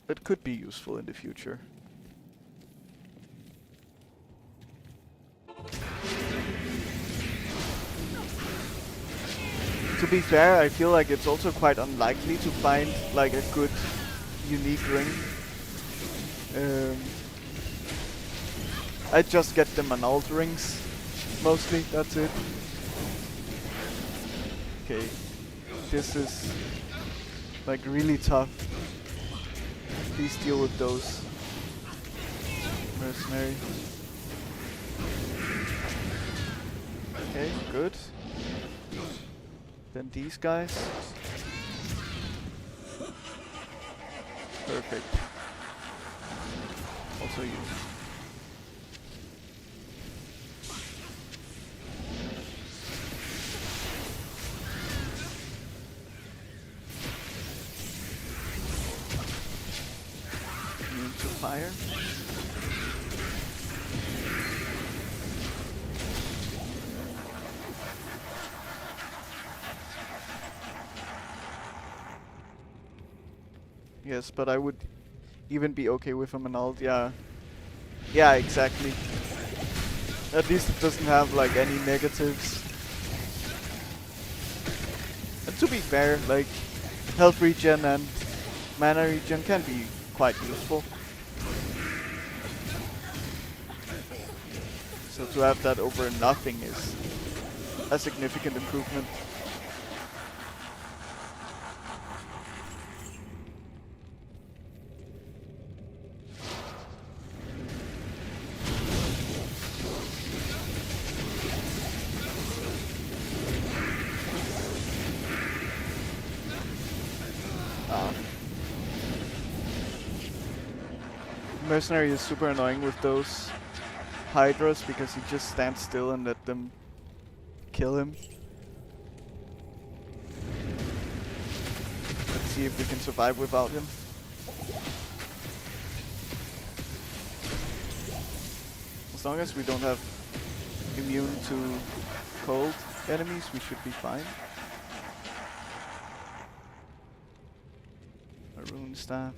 It could be useful in the future. To be fair, I feel like it's also quite unlikely to find like a good unique ring. I just get the annulled rings, mostly, that's it. Okay, this is like really tough. Please deal with those. Mercenary. Okay, good. Then these guys. Perfect. Also you. Immune to fire. Yes, but I would even be okay with a annulled, yeah. Yeah, exactly. At least it doesn't have like any negatives. And to be fair, like health regen and mana regen can be quite useful. So to have that over nothing is a significant improvement. Mercenary is super annoying with those Hydras because he just stands still and let them kill him. Let's see if we can survive without him. As long as we don't have immune to cold enemies, we should be fine. A rune staff.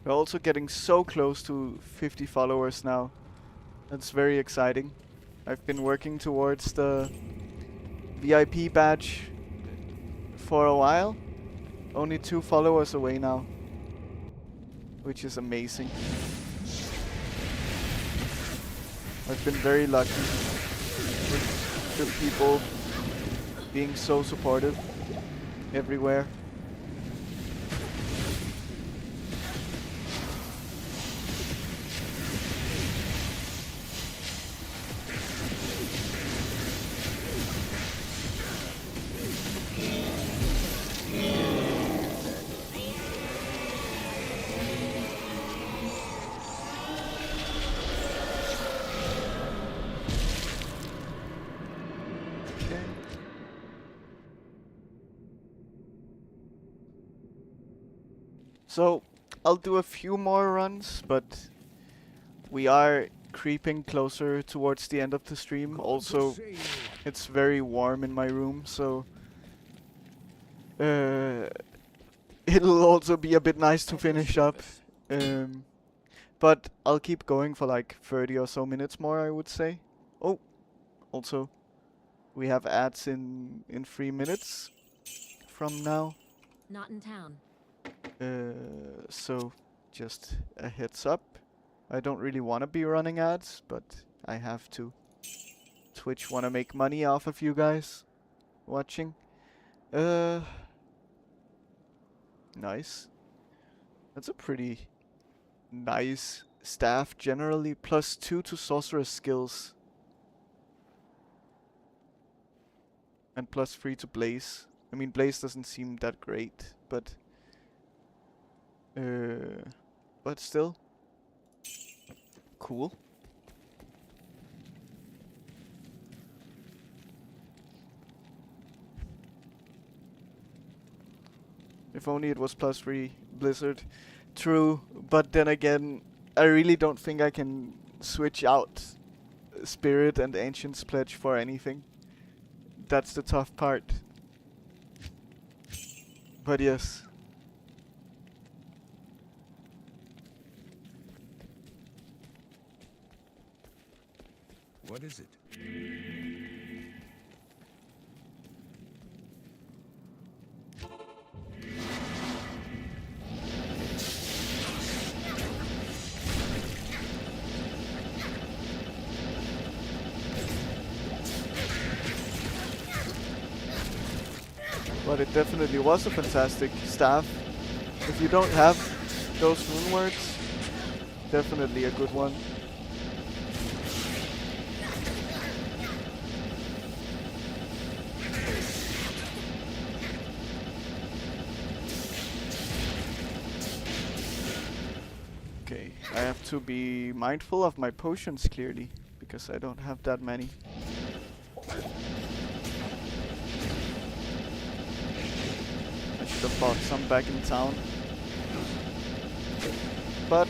We're also getting so close to 50 followers now. That's very exciting. I've been working towards the VIP badge for a while. Only 2 followers away now, which is amazing. I've been very lucky with the people being so supportive everywhere. So, I'll do a few more runs, but we are creeping closer towards the end of the stream. Also, it's very warm in my room, so it'll also be a bit nice to finish up. But I'll keep going for like 30 or so minutes more, I would say. Oh, also, we have ads in 3 minutes from now. Not in town. So just a heads up. I don't really want to be running ads, but I have to. Twitch want to make money off of you guys watching. Nice. That's a pretty nice staff generally. +2 to sorceress skills. And +3 to blaze. I mean, blaze doesn't seem that great, but still cool. If only it was +3 blizzard. True, but then again, I really don't think I can switch out Spirit and Ancient's Pledge for anything. That's the tough part. But yes. What is it? But it definitely was a fantastic staff. If you don't have those rune words, definitely a good one. Okay, I have to be mindful of my potions clearly, because I don't have that many. I should have bought some back in town. But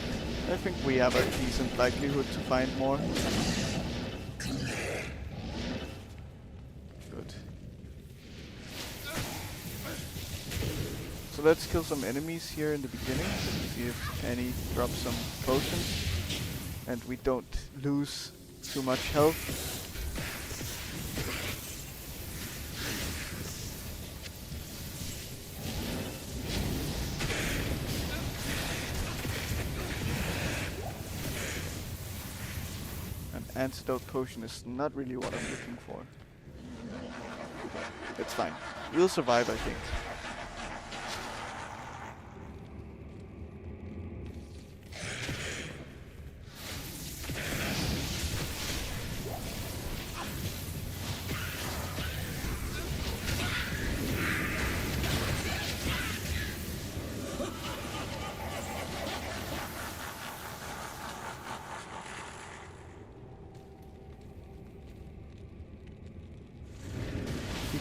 I think we have a decent likelihood to find more. Good. So let's kill some enemies here in the beginning. See if any drop some potions. And we don't lose too much health. Antidote potion is not really what I'm looking for. It's fine. We'll survive, I think.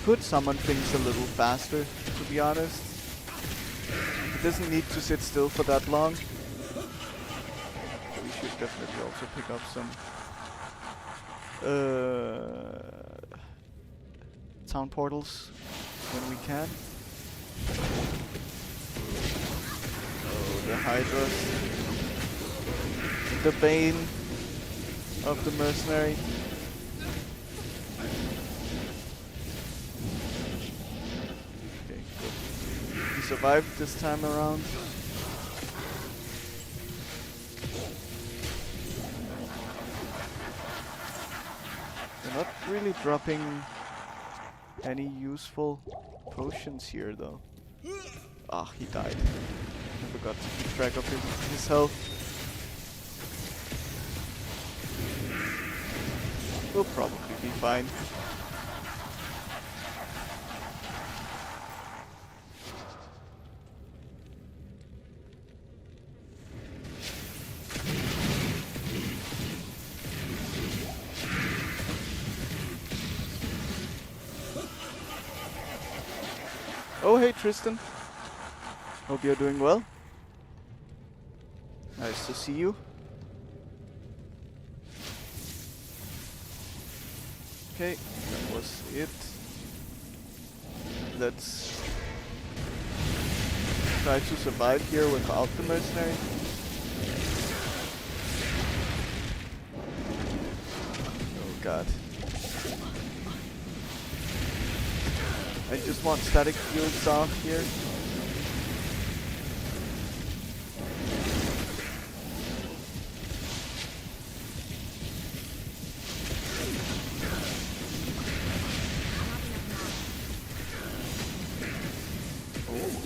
could summon things a little faster, to be honest. It doesn't need to sit still for that long. We should definitely also pick up some town portals when we can. Oh, the Hydras. The bane of the mercenary. Okay, good. He survived this time around. They're not really dropping any useful potions here though. Ah, he died. I forgot to keep track of his health. We'll probably be fine. Oh, hey Tristan. Hope you're doing well. Nice to see you. Okay, that was it. Let's try to survive here without the mercenary. Oh god. I just want static fields off here.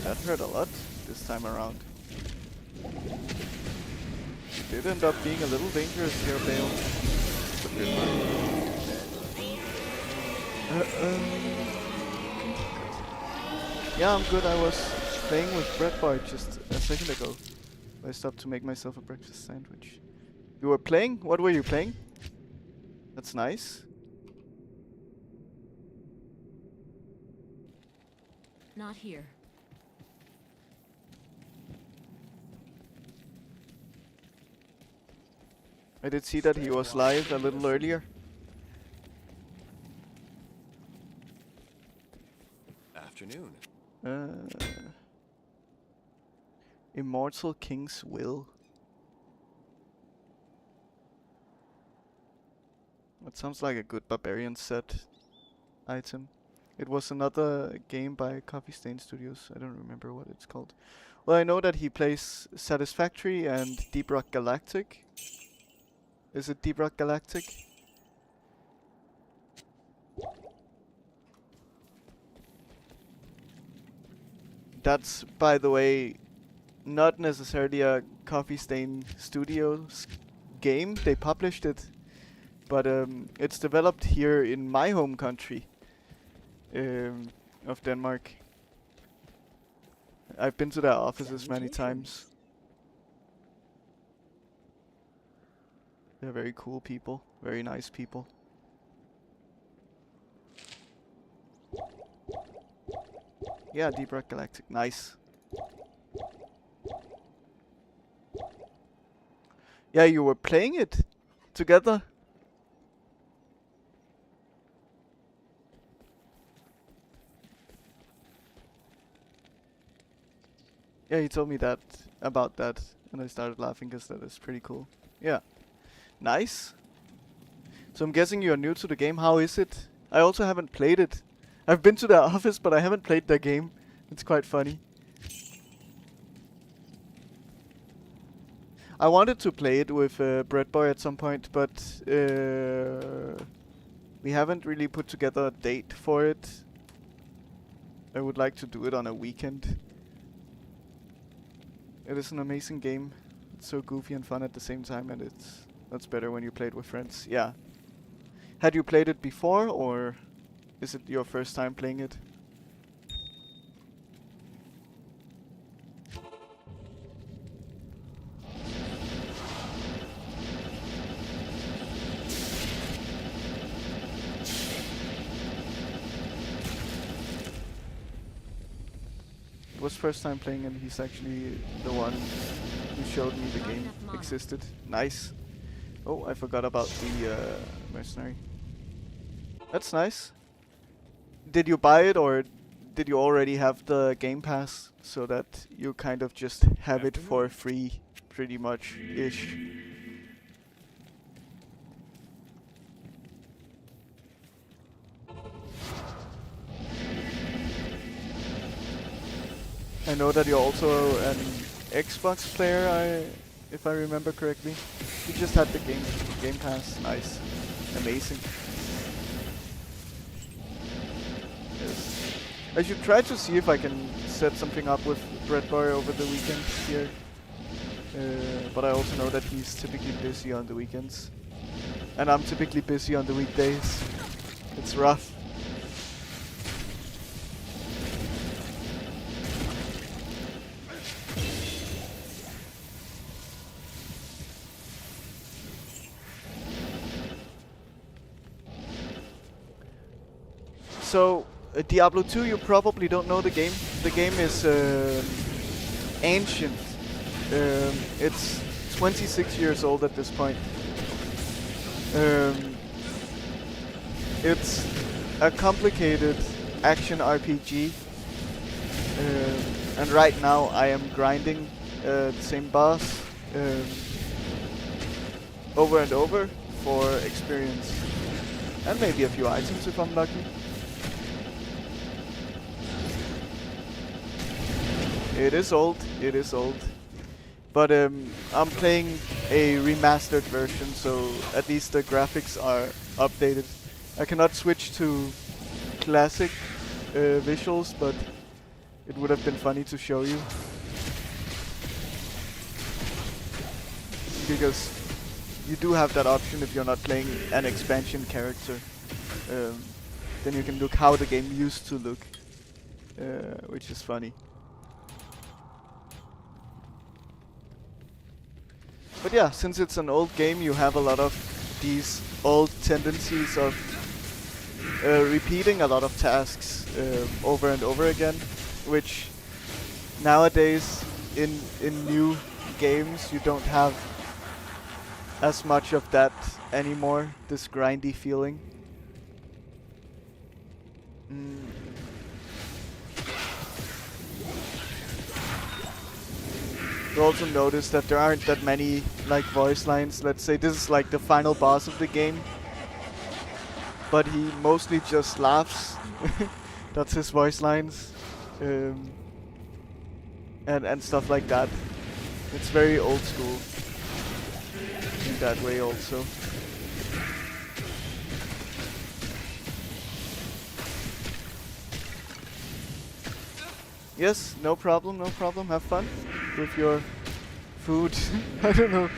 That hurt a lot this time around. It did end up being a little dangerous here, Bale. But we're fine. Yeah, I'm good. I was playing with bread bar just a second ago. I stopped to make myself a breakfast sandwich. You were playing? What were you playing? That's nice. Not here. I did see that he was live a little earlier. Afternoon. Immortal King's Will. That sounds like a good barbarian set item. It was another game by Coffee Stain Studios. I don't remember what it's called. Well, I know that he plays Satisfactory and Deep Rock Galactic. Is it Deep Rock Galactic? That's, by the way, not necessarily a Coffee Stain Studios game. They published it, but it's developed here in my home country of Denmark. I've been to their offices many times. They're very cool people, very nice people. Yeah, Deep Rock Galactic, nice. Yeah, you were playing it together. Yeah, he told me that about that, and I started laughing because that is pretty cool. Yeah, nice. So I'm guessing you're new to the game. How is it? I also haven't played it. I've been to their office, but I haven't played their game. It's quite funny. I wanted to play it with Breadboy at some point, but we haven't really put together a date for it. I would like to do it on a weekend. It is an amazing game. It's so goofy and fun at the same time, and that's better when you play it with friends. Yeah. Had you played it before, or is it your first time playing it? was first time playing, and he's actually the one who showed me the game existed. Nice. Oh, I forgot about the mercenary. That's nice. Did you buy it, or did you already have the Game Pass so that you kind of just have it for free, pretty much ish? I know that you're also an Xbox player, if I remember correctly. You just had the Game Pass. Nice. Amazing. Yes. I should try to see if I can set something up with Breadboy over the weekend here. But I also know that he's typically busy on the weekends. And I'm typically busy on the weekdays. It's rough. So, Diablo 2, you probably don't know the game. The game is ancient. It's 26 years old at this point. It's a complicated action RPG. And right now I am grinding the same boss over and over for experience. And maybe a few items if I'm lucky. It is old, but I'm playing a remastered version, so at least the graphics are updated. I cannot switch to classic visuals, but it would have been funny to show you. Because you do have that option if you're not playing an expansion character. Then you can look how the game used to look, which is funny. But yeah, since it's an old game, you have a lot of these old tendencies of repeating a lot of tasks over and over again, which nowadays in new games you don't have as much of that anymore, this grindy feeling. You also notice that there aren't that many like voice lines. Let's say this is like the final boss of the game, but he mostly just laughs. That's his voice lines, and stuff like that. It's very old school in that way also. Yes, no problem, no problem. Have fun with your food. I don't know.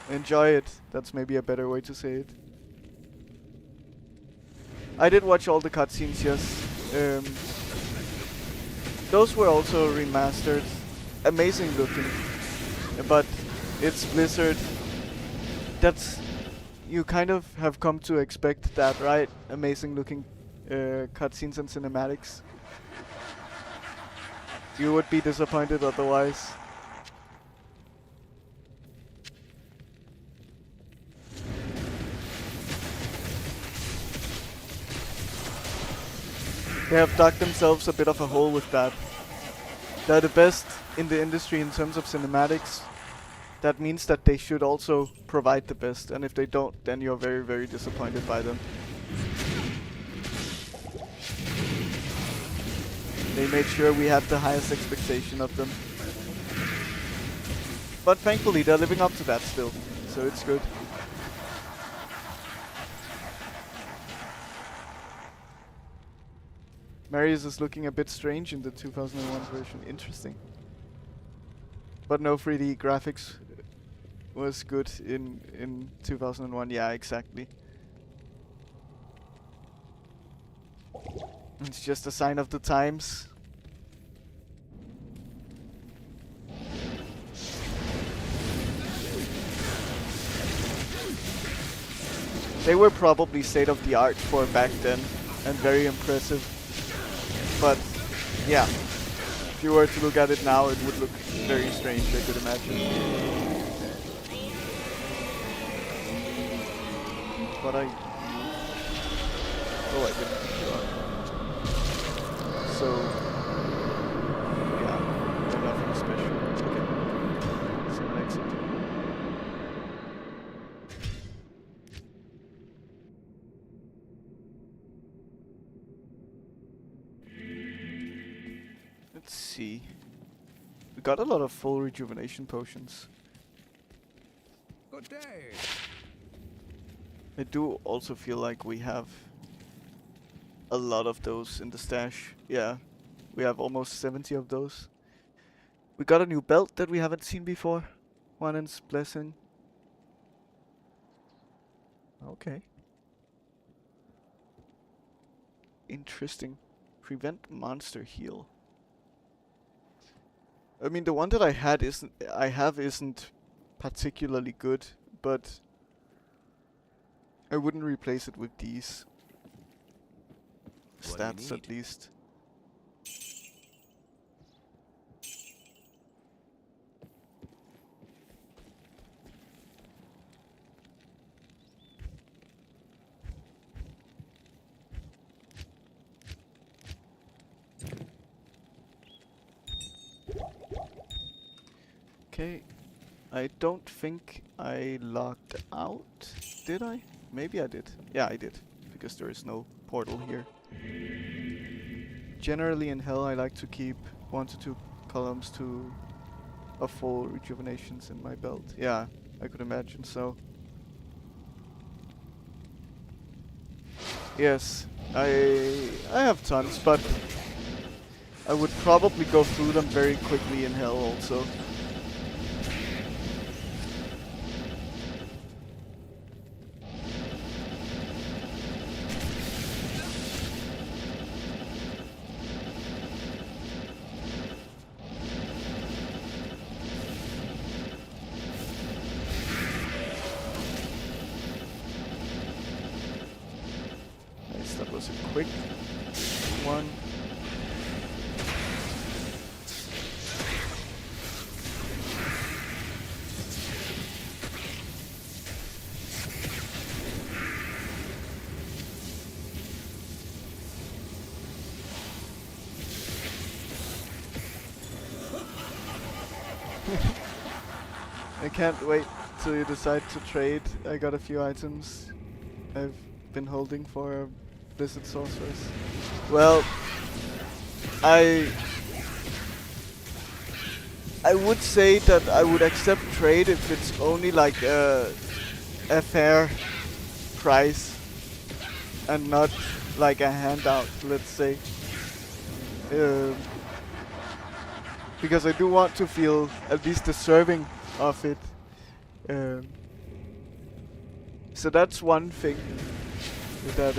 Enjoy it. That's maybe a better way to say it. I did watch all the cutscenes, yes. Those were also remastered. Amazing looking. But it's Blizzard. That's... You kind of have come to expect that, right? Amazing looking cutscenes and cinematics. You would be disappointed otherwise. They have dug themselves a bit of a hole with that. They're the best in the industry in terms of cinematics. That means that they should also provide the best, and if they don't, then you're very, very disappointed by them. They made sure we had the highest expectation of them. But thankfully, they're living up to that still, so it's good. Marius is looking a bit strange in the 2001 version. Interesting. But no 3D graphics was good in 2001. Yeah, exactly. It's just a sign of the times. They were probably state of the art for back then and very impressive. But yeah, if you were to look at it now, it would look very strange, I could imagine. But oh, I didn't pick you up. So yeah, nothing special. Okay. So exit. Let's see. We got a lot of full rejuvenation potions. Good day. I do also feel like we have a lot of those in the stash. Yeah, we have almost 70 of those. We got a new belt that we haven't seen before. Juanen's Blessing. Okay. Interesting. Prevent monster heal. I mean, the one that I have isn't particularly good, but I wouldn't replace it with these What do you stats need? at least. Okay, I don't think I logged out, did I? Maybe I did. Yeah, I did, because there is no portal here. Generally in Hell, I like to keep 1 to 2 columns of full rejuvenations in my belt. Yeah, I could imagine so. Yes, I have tons, but I would probably go through them very quickly in Hell also. That was a quick one. I can't wait till you decide to trade. I got a few items I've been holding for a Blizzard Sorceress. Well, I would say that I would accept trade if it's only like a fair price and not like a handout, let's say. Because I do want to feel at least deserving of it. So that's one thing that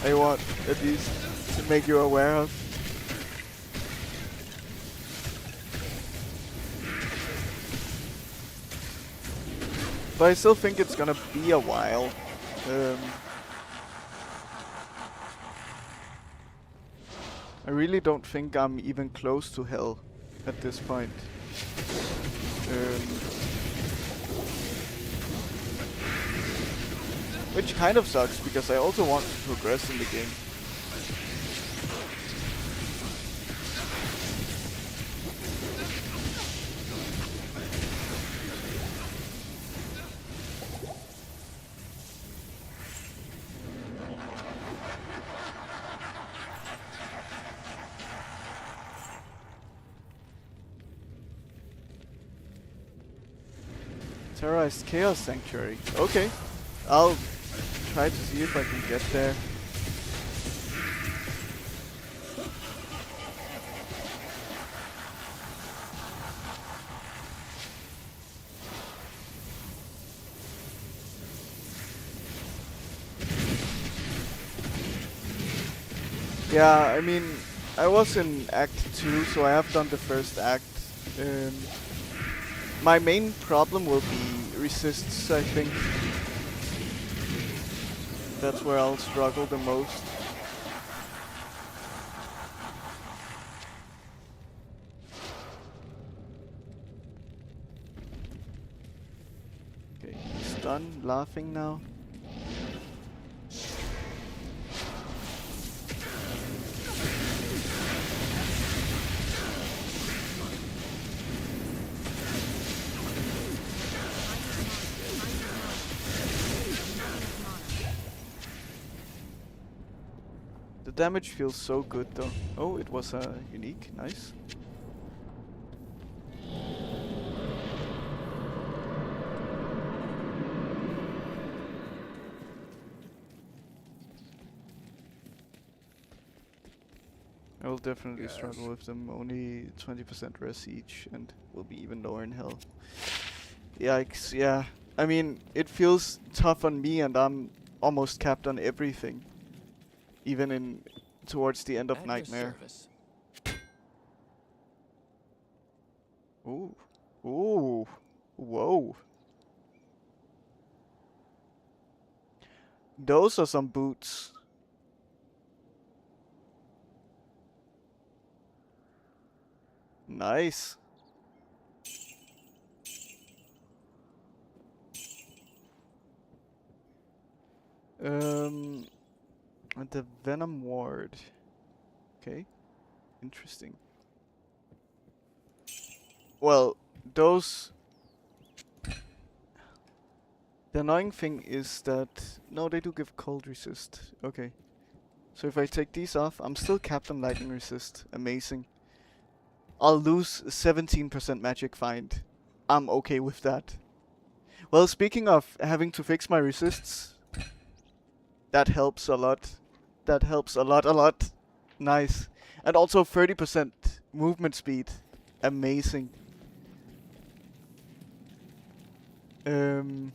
I want at least to make you aware of. But I still think it's gonna be a while. I really don't think I'm even close to Hell at this point. Which kind of sucks, because I also want to progress in the game. Terrorized Chaos Sanctuary. Okay, I'll try to see if I can get there. Yeah, I mean, I was in Act 2, so I have done the first act. My main problem will be resists, I think. That's where I'll struggle the most. Okay, he's done laughing now. The damage feels so good though. Oh, it was unique. Nice. I will definitely struggle with them. Only 20% res each, and will be even lower in hell. Yikes, yeah. I mean, it feels tough on me, and I'm almost capped on everything. Even in towards the end of Nightmare. Ooh. Ooh. Whoa. Those are some boots. Nice. And the Venom Ward. Okay. Interesting. Well, those... The annoying thing is that... No, they do give cold resist. Okay. So if I take these off, I'm still capped on lightning resist. Amazing. I'll lose 17% magic find. I'm okay with that. Well, speaking of having to fix my resists, that helps a lot. That helps a lot. Nice. And also 30% movement speed. Amazing. I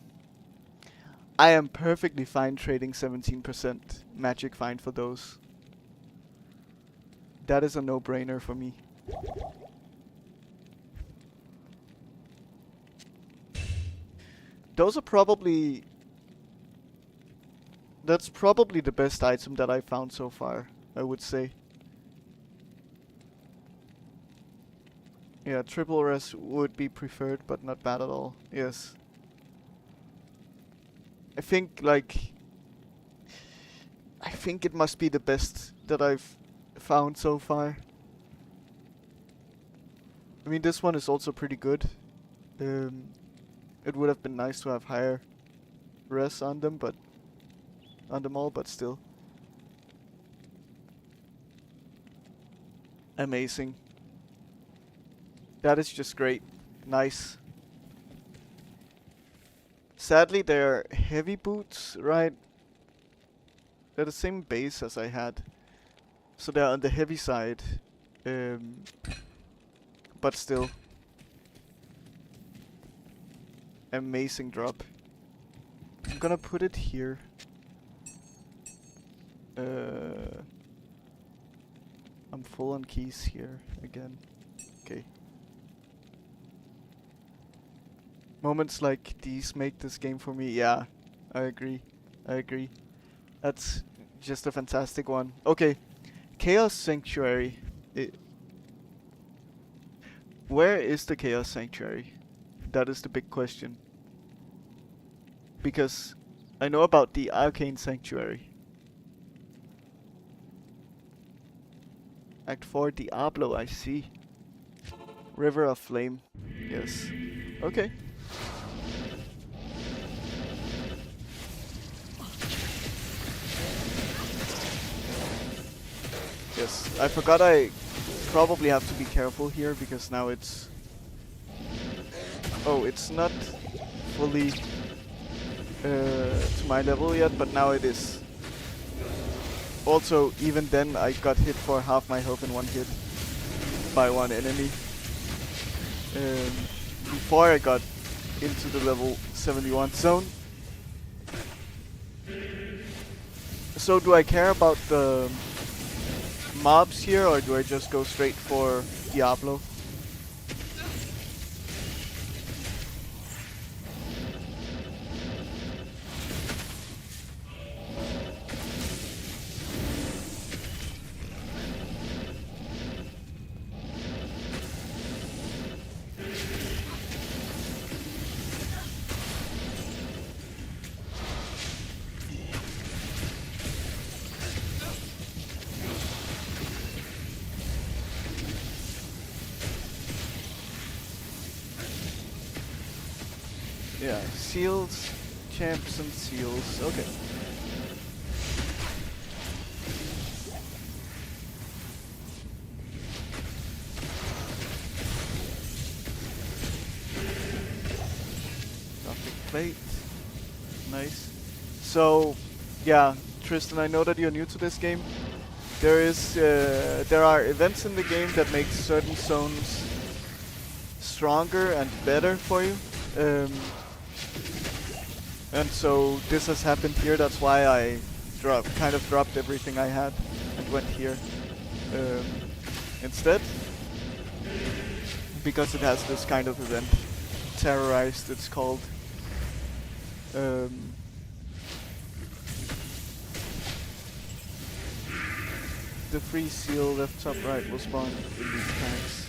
am perfectly fine trading 17% magic find for those. That is a no-brainer for me. Those are probably... That's probably the best item that I found so far, I would say. Yeah, triple res would be preferred, but not bad at all. Yes. I think, like... I think it must be the best that I've found so far. I mean, this one is also pretty good. It would have been nice to have higher res on them, but... on them all, but still. Amazing. That is just great. Nice. Sadly, they're heavy boots, right? They're the same base as I had. So they're on the heavy side. But still. Amazing drop. I'm gonna put it here. I'm full on keys here again. Okay. Moments like these make this game for me. Yeah, I agree. That's just a fantastic one. Okay, Chaos Sanctuary. Where is the Chaos Sanctuary? That is the big question. Because I know about the Arcane Sanctuary. Act 4, Diablo, I see. River of Flame. Yes. Okay. Yes, I forgot I probably have to be careful here because now it's... Oh, it's not fully to my level yet, but now it is. Also, even then I got hit for half my health in one hit by one enemy. Before I got into the level 71 zone. So do I care about the mobs here, or do I just go straight for Diablo? Yeah, seals, champs and seals. Okay. Gothic plate. Nice. So, yeah, Tristan, I know that you're new to this game. There are events in the game that make certain zones stronger and better for you. And so this has happened here. That's why I kind of dropped everything I had and went here instead, because it has this kind of event. Terrorized, it's called. The free seal left top right will spawn in these packs.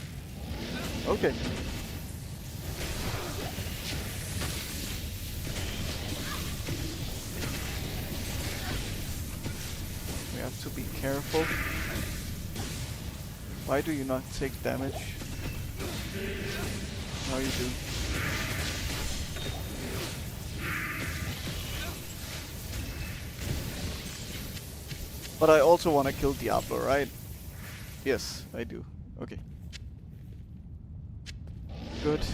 Okay. We have to be careful. Why do you not take damage? No, you do. But I also want to kill Diablo, right? Yes, I do. Okay. Good.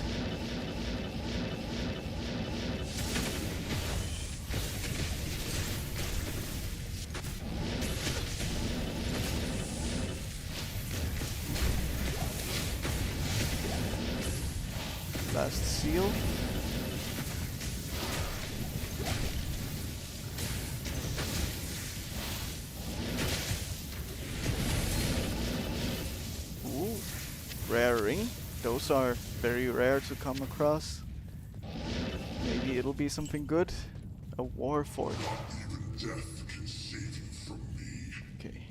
Last seal. Ooh, rare ring. Those are very rare to come across. Maybe it'll be something good. A war fort. Okay.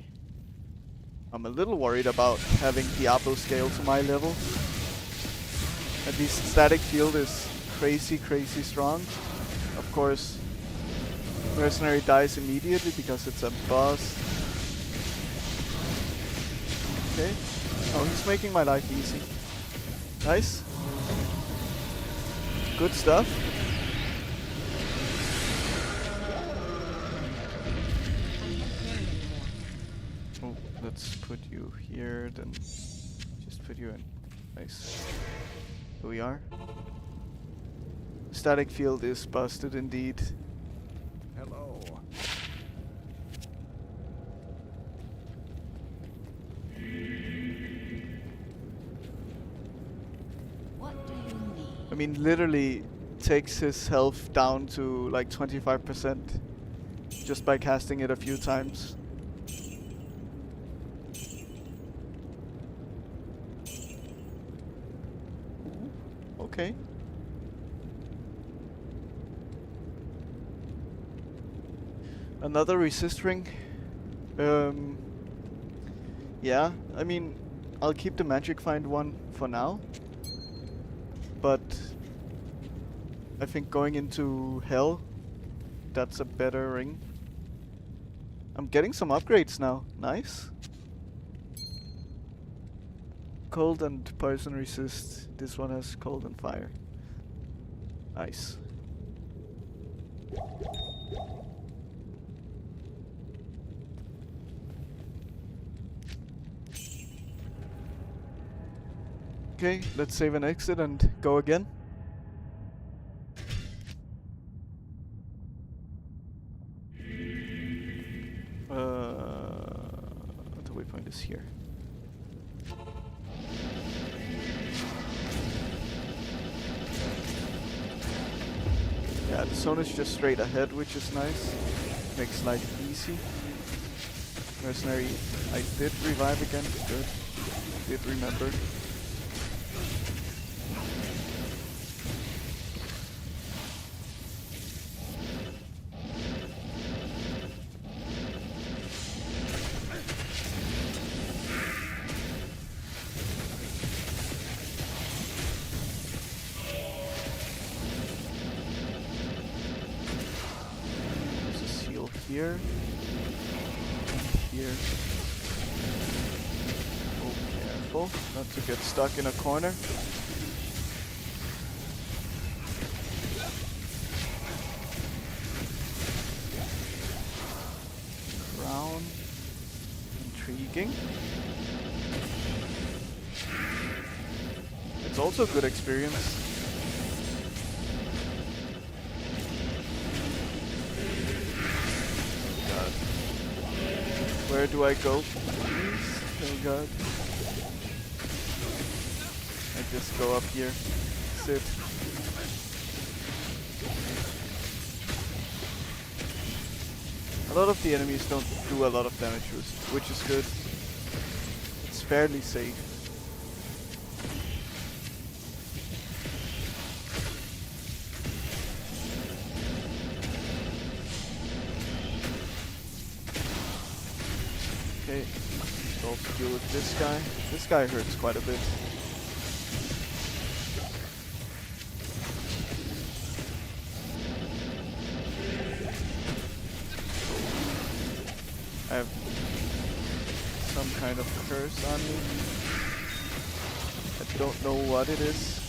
I'm a little worried about having Diablo scale to my level. At least static field is crazy strong. Of course, mercenary dies immediately because it's a boss. Okay. Oh, he's making my life easy. Nice. Good stuff. Oh, let's put you here, then just put you in. Nice. Here we are. Static field is busted indeed. Hello. What do you need? I mean, literally takes his health down to like 25% just by casting it a few times. Okay. Another resist ring. Yeah, I mean, I'll keep the magic find one for now. But I think going into hell, that's a better ring. I'm getting some upgrades now. Nice. Cold and poison resist. This one has cold and fire. Nice. Okay, let's save and exit and go again. The waypoint is here. Yeah, the zone is just straight ahead, which is nice. Makes life easy. Mercenary, I did revive again. Good. Did remember. Here. Here. Oh, careful not to get stuck in a corner. flanking. It's also good experience. God. Where do I go? Please? Oh god. I just go up here. Sit. A lot of the enemies don't do a lot of damage, which is good. It's fairly safe. Okay, let's also deal with this guy. This guy hurts quite a bit. I have some kind of curse on me. I don't know what it is.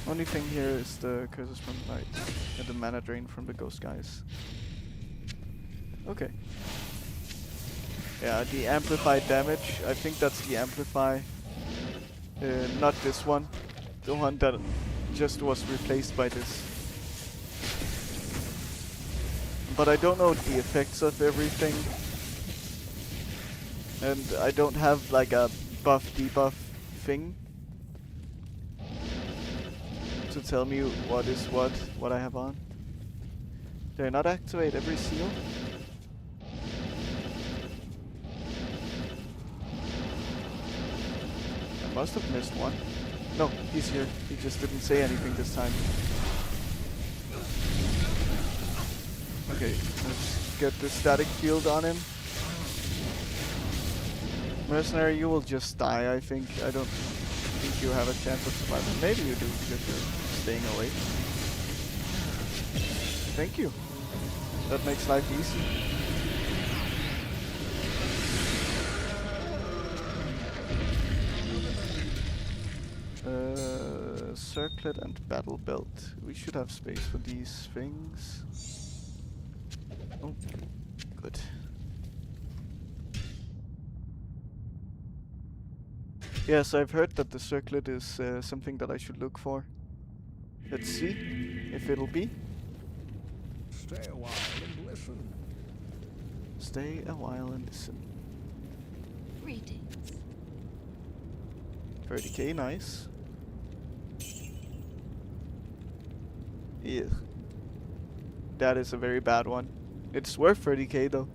Only thing here is the curses from light and the mana drain from the ghost guys. Okay. Yeah, the amplified damage. I think that's the amplify. Not this one. The one that just was replaced by this. But I don't know the effects of everything. And I don't have like a buff debuff thing to tell me what is what I have on. Did I not activate every seal? I must have missed one. No, he's here. He just didn't say anything this time. Okay, let's get the static field on him. Mercenary, you will just die, I think. I don't think you have a chance of surviving. Maybe you do, because you're staying away. Thank you. That makes life easy. Circlet and battle belt. We should have space for these things. Oh, good. Yes, I've heard that the circlet is something that I should look for. Let's see if it'll be. Stay a while and listen. Stay a while and listen. Greetings. 30k, nice. Ugh. That is a very bad one. It's worth 30k though.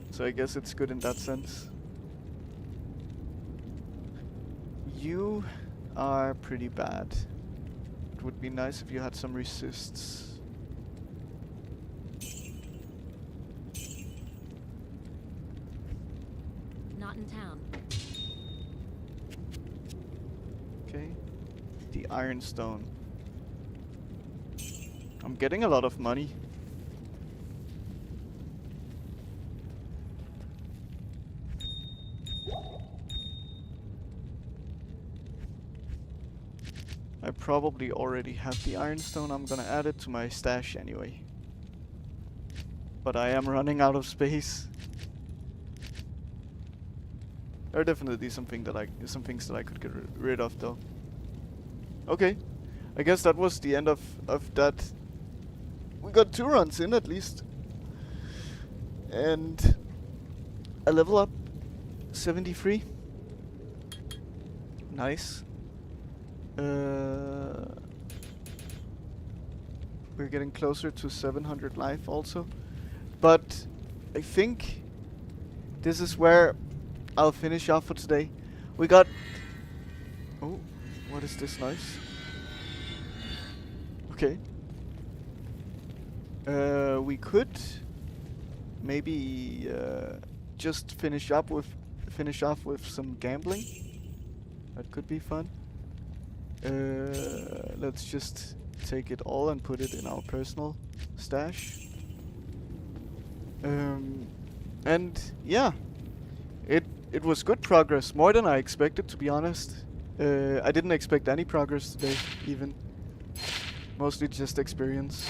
So I guess it's good in that sense. You are pretty bad. It would be nice if you had some resists. Not in town. Okay. The Ironstone. I'm getting a lot of money. I probably already have the Ironstone. I'm gonna add it to my stash anyway. But I am running out of space. There are definitely some things that I could get rid of though. Okay, I guess that was the end of that. We got 2 runs in at least. And a level up 73. Nice. We're getting closer to 700 life also. But I think this is where I'll finish off for today. We got... Oh, what is this noise? Okay. We could maybe just finish off with some gambling. That could be fun. Let's just take it all and put it in our personal stash. And yeah, it was good progress, more than I expected, to be honest. I didn't expect any progress today, even. Mostly just experience.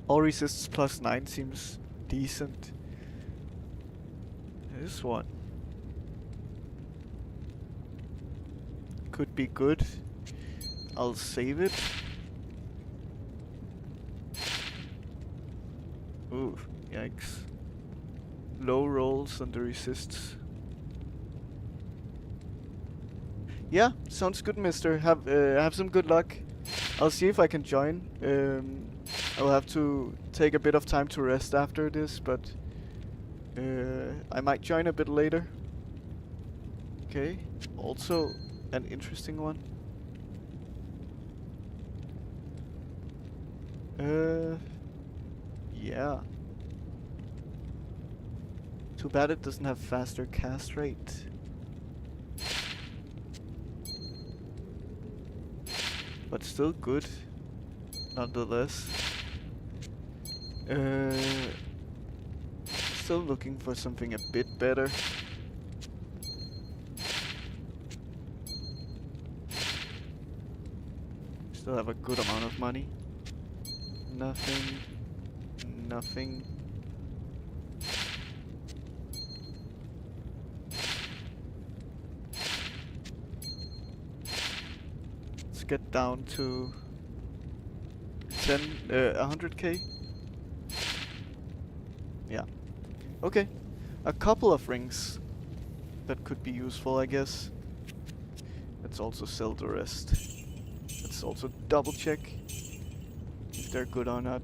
All resists +9 seems decent. This one could be good. I'll save it. Ooh, yikes. Low rolls on the resists. Yeah, sounds good, mister. Have some good luck. I'll see if I can join. I'll have to take a bit of time to rest after this, but I might join a bit later. Okay, also an interesting one. Yeah. Too bad it doesn't have faster cast rate. But still good, nonetheless. Still looking for something a bit better. Still have a good amount of money. Nothing. Nothing. Let's get down to 100k. Yeah. Okay. A couple of rings that could be useful, I guess. Let's also sell the rest. Let's also double check if they're good or not.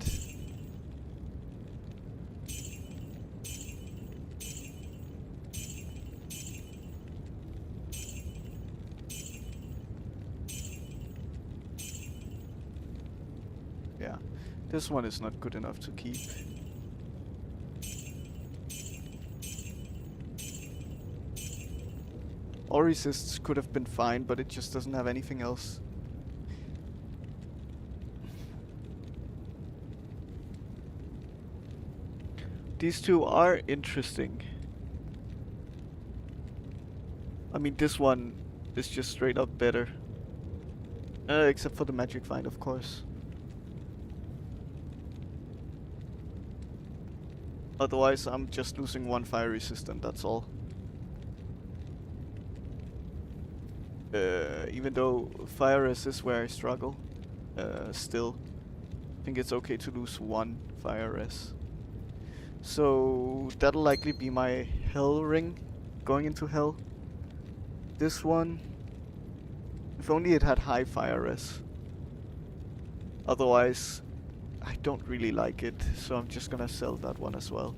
Yeah, this one is not good enough to keep. All resists could have been fine, but it just doesn't have anything else. These two are interesting. I mean, this one is just straight up better. Except for the magic find, of course. Otherwise, I'm just losing one fire resistant, that's all. Even though fire res is where I struggle, still, I think it's okay to lose one fire res. So that'll likely be my hell ring going into hell. This one, if only it had high fire res. Otherwise, I don't really like it, so I'm just gonna sell that one as well.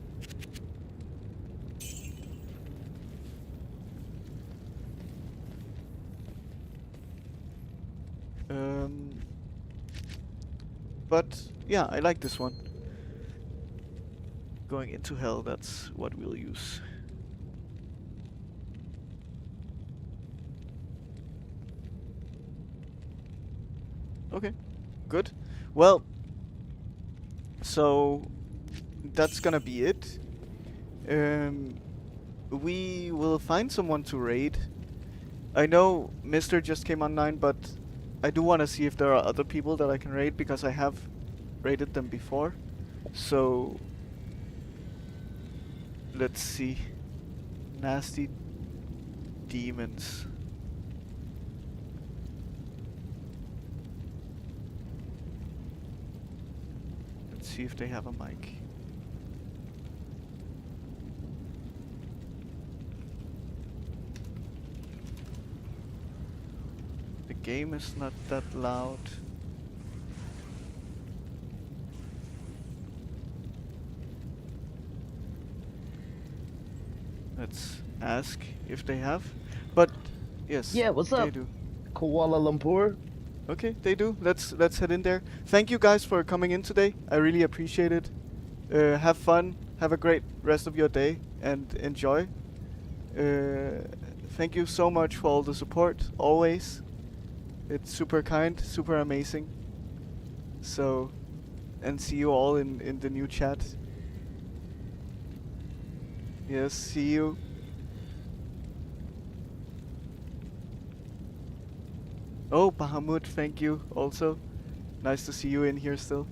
But yeah, I like this one. Going into hell, that's what we'll use. Okay, good. Well, so that's gonna be it. We will find someone to raid. I know Mr. just came online, but I do want to see if there are other people that I can raid, because I have raided them before. So let's see. Nasty demons. Let's see if they have a mic. The game is not that loud. Let's ask if they have. But yes, Yeah, what's they up? do. Kuala-Lumpur. Okay, they do. Let's head in there. Thank you guys for coming in today. I really appreciate it. Have fun. Have a great rest of your day and enjoy. Thank you so much for all the support, always. It's super kind, super amazing. So, and see you all in the new chat. Yes, see you. Oh, Bahamut, thank you also. Nice to see you in here still.